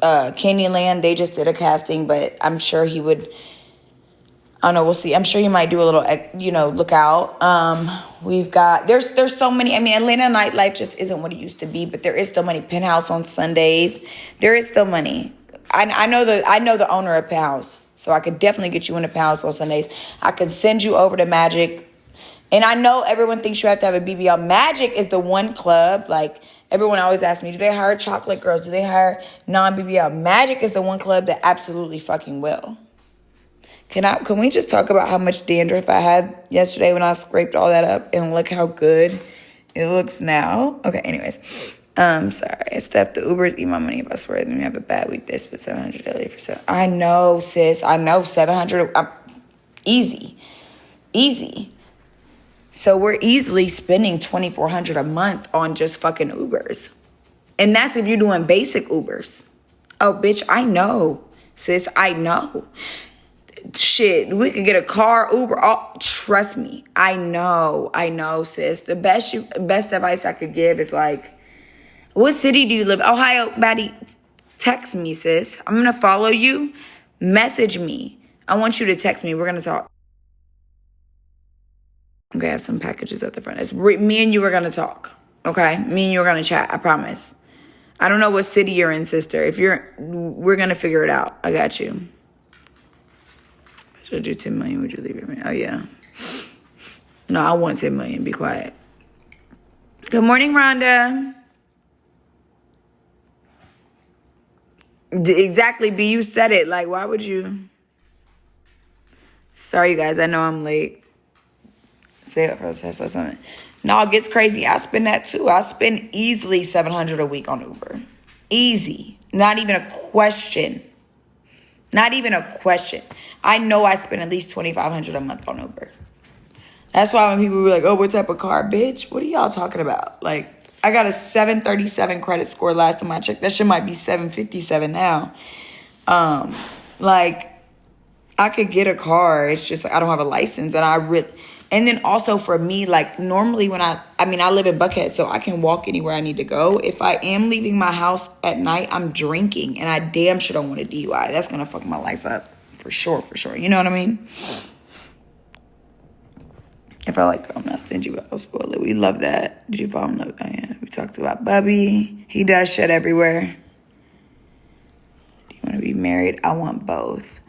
Canyonland. They just did a casting, but I'm sure he would, I don't know, we'll see. I'm sure he might do a little, look out. We've got, there's so many. I mean, Atlanta nightlife just isn't what it used to be, but there is still money. Penthouse on Sundays. There is still money. I know the owner of Penthouse, so I could definitely get you in a Penthouse on Sundays. I can send you over to Magic. And I know everyone thinks you have to have a BBL. Magic is the one club, like, everyone always asks me, do they hire chocolate girls? Do they hire non-BBL? Magic is the one club that absolutely fucking will. Can we just talk about how much dandruff I had yesterday when I scraped all that up, and look how good It looks now. Okay, anyways. Sorry. Steph, the Ubers eat my money if I swear them. You have a bad week. They split 700 daily for 7. I know, sis. I know 700. Easy. Easy. So we're easily spending 2,400 a month on just fucking Ubers. And that's if you're doing basic Ubers. Oh, bitch, I know. Sis, I know. Shit, we could get a car, Uber. Oh, trust me. I know, sis. The best advice I could give is like, what city do you live? Ohio, baddie. Text me, sis. I'm gonna follow you. Message me. I want you to text me. We're gonna talk. I'm gonna have some packages at the front. Me and you are gonna talk. Okay? Me and you are gonna chat. I promise. I don't know what city you're in, sister. We're gonna figure it out. I got you. Should I do 10 million? Would you leave your man? Oh, yeah. No, I want 10 million. Be quiet. Good morning, Rhonda. Exactly, B. You said it. Like, why would you? Sorry, you guys. I know I'm late. Save it for a test or something. No, it gets crazy. I spend that too. I spend easily $700 a week on Uber. Easy. Not even a question. Not even a question. I know I spend at least $2,500 a month on Uber. That's why when people were like, oh, what type of car? Bitch, what are y'all talking about? Like, I got a 737 credit score last time I checked. That shit might be 757 now. Like, I could get a car. It's just like I don't have a license. And then also for me, like normally when I live in Buckhead, so I can walk anywhere I need to go. If I am leaving my house at night, I'm drinking and I damn sure don't want a DUI. That's going to fuck my life up for sure. You know what I mean? If I like, I'm not stingy, but I'll spoil it. We love that. Did you fall in love? Oh, yeah. We talked about Bubby. He does shit everywhere. Do you want to be married? I want both.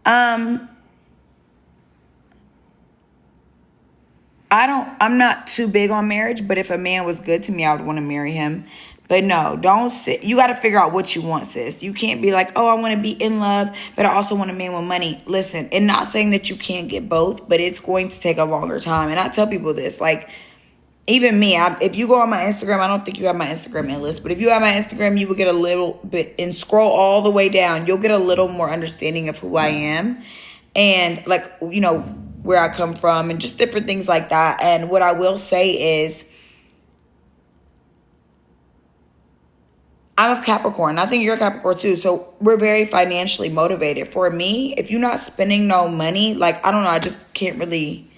I'm not too big on marriage, but if a man was good to me, I would want to marry him. But no, don't sit. You got to figure out what you want, sis. You can't be like, oh, I want to be in love, but I also want a man with money. Listen, and not saying that you can't get both, but it's going to take a longer time. And I tell people this, like, even me, if you go on my Instagram, I don't think you have my Instagram list, but if you have my Instagram, you will get a little bit, and scroll all the way down, you'll get a little more understanding of who I am. And like, you know, where I come from and just different things like that. And what I will say is, I'm a Capricorn. I think you're a Capricorn too. So we're very financially motivated. For me, if you're not spending no money, like, I don't know, I just can't really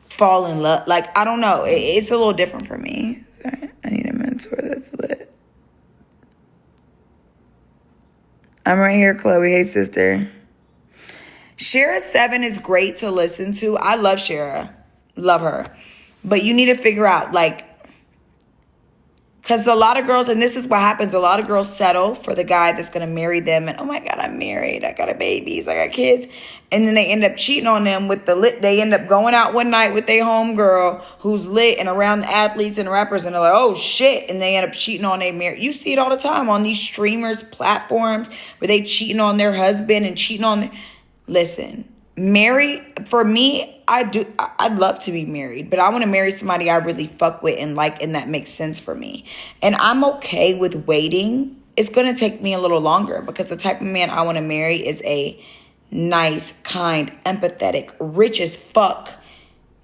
fall in love. Like, I don't know. It's a little different for me. Sorry, I need a mentor that's lit. I'm right here, Chloe. Hey, sister. Shara 7 is great to listen to. I love Shara. Love her. But you need to figure out, like, because a lot of girls, and this is what happens, a lot of girls settle for the guy that's going to marry them. And, oh, my God, I'm married. I got a babies. I got kids. And then they end up cheating on them with the lit. They end up going out one night with their homegirl who's lit and around the athletes and rappers. And they're like, oh, shit. And they end up cheating on their marriage. You see it all the time on these streamers platforms where they cheating on their husband and cheating on their... Listen, for me, I'd love to be married, but I want to marry somebody I really fuck with and like, and that makes sense for me. And I'm okay with waiting. It's going to take me a little longer because the type of man I want to marry is a nice, kind, empathetic, rich as fuck,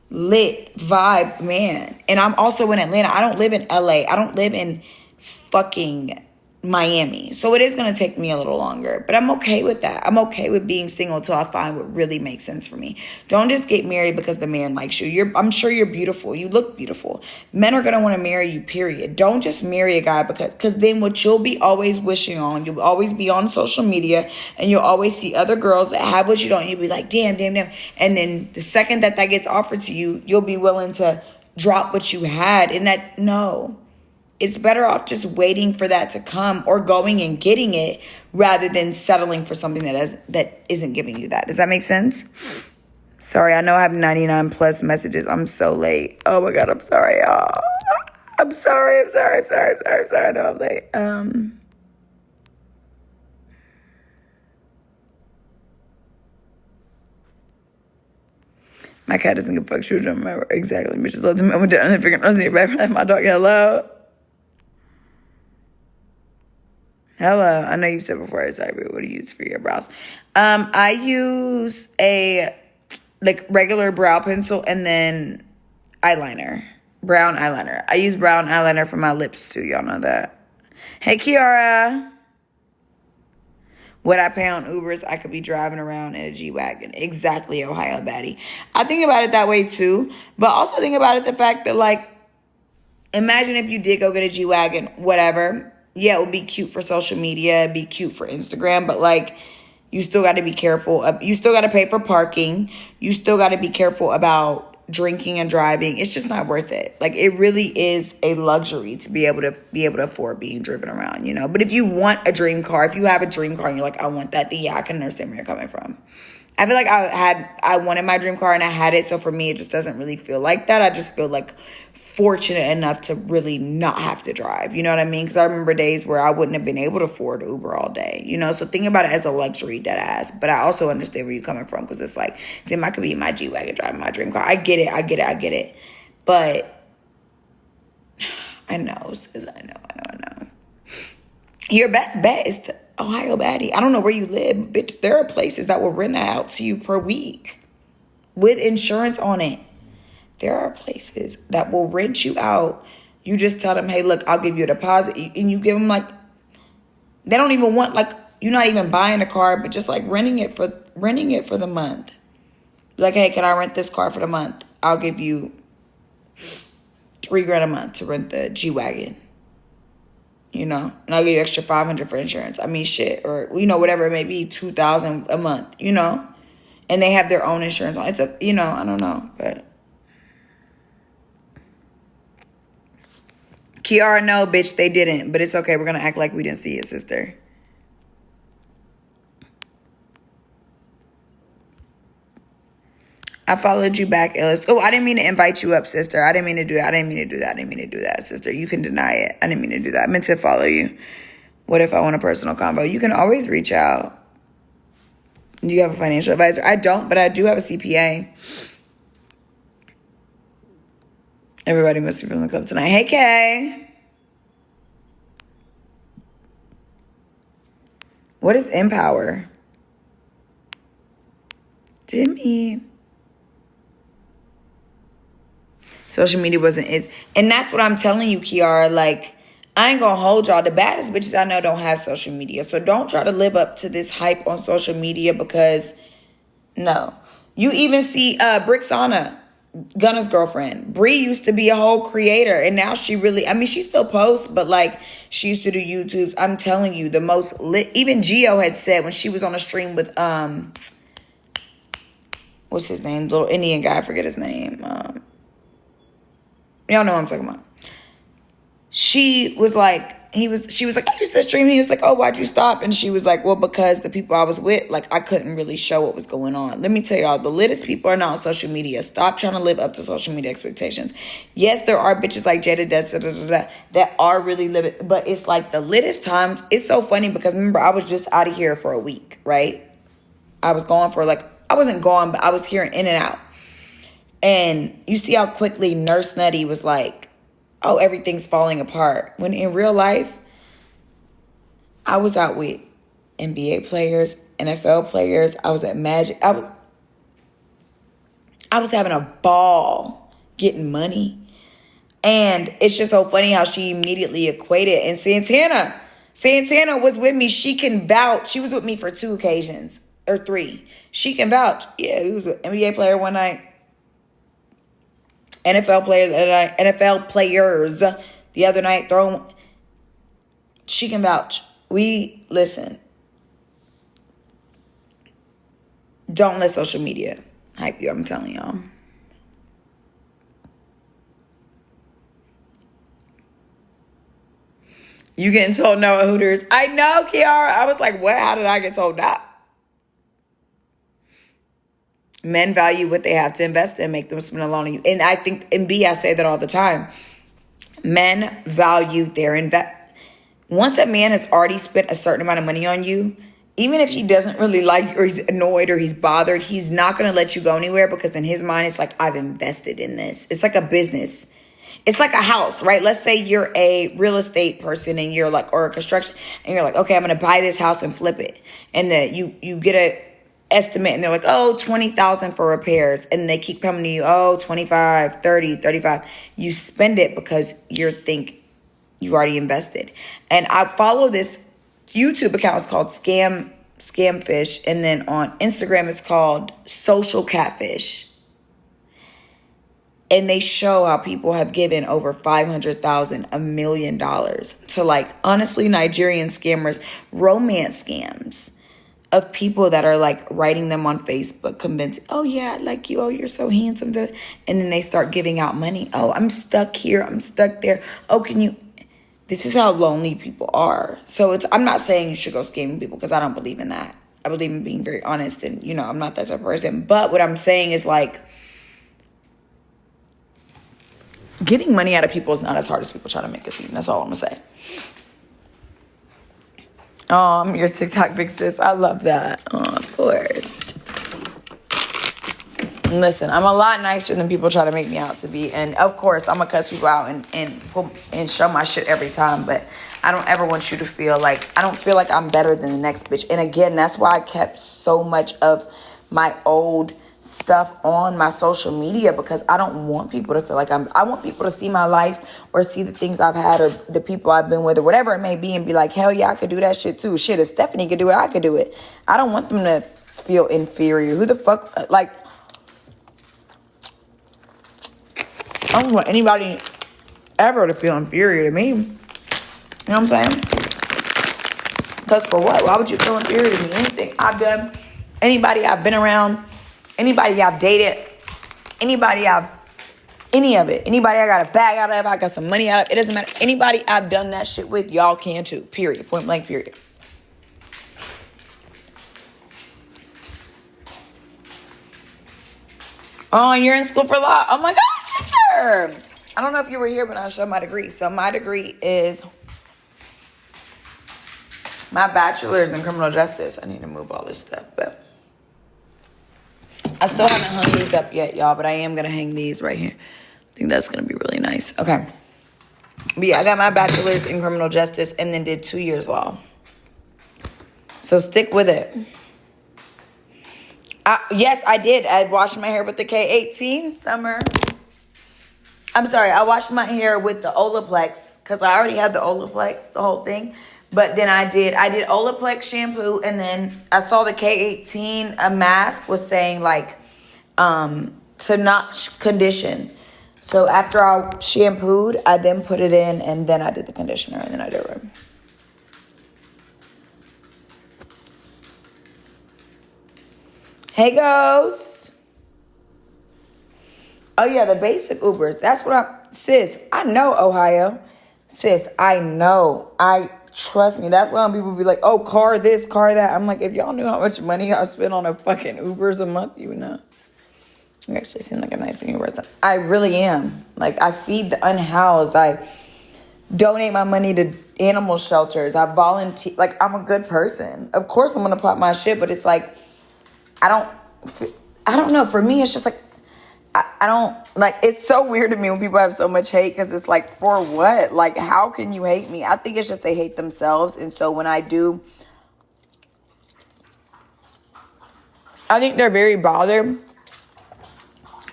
lit vibe man. And I'm also in Atlanta. I don't live in LA. I don't live in fucking Miami. So it is going to take me a little longer, but I'm okay with that. I'm okay with being single until I find what really makes sense for me. Don't just get married because the man likes you. I'm sure you're beautiful. You look beautiful. Men are going to want to marry you, period. Don't just marry a guy because then what you'll be always wishing on, you'll always be on social media and you'll always see other girls that have what you don't. You'll be like, damn. And then the second that gets offered to you, you'll be willing to drop what you had. And no. It's better off just waiting for that to come or going and getting it rather than settling for something that isn't giving you that. Does that make sense? Sorry, I know I have 99 plus messages. I'm so late. Oh my God, I'm sorry, y'all. I'm sorry. I know I'm late. My cat doesn't give a fuck. She don't remember exactly. But just let them know down and figure out my dog. Hello. Hello. I know you've said before. Sorry, but what do you use for your brows? I use a regular brow pencil and then eyeliner. Brown eyeliner. I use brown eyeliner for my lips too. Y'all know that. Hey, Kiara. What I pay on Ubers, I could be driving around in a G-Wagon. Exactly, Ohio baddie. I think about it that way too. But also think about it the fact that, like, imagine if you did go get a G-Wagon, whatever. Yeah, it would be cute for social media. It'd be cute for Instagram. But, like, you still got to be careful. You still got to pay for parking. You still got to be careful about drinking and driving. It's just not worth it. Like, it really is a luxury to be able to afford being driven around, you know. But if you want a dream car, if you have a dream car and you're like, I want that, then yeah, I can understand where you're coming from. I feel like I wanted my dream car and I had it, so for me it just doesn't really feel like that. I just feel like fortunate enough to really not have to drive. You know what I mean? Because I remember days where I wouldn't have been able to afford Uber all day. You know, so think about it as a luxury, dead ass. But I also understand where you're coming from, because it's like, damn, I could be in my G-Wagon driving my dream car. I get it. But I know, sis, I know. Your best bet is to Ohio baddie. I don't know where you live, bitch. There are places that will rent out to you per week with insurance on it. There are places that will rent you out. You just tell them, hey, look, I'll give you a deposit. And you give them, like, they don't even want, like, you're not even buying a car, but just like renting it for the month. Like, hey, can I rent this car for the month? I'll give you $3,000 a month to rent the G-Wagon. You know, and I'll give you extra $500 for insurance. I mean, shit, or, you know, whatever it may be, $2,000 a month, you know, and they have their own insurance on. It's a, you know, I don't know, but Kiara, no, bitch, they didn't, but it's okay. We're gonna act like we didn't see it, sister. I followed you back, Ellis. Oh, I didn't mean to invite you up, sister. I didn't mean to do that, sister. You can deny it. I didn't mean to do that. I meant to follow you. What if I want a personal convo? You can always reach out. Do you have a financial advisor? I don't, but I do have a CPA. Everybody must be from the club tonight. Hey, Kay. What is Empower? Jimmy. Social media wasn't it. And that's what I'm telling you, Kiara. Like, I ain't gonna hold y'all. The baddest bitches I know don't have social media. So don't try to live up to this hype on social media, because no. You even see Brixana, Gunna's girlfriend. Bree used to be a whole creator, and now she really, I mean, she still posts, but like, she used to do YouTubes. I'm telling you, the most lit. Even Gio had said when she was on a stream with what's his name? Little Indian guy, I forget his name. Y'all know what I'm talking about. She was like, I used to stream. He was like, oh, why'd you stop? And she was like, well, because the people I was with, like, I couldn't really show what was going on. Let me tell y'all, the littest people are not on social media. Stop trying to live up to social media expectations. Yes, there are bitches like Jada that are really living, but it's like the littest times. It's so funny because remember, I was just out of here for a week, right? I was gone for I wasn't gone, but I was here in and out. And you see how quickly Nurse Nutty was like, oh, everything's falling apart. When in real life, I was out with NBA players, NFL players. I was at Magic. I was having a ball getting money. And it's just so funny how she immediately equated. And Santana was with me. She can vouch. She was with me for 2 occasions or 3. She can vouch. Yeah, he was an NBA player one night. NFL players the other night. She can vouch. Listen. Don't let social media hype you. I'm telling y'all. You getting told no at Hooters? I know, Kiara. I was like, what? How did I get told that? Men value what they have to invest in, make them spend a lot on you. And I think, and B, I say that all the time. Men value their invest. Once a man has already spent a certain amount of money on you, even if he doesn't really like you or he's annoyed or he's bothered, he's not going to let you go anywhere because in his mind, it's like, I've invested in this. It's like a business. It's like a house, right? Let's say you're a real estate person and you're like, or a construction, and you're like, okay, I'm going to buy this house and flip it. And then you get a estimate and they're like, oh, 20,000 for repairs. And they keep coming to you, oh, 25, 30, 35. You spend it because you think you already invested. And I follow this YouTube account. It's called Scamfish. And then on Instagram, it's called Social Catfish. And they show how people have given over $500,000, $1 million to, like, honestly, Nigerian scammers, romance scams of people that are like writing them on Facebook, convincing, oh yeah, I like you, oh you're so handsome, and then they start giving out money. Oh, I'm stuck here, I'm stuck there. Oh, can you? This is how lonely people are. So I'm not saying you should go scamming people because I don't believe in that. I believe in being very honest, and I'm not that type of person. But what I'm saying is, like, getting money out of people is not as hard as people try to make it seem. That's all I'm gonna say. Your TikTok big sis. I love that. Oh, of course. Listen, I'm a lot nicer than people try to make me out to be. And of course, I'm gonna cuss people out and show my shit every time. But I don't ever want you to feel like, I don't feel like I'm better than the next bitch. And again, that's why I kept so much of my old stuff on my social media, because I don't want people to feel like I want people to see my life or see the things I've had or the people I've been with or whatever it may be and be like, hell yeah, I could do that shit too. Shit, if Stephanie could do it, I could do it. I don't want them to feel inferior. Who the fuck, like, I don't want anybody ever to feel inferior to me. You know what I'm saying? Because for what? Why would you feel inferior to me? Anything I've done, anybody I've been around, anybody I've dated, any of it. Anybody I got a bag out of, I got some money out of, it doesn't matter. Anybody I've done that shit with, y'all can too. Period. Point blank, period. Oh, you're in school for law. Oh my God, sister. I don't know if you were here, but I'll show my degree. So my degree is my bachelor's in criminal justice. I need to move all this stuff, but I still haven't hung these up yet, y'all, but I am going to hang these right here. I think that's going to be really nice. Okay. But yeah, I got my bachelor's in criminal justice and then did 2 years law. So stick with it. Yes, I did. I washed my hair with the K18 summer. I'm sorry. I washed my hair with the Olaplex because I already had the Olaplex, the whole thing. But then I did Olaplex shampoo, and then I saw the K18 a mask was saying like to not condition. So after I shampooed, I then put it in, and then I did the conditioner, and then I did it. Hey, Ghost. Oh yeah, the basic Ubers. That's what sis. I know Ohio, sis. I know. Trust me, that's why when people be like, oh, car this, car that. I'm like, if y'all knew how much money I spend on a fucking Ubers a month, you would know. You actually seem like a nice person. I really am. Like, I feed the unhoused. I donate my money to animal shelters. I volunteer. Like, I'm a good person. Of course I'm going to pop my shit, but it's like, I don't know. For me, it's just like, I don't, like, it's so weird to me when people have so much hate because it's like, for what? Like, how can you hate me? I think it's just they hate themselves. And so when I do, I think they're very bothered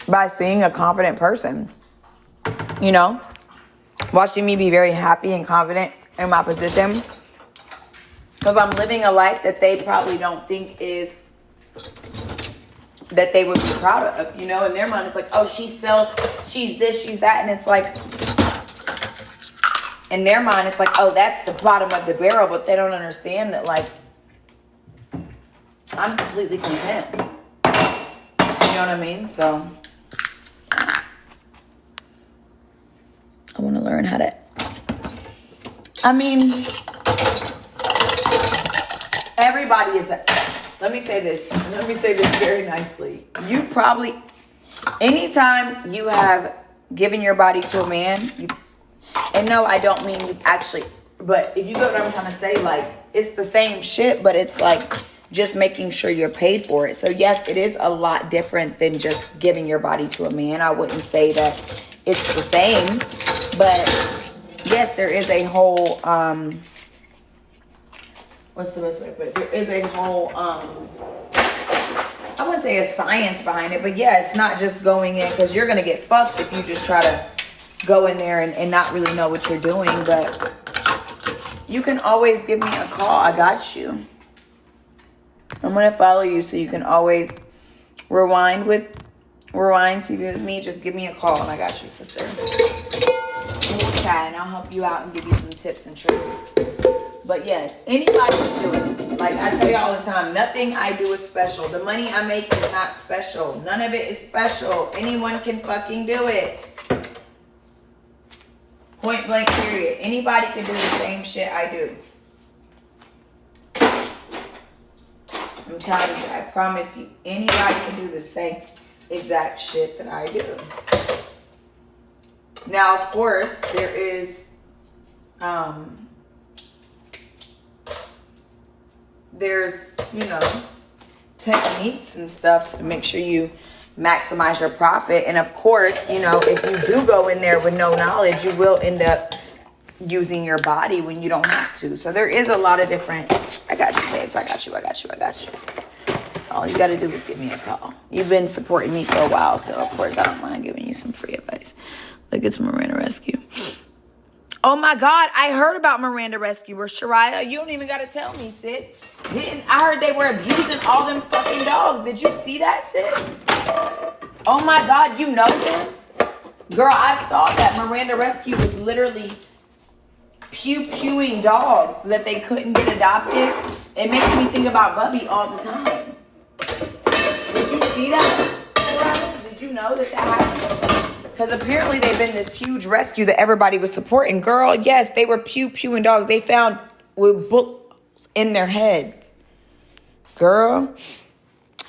by seeing a confident person, you know, watching me be very happy and confident in my position because I'm living a life that they probably don't think is that they would be proud of, you know. In their mind, it's like, oh, she sells, she's this, she's that. And it's like, in their mind, it's like, oh, that's the bottom of the barrel. But they don't understand that, like, I'm completely content. You know what I mean? So I want to learn how to, I mean, everybody is let me say this very nicely. You probably, anytime you have given your body to a man, and no, I don't mean you actually, but if you get what I'm trying to say, like, it's the same shit, but it's like just making sure you're paid for it. So yes, it is a lot different than just giving your body to a man. I wouldn't say that it's the same, but yes, there is a whole what's the best way to put it? There is a whole I wouldn't say a science behind it, but yeah, it's not just going in, because you're gonna get fucked if you just try to go in there and not really know what you're doing. But you can always give me a call. I got you. I'm gonna follow you, so you can always rewind TV with me. Just give me a call and I got you, sister. We'll chat and I'll help you out and give you some tips and tricks. But yes, anybody can do it. Like I tell you all the time, nothing I do is special. The money I make is not special. None of it is special. Anyone can fucking do it. Point blank period. Anybody can do the same shit I do. I'm telling you, I promise you, anybody can do the same exact shit that I do. Now, of course, there is, there's, you know, techniques and stuff to make sure you maximize your profit. And of course, you know, if you do go in there with no knowledge, you will end up using your body when you don't have to. So there is a lot of different, I got you, babes. I got you. All you got to do is give me a call. You've been supporting me for a while, so of course I don't mind giving you some free advice. Look, it's Miranda Rescue. Oh my God, I heard about Miranda Rescuer. Shariah, you don't even got to tell me, sis. I heard they were abusing all them fucking dogs. Did you see that, sis? Oh my God, you know them? Girl, I saw that. Miranda Rescue was literally pewing dogs so that they couldn't get adopted. It makes me think about Bubby all the time. Did you see that? Did you know that happened? Because apparently they've been this huge rescue that everybody was supporting. Girl, yes, they were pewing dogs. They found with books in their heads. Girl,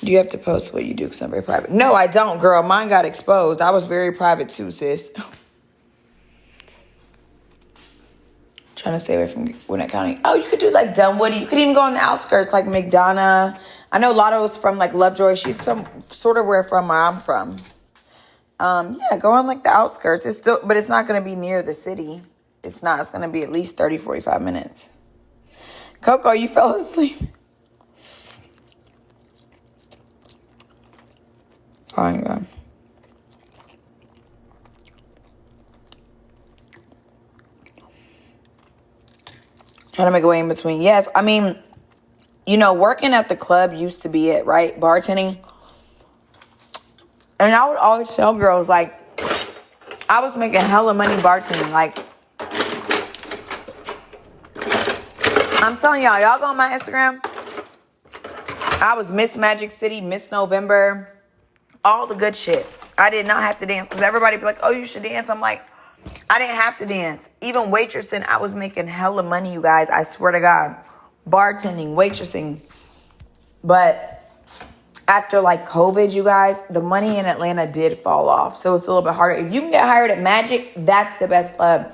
do you have to post what you do because I'm very private? No, I don't, girl. Mine got exposed. I was very private too, sis. Trying to stay away from Gwinnett County. Oh, you could do like Dunwoody. You could even go on the outskirts like McDonough. I know Lotto's from like Lovejoy. She's some sort of where I'm from. Yeah, go on like the outskirts. It's still, but it's not going to be near the city. It's not. It's going to be at least 30, 45 minutes. Coco, you fell asleep. Fine, God. Trying to make a way in between. Yes, I mean, you know, working at the club used to be it, right? Bartending. And I would always tell girls, like, I was making hella money bartending. Like, I'm telling y'all go on my Instagram. I was Miss Magic City, Miss November, all the good shit. I did not have to dance because everybody be like, oh, you should dance. I'm like, I didn't have to dance. Even waitressing, I was making hella money, you guys. I swear to God. Bartending, waitressing. But after like COVID, you guys, the money in Atlanta did fall off. So it's a little bit harder. If you can get hired at Magic, that's the best club.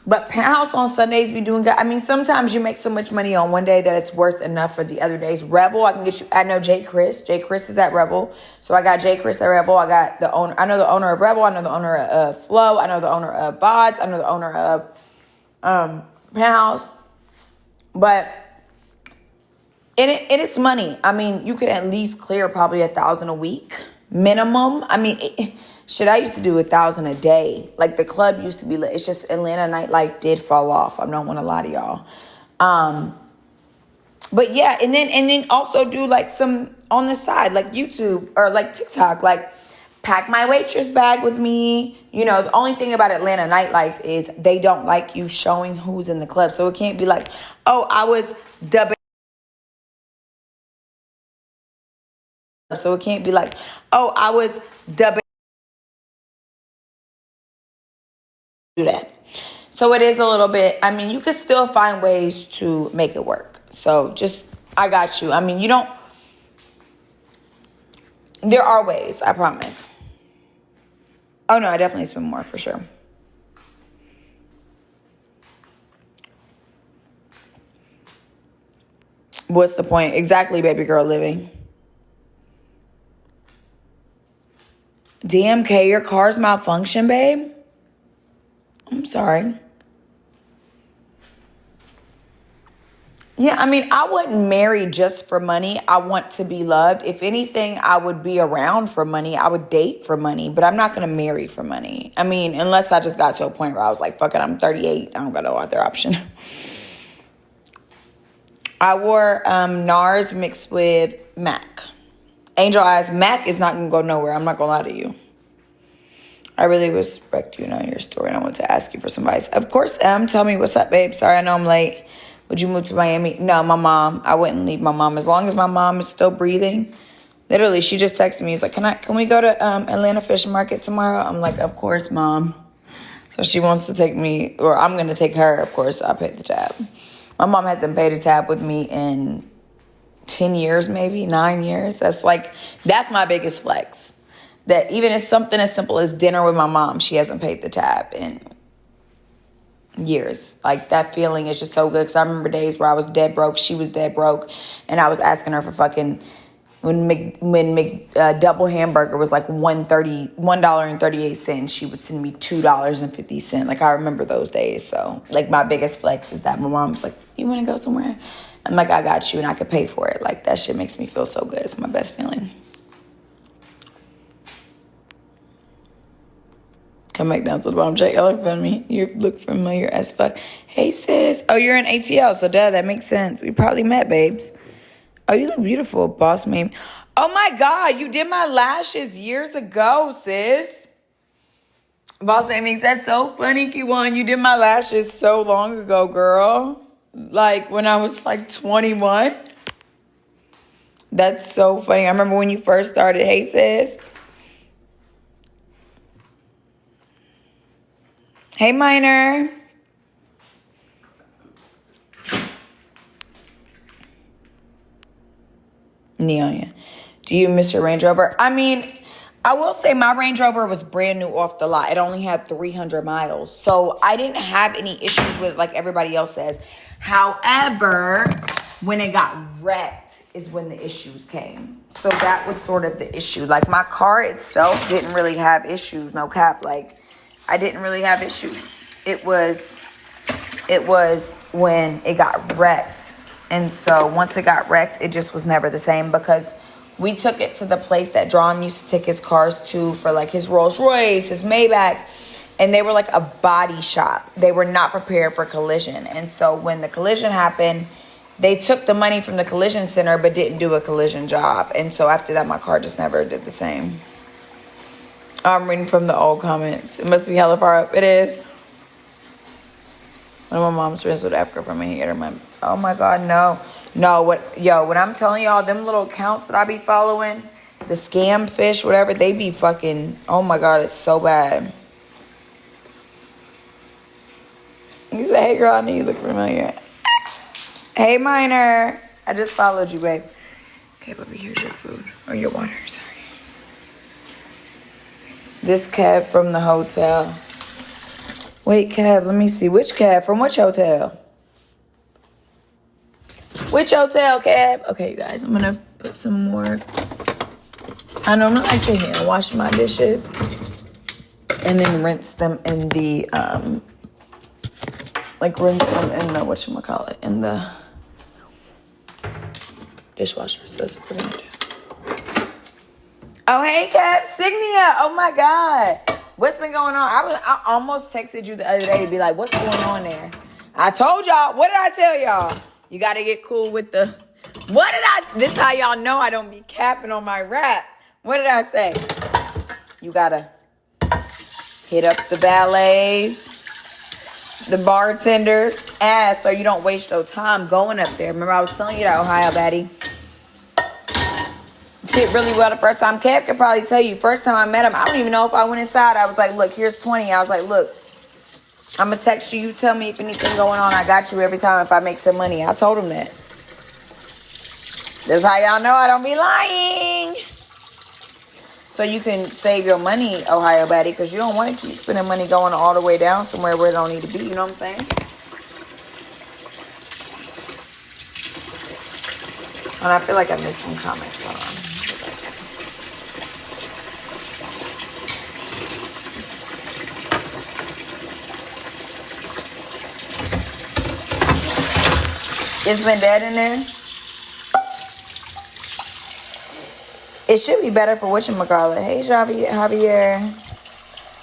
But Penthouse on Sundays be doing good. I mean, sometimes you make so much money on one day that it's worth enough for the other days. Rebel, I can get you. I know Jay Chris. Jay Chris is at Rebel. So I got Jay Chris at Rebel. I got the owner. I know the owner of Rebel. I know the owner of Flow. I know the owner of Bods. I know the owner of Penthouse. But it is money. I mean, you could at least clear probably $1,000 a week minimum. I mean, shit, I used to do 1,000 a day. Like the club used to be lit. It's just Atlanta nightlife did fall off. I don't want to lie to y'all. But yeah, and then also do like some on the side, like YouTube or like TikTok, like pack my waitress bag with me. You know, the only thing about Atlanta nightlife is they don't like you showing who's in the club. So it can't be like, oh, I was dubbing. So it can't be like, oh, I was dubbing. Do that. So it is a little bit, I mean, you can still find ways to make it work. So just, I got you. I mean, you don't, there are ways, I promise. Oh no, I definitely spend more for sure. What's the point? Exactly, baby girl living. Damn, Kay, your car's malfunction, babe? I'm sorry. Yeah, I mean, I wouldn't marry just for money. I want to be loved. If anything, I would be around for money. I would date for money, but I'm not going to marry for money. I mean, unless I just got to a point where I was like, fuck it, I'm 38. I don't got no other option. I wore NARS mixed with MAC. Angel Eyes. MAC is not going to go nowhere. I'm not going to lie to you. I really respect you and your story, and I want to ask you for some advice. Of course, tell me what's up, babe. Sorry, I know I'm late. Would you move to Miami? No, my mom. I wouldn't leave my mom. As long as my mom is still breathing. Literally, she just texted me. She's like, can we go to Atlanta Fish Market tomorrow? I'm like, of course, mom. So she wants to take me, or I'm going to take her. Of course, I'll pay the tab. My mom hasn't paid a tab with me in 10 years, maybe 9 years. That's my biggest flex. That even if something as simple as dinner with my mom, she hasn't paid the tab in years. Like, that feeling is just so good. Because I remember days where I was dead broke, she was dead broke, and I was asking her for fucking, when double hamburger was like $1.38, she would send me $2.50. Like, I remember those days. So, like, my biggest flex is that my mom's like, you want to go somewhere? I'm like, I got you, and I could pay for it. Like, that shit makes me feel so good. It's my best feeling. Come back down to the bottom, Jake. Y'all look funny. You look familiar as fuck. Hey, sis. Oh, you're in ATL, so duh, that makes sense. We probably met, babes. Oh, you look beautiful, boss meme. Oh, my God. You did my lashes years ago, sis. Boss meme, that's so funny, Q1. You did my lashes so long ago, girl. Like, when I was, 21. That's so funny. I remember when you first started. Hey, sis. Hey, Minor. Neonia. Do you miss your Range Rover? I mean, I will say my Range Rover was brand new off the lot. It only had 300 miles. So I didn't have any issues with it like everybody else says. However, when it got wrecked is when the issues came. So that was sort of the issue. Like, my car itself didn't really have issues. No cap. Like, I didn't really have issues. It was when it got wrecked. And so once it got wrecked, it just was never the same, because we took it to the place that Drum used to take his cars to for his Rolls Royce, his Maybach, and they were like a body shop. They were not prepared for collision. And so when the collision happened, they took the money from the collision center but didn't do a collision job. And so after that, my car just never did the same. I'm reading from the old comments. It must be hella far up. It is. One of my mom's friends with Africa from here. Oh my God, no. No, what I'm telling y'all, them little accounts that I be following, the scam fish, whatever, they be fucking, oh my God, it's so bad. You say, hey girl, I know you look familiar. Hey, Minor. I just followed you, babe. Okay, baby, here's your food. Or your water, sorry. This cab from the hotel. Wait, cab, let me see. Which cab? From which hotel? Which hotel, cab? Okay, you guys, I'm going to put some more. I normally like to hand wash my dishes and then rinse them in the, rinse them in the, whatchamacallit, in the dishwasher. So that's what we're going to do. Oh, hey, Cap Signia. Oh, my God. What's been going on? I almost texted you the other day to be like, what's going on there? I told y'all. What did I tell y'all? You got to get cool with the... This is how y'all know I don't be capping on my rap. What did I say? You got to hit up the valets, the bartenders, so you don't waste your time going up there. Remember I was telling you that, Ohio baddie? Did really well the first time. Kev could probably tell you, first time I met him, I don't even know if I went inside. I was like, look, here's 20. I was like, look, I'm going to text you. You tell me if anything going on. I got you every time if I make some money. I told him that. That's how y'all know I don't be lying. So you can save your money, Ohio baddie, because you don't want to keep spending money going all the way down somewhere where it don't need to be. You know what I'm saying? And I feel like I missed some comments. Hold on. It's been dead in there. It should be better for whatchamacallit. Hey, Javier.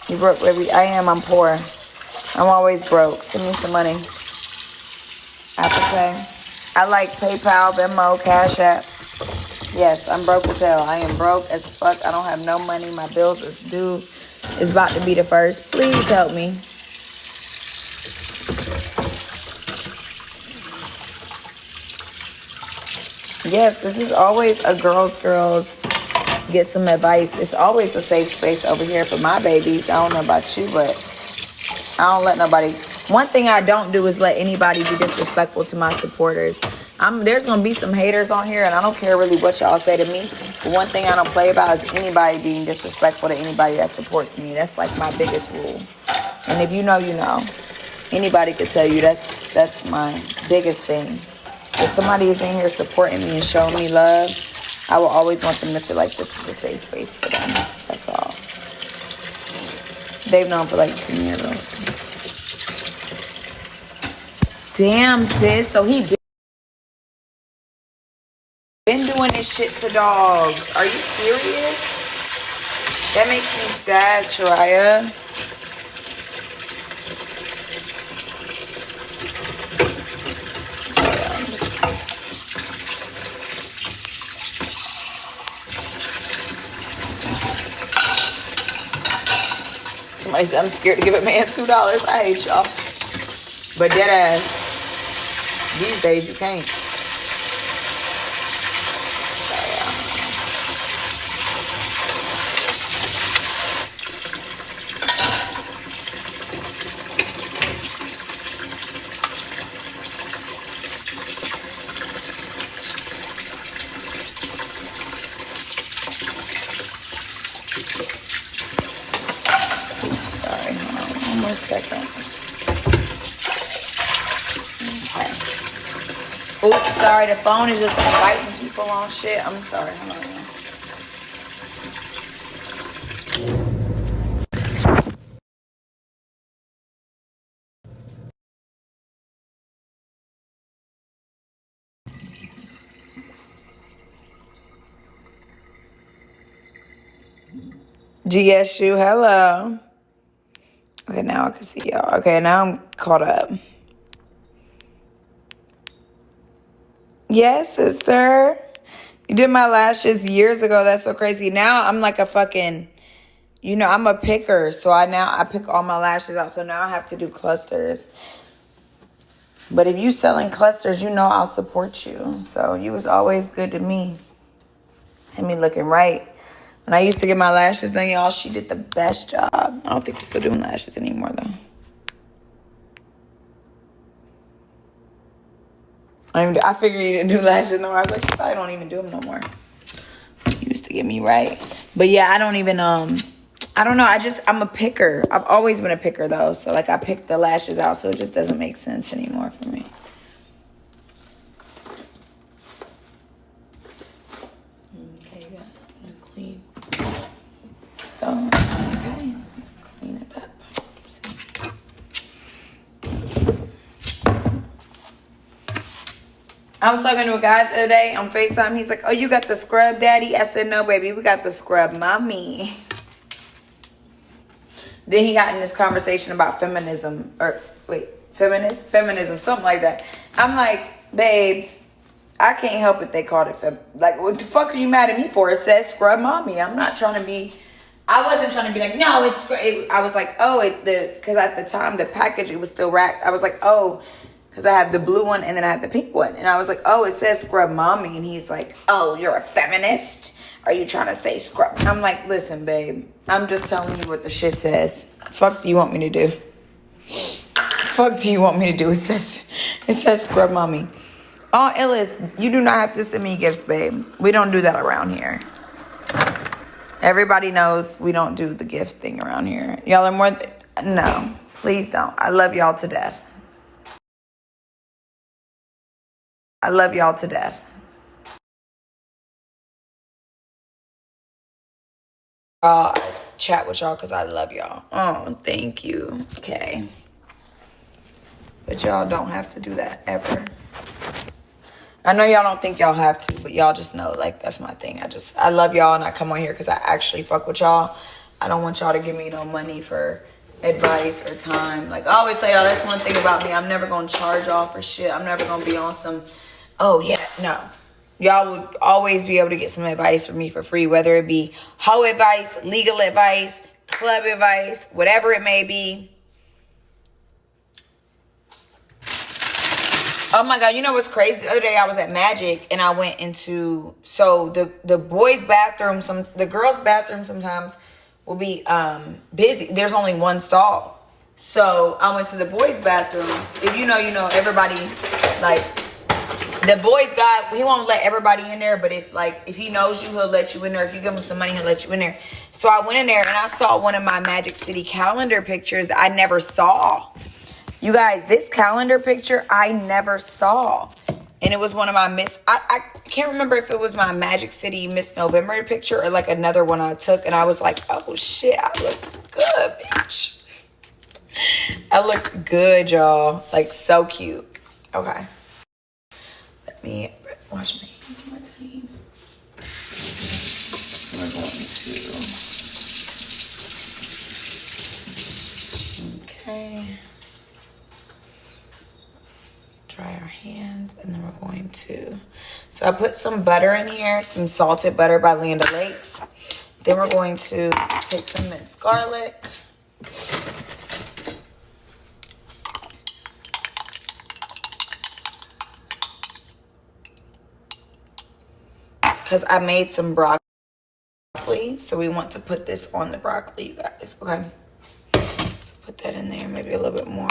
You broke, baby. I am. I'm poor. I'm always broke. Send me some money. Apple Pay. I like PayPal, Venmo, Cash App. Yes, I'm broke as hell. I am broke as fuck. I don't have no money. My bills is due. It's about to be the first. Please help me. Yes, this is always a girls get some advice. It's always a safe space over here for my babies. I don't know about you, but I don't let nobody. One thing I don't do is let anybody be disrespectful to my supporters. There's gonna be some haters on here, and I don't care really what y'all say to me. But one thing I don't play about is anybody being disrespectful to anybody that supports me. That's like my biggest rule. And if you know, you know. Anybody could tell you that's my biggest thing. If somebody is in here supporting me and showing me love, I will always want them to feel like this is a safe space for them. That's all. They've known for like 2 years. Damn, sis. So he been doing this shit to dogs. Are you serious? That makes me sad, Shariah. Somebody said I'm scared to give a man $2. I hate y'all. But dead ass. These days you can't. Sorry, hold on. One more second. Okay. Oops, sorry, the phone is just inviting people on shit. I'm sorry, hold on. GSU, hello. Okay, now I can see y'all. Okay, now I'm caught up. Yes, sister. You did my lashes years ago. That's so crazy. Now I'm like a fucking, I'm a picker. So I pick all my lashes out. So now I have to do clusters. But if you selling clusters, I'll support you. So you was always good to me. Had me looking right. When I used to get my lashes done, y'all, she did the best job. I don't think we're still doing lashes anymore, though. I figured you didn't do lashes no more. I was like, she probably don't even do them no more. You used to get me right. But yeah, I don't even, I don't know. I'm a picker. I've always been a picker, though. So, like, I picked the lashes out, so it just doesn't make sense anymore for me. Okay, you got it clean. So, okay, let's clean it up. I was talking to a guy the other day on FaceTime. He's like, oh, you got the scrub, daddy? I said, no, baby, we got the scrub, mommy. Then he got in this conversation about feminism, feminism, something like that. I'm like, babes, I can't help it they called it like, what the fuck are you mad at me for? It says scrub mommy. I wasn't trying to be like, no, it's great. I was like, because at the time, the package, it was still wrapped. I was like, oh, because I have the blue one and then I have the pink one. And I was like, oh, it says scrub mommy. And he's like, oh, you're a feminist? Are you trying to say scrub? I'm like, listen, babe, I'm just telling you what the shit says. Fuck do you want me to do? Fuck do you want me to do? It says scrub mommy. Oh, Illis, you do not have to send me gifts, babe. We don't do that around here. Everybody knows we don't do the gift thing around here. Y'all are more... No, please don't. I love y'all to death. I love y'all to death. I chat with y'all because I love y'all. Oh, thank you. Okay. But y'all don't have to do that ever. I know y'all don't think y'all have to, but y'all just know, like, that's my thing. I love y'all, and I come on here because I actually fuck with y'all. I don't want y'all to give me no money for advice or time. Like, I always say, y'all, that's one thing about me. I'm never going to charge y'all for shit. I'm never going to be on some, oh, yeah, no. Y'all would always be able to get some advice from me for free, whether it be hoe advice, legal advice, club advice, whatever it may be. Oh my God, you know what's crazy? The other day I was at Magic and I went into, so the boys' bathroom, the girls' bathroom sometimes will be busy. There's only one stall. So I went to the boys' bathroom. If you know, everybody, like, the boys guy, he won't let everybody in there, but if he knows you, he'll let you in there. If you give him some money, he'll let you in there. So I went in there and I saw one of my Magic City calendar pictures that I never saw. You guys, this calendar picture I never saw. And it was one of my I can't remember if it was my Magic City Miss November picture or like another one I took. And I was like, oh shit, I look good, bitch. I looked good, y'all. Like, so cute. Okay. Let me wash my hands one time. We're going to... Okay. Dry our hands, and then we're going to, so I put some butter in here, some salted butter by Land O'Lakes. Then we're going to take some minced garlic. Because I made some broccoli, so we want to put this on the broccoli, you guys. Okay, so put that in there, maybe a little bit more.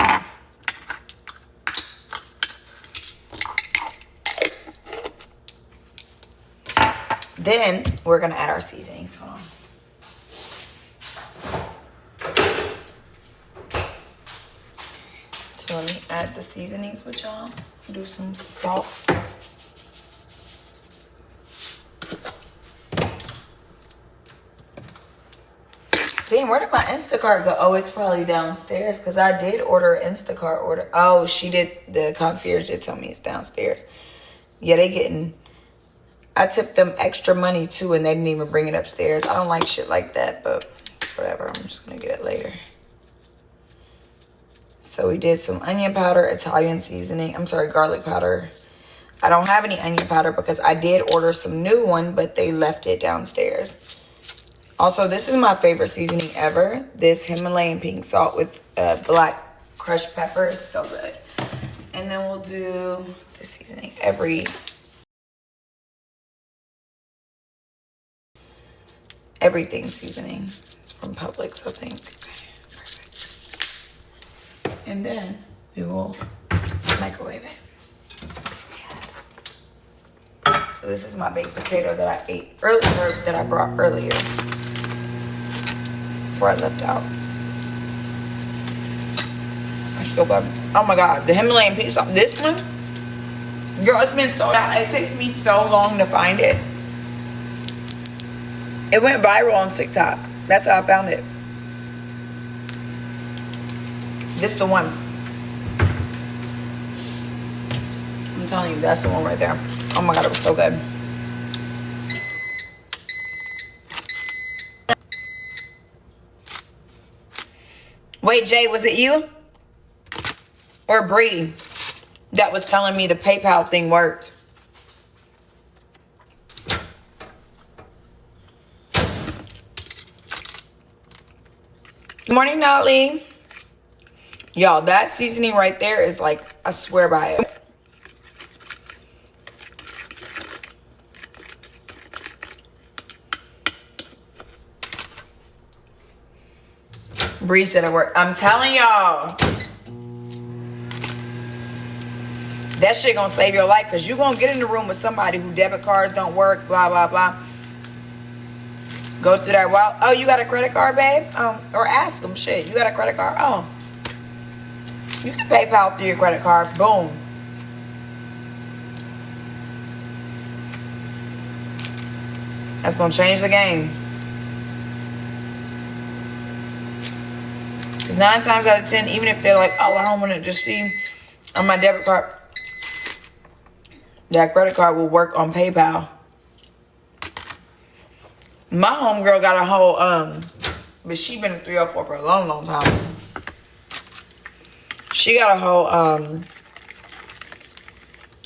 Then we're gonna add our seasonings. Hold on. So let me add the seasonings with y'all. Do some salt. Damn, where did my Instacart go? Oh, it's probably downstairs because I did order an Instacart order. Oh, she did. The concierge did tell me it's downstairs. Yeah, they getting... I tipped them extra money too, and they didn't even bring it upstairs. I don't like shit like that, but it's whatever. I'm just gonna get it later. So we did some onion powder, Italian seasoning. I'm sorry, garlic powder. I don't have any onion powder because I did order some new one, but they left it downstairs. Also, this is my favorite seasoning ever. This Himalayan pink salt with black crushed pepper is so good. And then we'll do the seasoning everything seasoning. It's from Publix, I think. Okay, perfect. And then we will microwave it. So this is my baked potato that I ate earlier, that I brought earlier before I left out. I still got, oh my God, the Himalayan pink salt. This one, girl, it's been so, it takes me so long to find it. It went viral on TikTok. That's how I found it. This the one. I'm telling you, that's the one right there. Oh my God, it was so good. Wait, Jay, was it you? Or Bree that was telling me the PayPal thing worked? Good morning, Natalie. Y'all, that seasoning right there is like, I swear by it. Bree said it worked. I'm telling y'all. That shit gonna save your life because you gonna get in the room with somebody who debit cards don't work, blah, blah, blah. Go through that. Well, oh, you got a credit card, babe? Or ask them, shit, you got a credit card? Oh. You can PayPal through your credit card. Boom. That's gonna change the game. Because 9 times out of 10, even if they're like, oh, I don't want to just see on my debit card, that credit card will work on PayPal. My homegirl got a whole, but she been in 304 for a long, long time. She got a whole,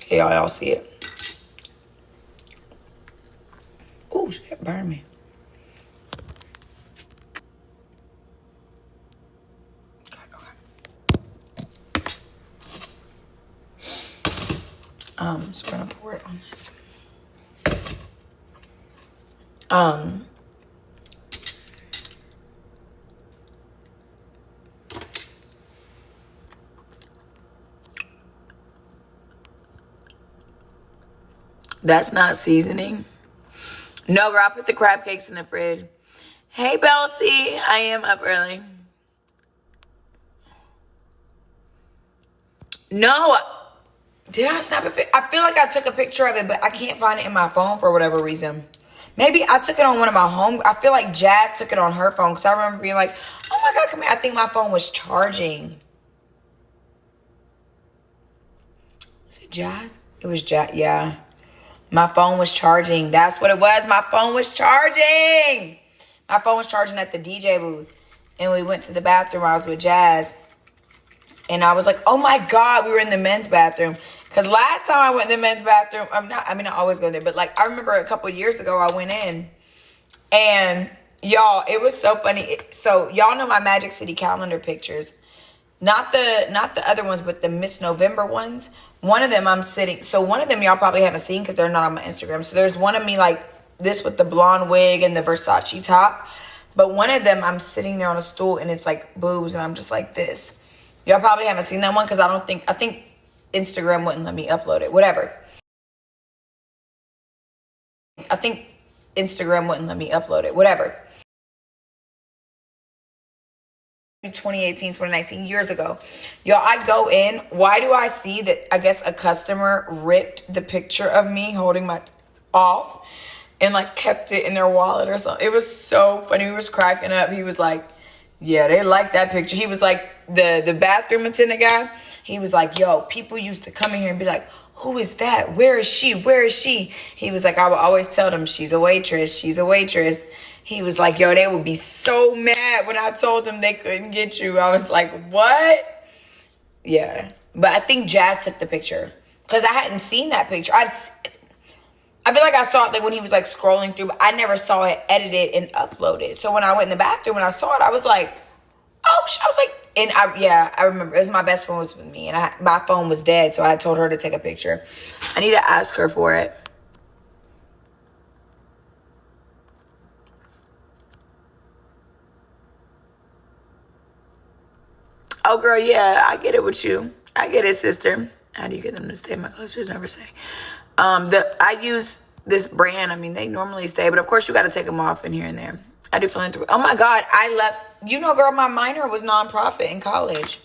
hey, y'all see it. Ooh, shit, burned me. So we're gonna pour it on this. That's not seasoning. No, girl, I put the crab cakes in the fridge. Hey, Belsey, I am up early. No, did I snap a pic? I feel like I took a picture of it, but I can't find it in my phone for whatever reason. Maybe I took it on one of my home. I feel like Jazz took it on her phone because I remember being like, oh my God, come here. I think my phone was charging. Was it Jazz? It was Jazz, yeah. My phone was charging. That's what it was. My phone was charging. My phone was charging at the DJ booth. And we went to the bathroom. I was with Jazz. And I was like, oh my God, we were in the men's bathroom. Because last time I went in the men's bathroom, I always go there. But like, I remember a couple years ago, I went in. And y'all, it was so funny. So y'all know my Magic City calendar pictures. Not the other ones, but the Miss November ones. One of them I'm sitting. So one of them y'all probably haven't seen because they're not on my Instagram. So there's one of me like this with the blonde wig and the Versace top. But one of them I'm sitting there on a stool and it's like boobs and I'm just like this. Y'all probably haven't seen that one because I think Instagram wouldn't let me upload it. Whatever. I think Instagram wouldn't let me upload it. Whatever. 2018, 2019, years ago. Y'all, I go in. Why do I see that? I guess a customer ripped the picture of me holding my off and like kept it in their wallet or something. It was so funny. He was cracking up. He was like, yeah, they like that picture. He was like the bathroom attendant guy. He was like, yo, people used to come in here and be like, who is that? Where is she? Where is she? He was like, I would always tell them she's a waitress. She's a waitress. He was like, yo, they would be so mad when I told them they couldn't get you. I was like, what? Yeah. But I think Jazz took the picture because I hadn't seen that picture. I feel like I saw it like when he was like scrolling through, but I never saw it edited and uploaded. So when I went in the bathroom and I saw it, I was like, oh, I was like, and I remember it was my best friend was with me and my phone was dead. So I told her to take a picture. I need to ask her for it. Oh, girl, yeah, I get it with you. I get it, sister. How do you get them to stay? My clusters never say. I use this brand. I mean, they normally stay, but of course you got to take them off in here and there. I do philanthropy. Oh my God, girl, my minor was nonprofit in college.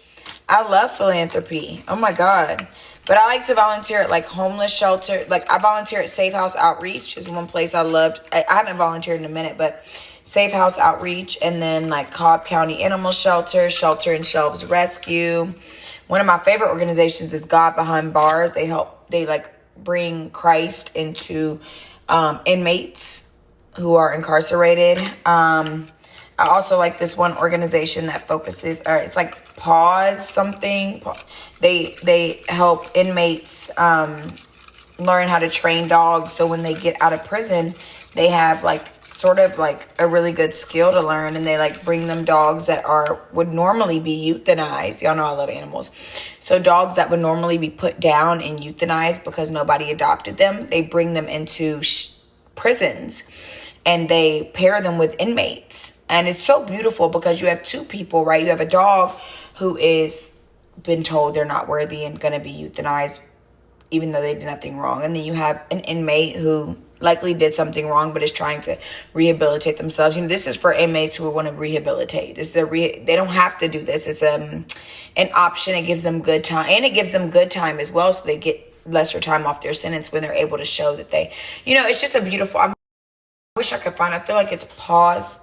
I love philanthropy. Oh my God. But I like to volunteer at like homeless shelter. Like I volunteer at Safe House Outreach is one place I loved. I haven't volunteered in a minute, but Safe House Outreach, and then like Cobb County Animal Shelter, Shelter and Shelves Rescue. One of my favorite organizations is God Behind Bars. They like bring Christ into inmates who are incarcerated. I also like this one organization that focuses, it's like Pause something. They help inmates learn how to train dogs. So when they get out of prison, they have like sort of like a really good skill to learn, and they like bring them dogs that would normally be euthanized. Y'all know I love animals. So dogs that would normally be put down and euthanized because nobody adopted them, they bring them into prisons and they pair them with inmates. And it's so beautiful because you have two people, right? You have a dog who is been told they're not worthy and going to be euthanized even though they did nothing wrong. And then you have an inmate who likely did something wrong but is trying to rehabilitate themselves. You know, this is for inmates who want to rehabilitate. This is they don't have to do this. It's an option. It gives them good time, and it gives them good time as well, so they get lesser time off their sentence when they're able to show that they, it's just a beautiful. I wish I could find. I feel like it's Pause,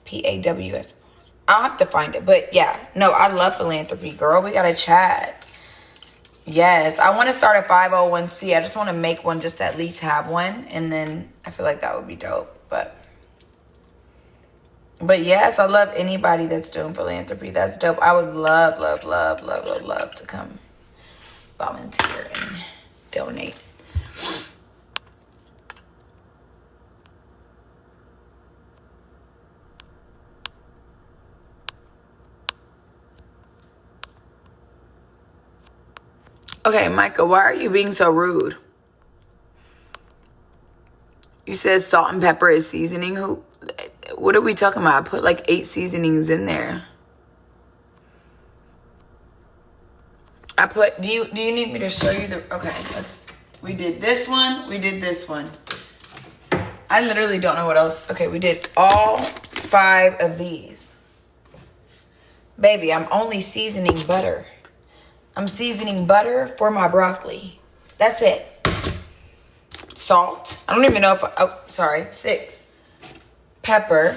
PAWS. I'll have to find it. But yeah, no, I love philanthropy, girl. We gotta chat. Yes, I want to start a 501c. I just want to make one just to at least have one. And then I feel like that would be dope. But yes, I love anybody that's doing philanthropy. That's dope. I would love, love, love, love, love, love to come volunteer and donate. Okay, Micah, why are you being so rude? You said salt and pepper is seasoning. What are we talking about? I put like 8 seasonings in there. Do you need me to show you okay, we did this one, we did this one. I literally don't know what else. Okay, we did all 5 of these. Baby, I'm only seasoning butter. I'm seasoning butter for my broccoli. That's it. Salt. I don't even know if 6. Pepper.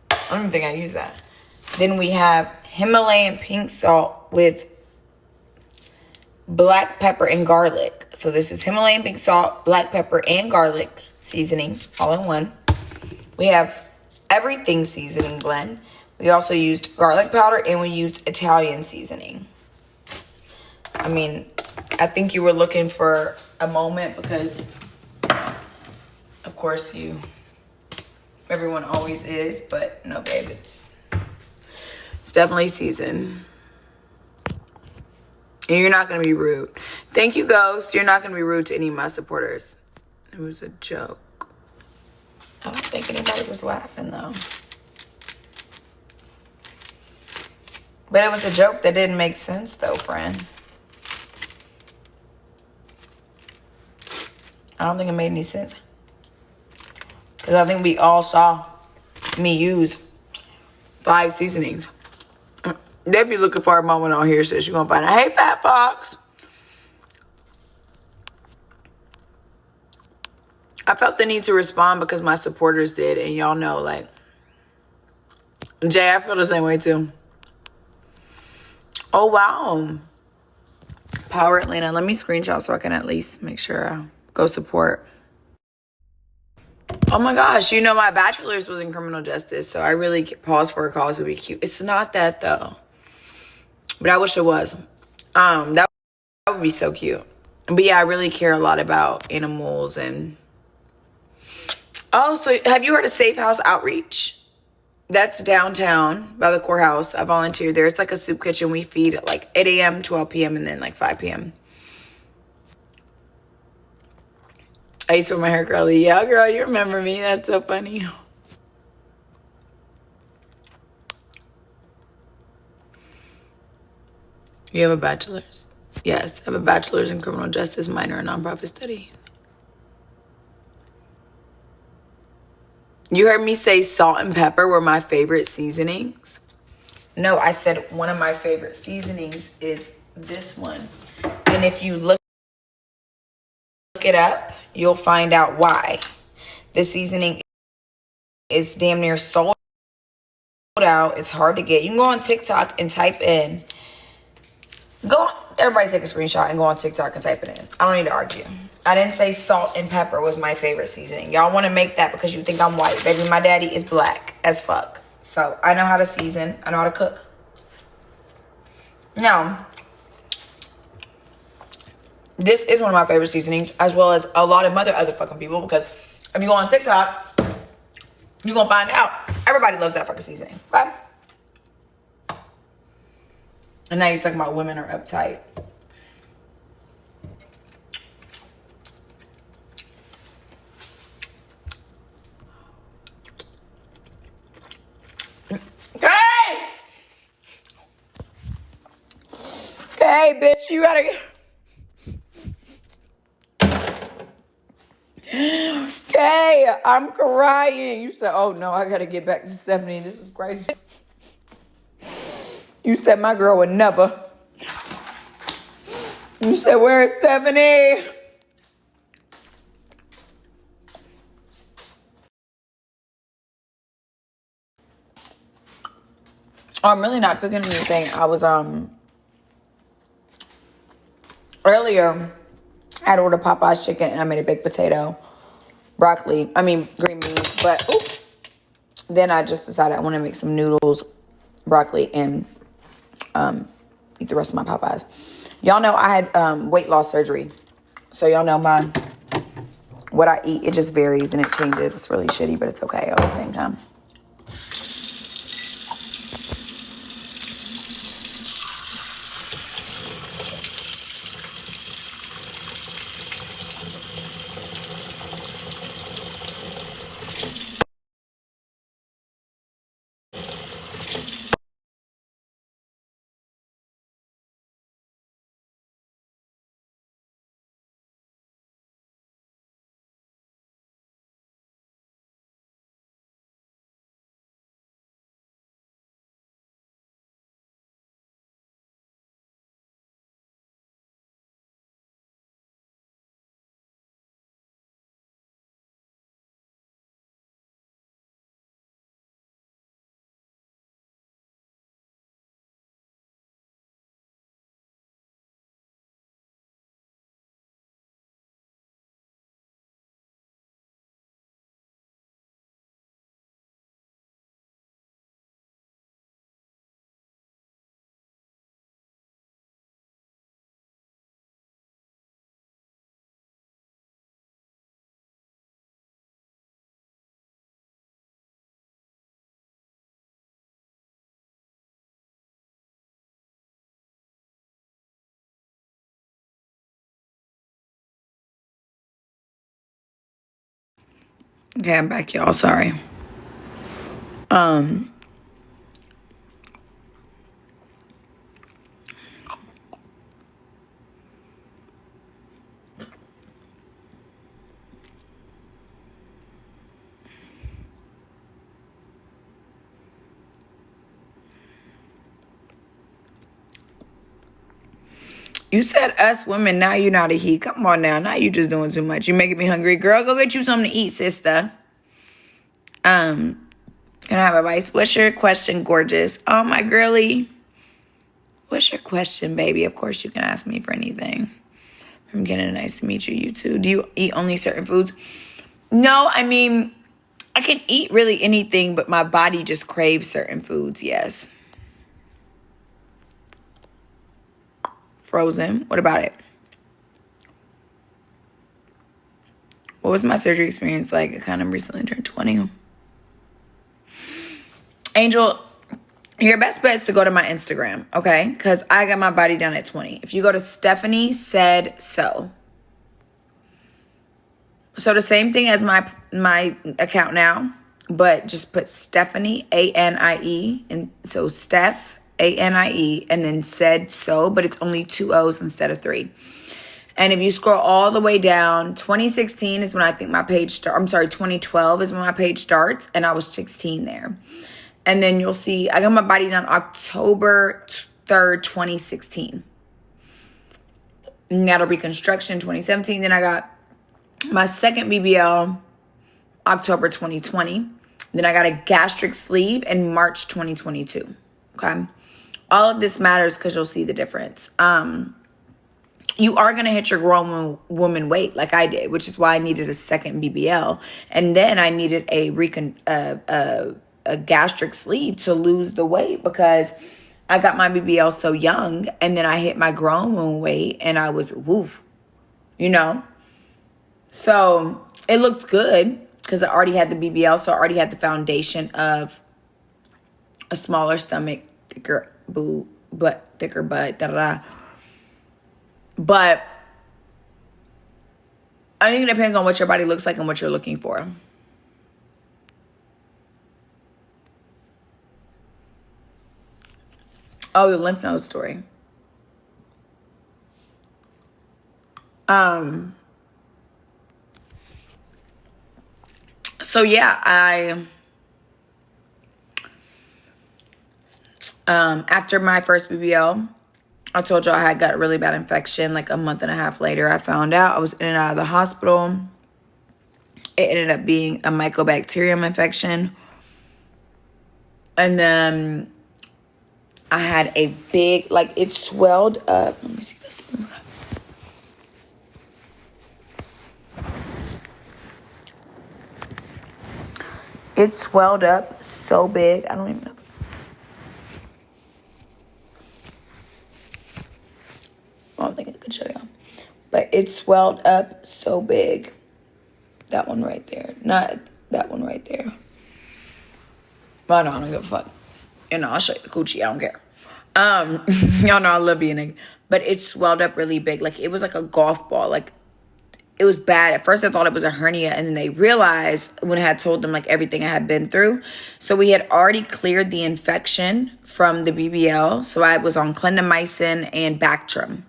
I don't even think I use that. Then we have Himalayan pink salt with black pepper and garlic. So this is Himalayan pink salt, black pepper, and garlic seasoning all in one. We have everything seasoning blend. We also used garlic powder and we used Italian seasoning. I mean, I think you were looking for a moment because, of course, everyone always is, but no, babe, it's definitely seasoned. And you're not going to be rude. Thank you, Ghost. You're not going to be rude to any of my supporters. It was a joke. I don't think anybody was laughing, though. But it was a joke that didn't make sense, though, friend. I don't think it made any sense. Because I think we all saw me use 5 seasonings. They be looking for a moment on here, sis. You're going to find out. Hey, Fat Fox. I felt the need to respond because my supporters did. And y'all know, like, Jay, I feel the same way, too. Oh, wow. Power Atlanta. Let me screenshot so I can at least make sure I go support. Oh my gosh, my bachelor's was in criminal justice, so I really paused for a cause to be cute. It's not that, though. But I wish it was. That would be so cute. But yeah, I really care a lot about animals and... Oh, so have you heard of Safe House Outreach? That's downtown by the courthouse. I volunteered there. It's like a soup kitchen. We feed at like 8 a.m., 12 p.m., and then like 5 p.m. I used to wear my hair curly. Yeah, girl, you remember me. That's so funny. You have a bachelor's? Yes, I have a bachelor's in criminal justice, minor in nonprofit study. You heard me say salt and pepper were my favorite seasonings? No, I said one of my favorite seasonings is this one. And if you look it up, you'll find out why. The seasoning is damn near sold out. It's hard to get. You can go on TikTok and type in. Everybody take a screenshot and go on TikTok and type it in. I don't need to argue. I didn't say salt and pepper was my favorite seasoning. Y'all want to make that because you think I'm white. Baby, my daddy is black as fuck. So I know how to season. I know how to cook. Now, this is one of my favorite seasonings, as well as a lot of other fucking people, because if you go on TikTok, you're going to find out. Everybody loves that fucking seasoning. Okay? And now you're talking about women are uptight. Okay, bitch, you gotta... Okay, I'm crying. You said, oh no, I gotta get back to Stephanie. This is crazy. You said my girl would never. You said, where is Stephanie? Oh, I'm really not cooking anything. I was earlier I had ordered Popeye's chicken and I made a baked potato, green beans. But then I just decided I want to make some noodles, broccoli, and eat the rest of my Popeyes. Y'all know I had weight loss surgery, so y'all know what I eat. It just varies and it changes. It's really shitty, but it's okay at the same time. Okay, I'm back, y'all. Sorry. You said us women, now you not a he. Come on now. Now you just doing too much. You making me hungry. Girl, go get you something to eat, sister. Can I have advice? What's your question, gorgeous? Oh, my girly. What's your question, baby? Of course you can ask me for anything. I'm getting nice to meet you, you too. Do you eat only certain foods? No, I mean, I can eat really anything, but my body just craves certain foods, yes. Frozen. What about it? What was my surgery experience like? I kind of recently turned 20. Angel, your best bet is to go to my Instagram, okay? Because I got my body done at 20. If you go to Stephanie Said So. So the same thing as my account now, but just put Stephanie, A-N-I-E. And so Steph, A-N-I-E, and then Said So, but it's only 2 O's instead of 3. And if you scroll all the way down, 2016 is when I think my page starts. I'm sorry, 2012 is when my page starts, and I was 16 there. And then you'll see, I got my body done October 3rd, 2016. And got a reconstruction 2017. Then I got my second BBL October 2020. Then I got a gastric sleeve in March 2022. Okay. All of this matters because you'll see the difference. You are going to hit your grown woman weight like I did, which is why I needed a second BBL. And then I needed a gastric sleeve to lose the weight because I got my BBL so young. And then I hit my grown woman weight and I was woof, you know. So it looked good because I already had the BBL. So I already had the foundation of a smaller stomach, thicker boob, thicker butt, da-da-da. But I think it depends on what your body looks like and what you're looking for. Oh, the lymph node story. So yeah, after my first BBL, I told you I had got a really bad infection. Like a month and a half later, I found out I was in and out of the hospital. It ended up being a mycobacterium infection. And then I had a big, like, it swelled up. Let me see this. It swelled up so big. I don't even know. I don't think I could show y'all. But it swelled up so big. That one right there. Not that one right there. Well, no, I don't give a fuck. You know, I'll show you the coochie. I don't care. Y'all know I love being a nigga. But it swelled up really big. Like, it was like a golf ball. Like, it was bad. At first, I thought it was a hernia. And then they realized when I had told them, like, everything I had been through. So we had already cleared the infection from the BBL. So I was on clindamycin and Bactrim.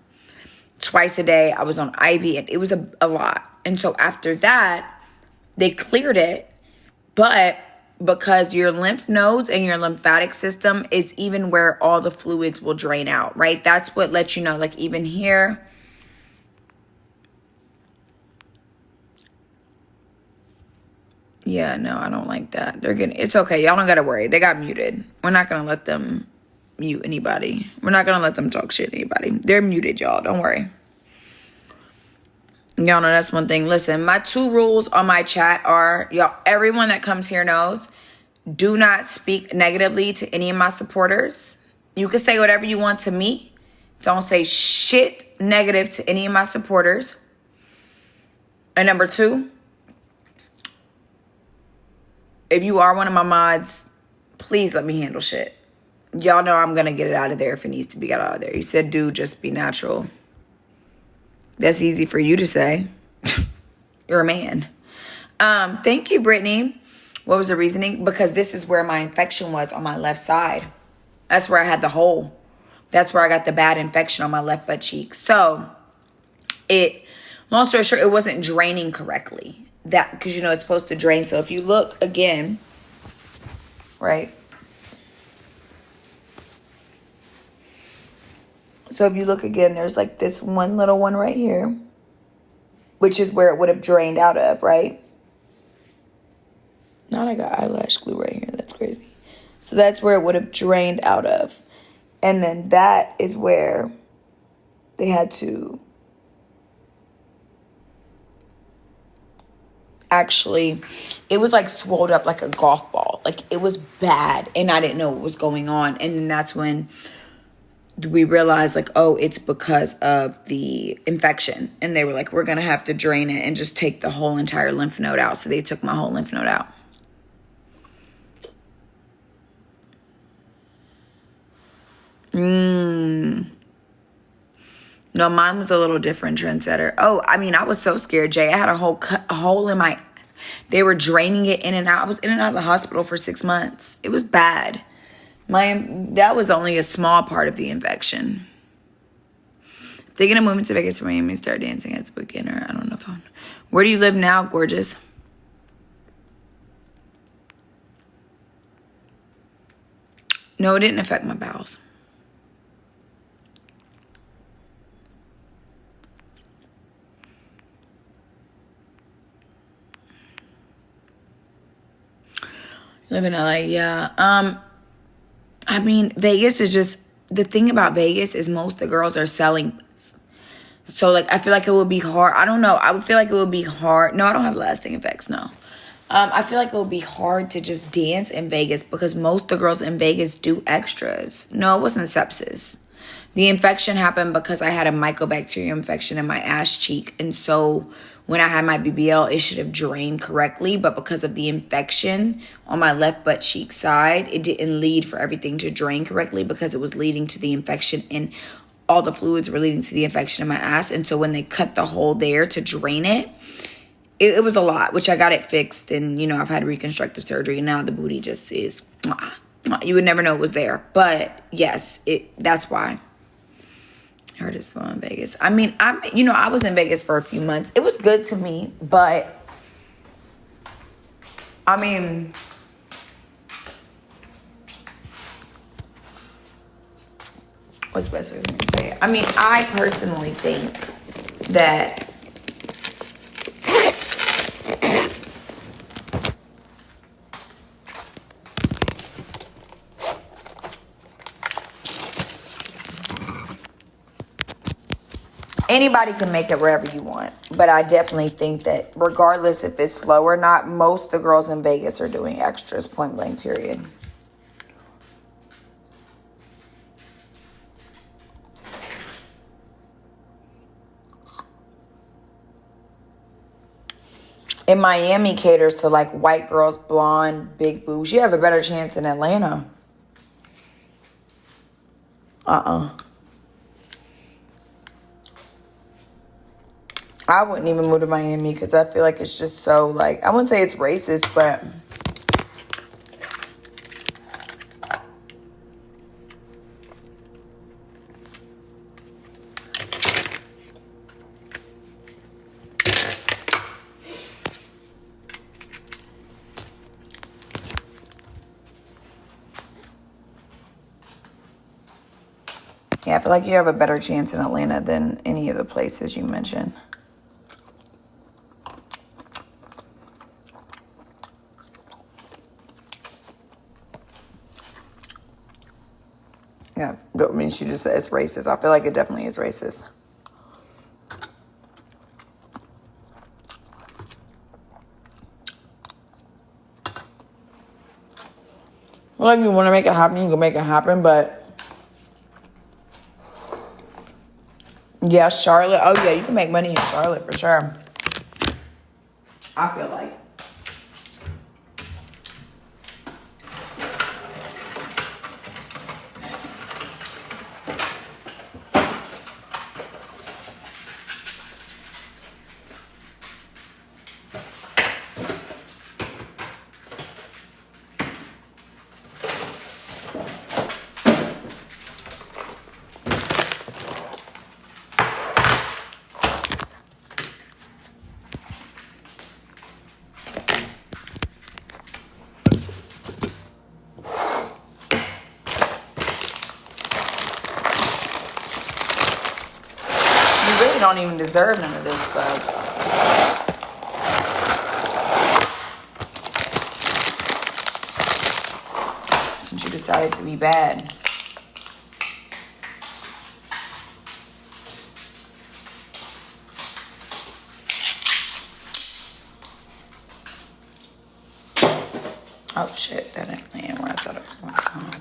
Twice a day, I was on IV. And it was a lot. And so after that, they cleared it. But because your lymph nodes and your lymphatic system is even where all the fluids will drain out, right? That's what lets you know, like, even here. Yeah, no, I don't like that. It's okay. Y'all don't got to worry. They got muted. We're not going to let them mute anybody. We're not going to let them talk shit to anybody. They're muted, y'all. Don't worry. Y'all know that's one thing. Listen, my 2 rules on my chat are, y'all, everyone that comes here knows, do not speak negatively to any of my supporters. You can say whatever you want to me. Don't say shit negative to any of my supporters. And number 2, if you are one of my mods, please let me handle shit. Y'all know I'm going to get it out of there if it needs to be got out of there. You said, dude, just be natural. That's easy for you to say. You're a man. Thank you, Brittany. What was the reasoning? Because this is where my infection was on my left side. That's where I had the hole. That's where I got the bad infection on my left butt cheek. So, long story short, it wasn't draining correctly. Because, you know, it's supposed to drain. So if you look again, right? So if you look again, there's like this one little one right here, which is where it would have drained out of, right? Now I got eyelash glue right here. That's crazy. So that's where it would have drained out of. And then that is where they had to actually, it was like swelled up like a golf ball. Like, it was bad. And I didn't know what was going on. And then that's when we realized, like, oh, it's because of the infection. And they were like, we're going to have to drain it and just take the whole entire lymph node out. So they took my whole lymph node out. No, mine was a little different, trendsetter. Oh, I mean, I was so scared, Jay. I had a hole in my ass. They were draining it in and out. I was in and out of the hospital for 6 months. It was bad. That was only a small part of the infection. Thinking of moving to Vegas to Miami and start dancing as a beginner. I don't know if I'm... Where do you live now, gorgeous? No, it didn't affect my bowels. Live in LA, yeah. I mean, Vegas is just, the thing about Vegas is most of the girls are selling. So, like, I feel like it would be hard. I don't know. I would feel like it would be hard. No, I don't have lasting effects, no. I feel like it would be hard to just dance in Vegas because most of the girls in Vegas do extras. No, it wasn't sepsis. The infection happened because I had a mycobacterium infection in my ass cheek. And so when I had my BBL, it should have drained correctly. But because of the infection on my left butt cheek side, it didn't lead for everything to drain correctly because it was leading to the infection and all the fluids were leading to the infection in my ass. And so when they cut the hole there to drain it, it was a lot, which I got it fixed. And, you know, I've had reconstructive surgery. And now the booty just is, you would never know it was there. But yes, that's why. I heard it's slow in Vegas. I mean, I was in Vegas for a few months. It was good to me, but I mean, what's the best way to say it? I mean, I personally think that Anybody can make it wherever you want. But I definitely think that regardless if it's slow or not, most of the girls in Vegas are doing extras, point blank, period. In Miami caters to like white girls, blonde, big boobs. You have a better chance in Atlanta. I wouldn't even move to Miami because I feel like it's just so like, I wouldn't say it's racist, but yeah, I feel like you have a better chance in Atlanta than any of the places you mentioned. Yeah, I mean, she just said it's racist. I feel like it definitely is racist. Well, if you want to make it happen, you can make it happen, but yeah, Charlotte. Oh, yeah, you can make money in Charlotte for sure. I feel like. You really don't even deserve none of this, Bubs. Since you decided to be bad. Oh shit, that ain't land where I thought it was going to come.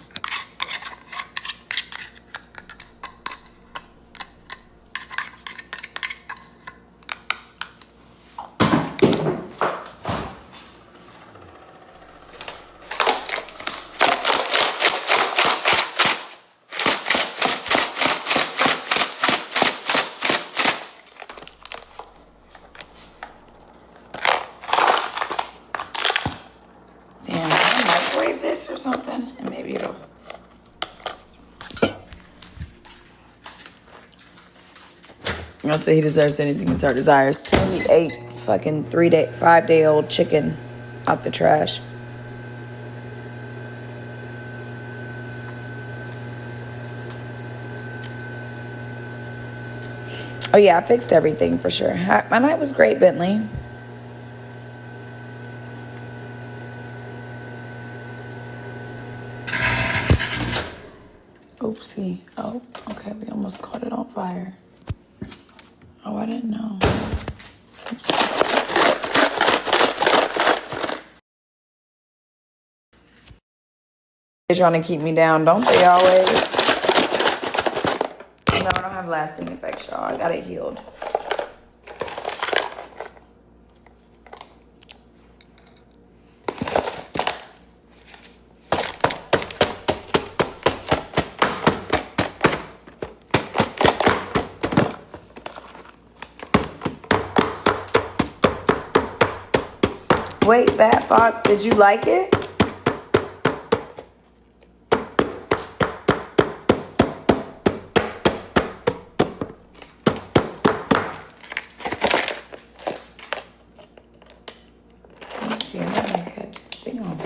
Damn, can I microwave this or something? And maybe it'll... I'll say he deserves anything his heart desires. Till he ate fucking 5-day-old chicken out the trash. Oh yeah, I fixed everything for sure. My night was great, Bentley. Oopsie. Oh, okay, we almost caught it on fire. Oh, I didn't know. They're trying to keep me down, don't they always? No, I don't have lasting effects, y'all. I got it healed. Wait, Fat Fox, did you like it? Let's see, I'm gonna cut the thing off.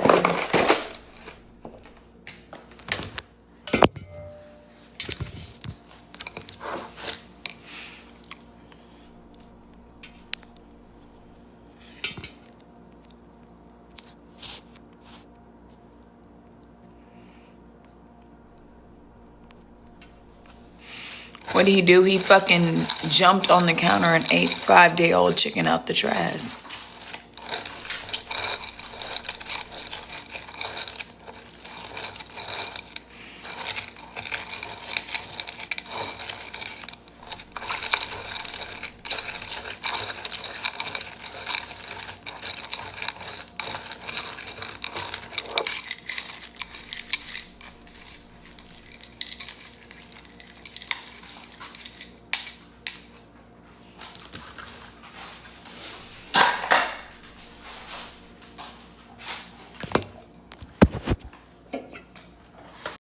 What did he do? He fucking jumped on the counter and ate 5-day-old chicken out the trash.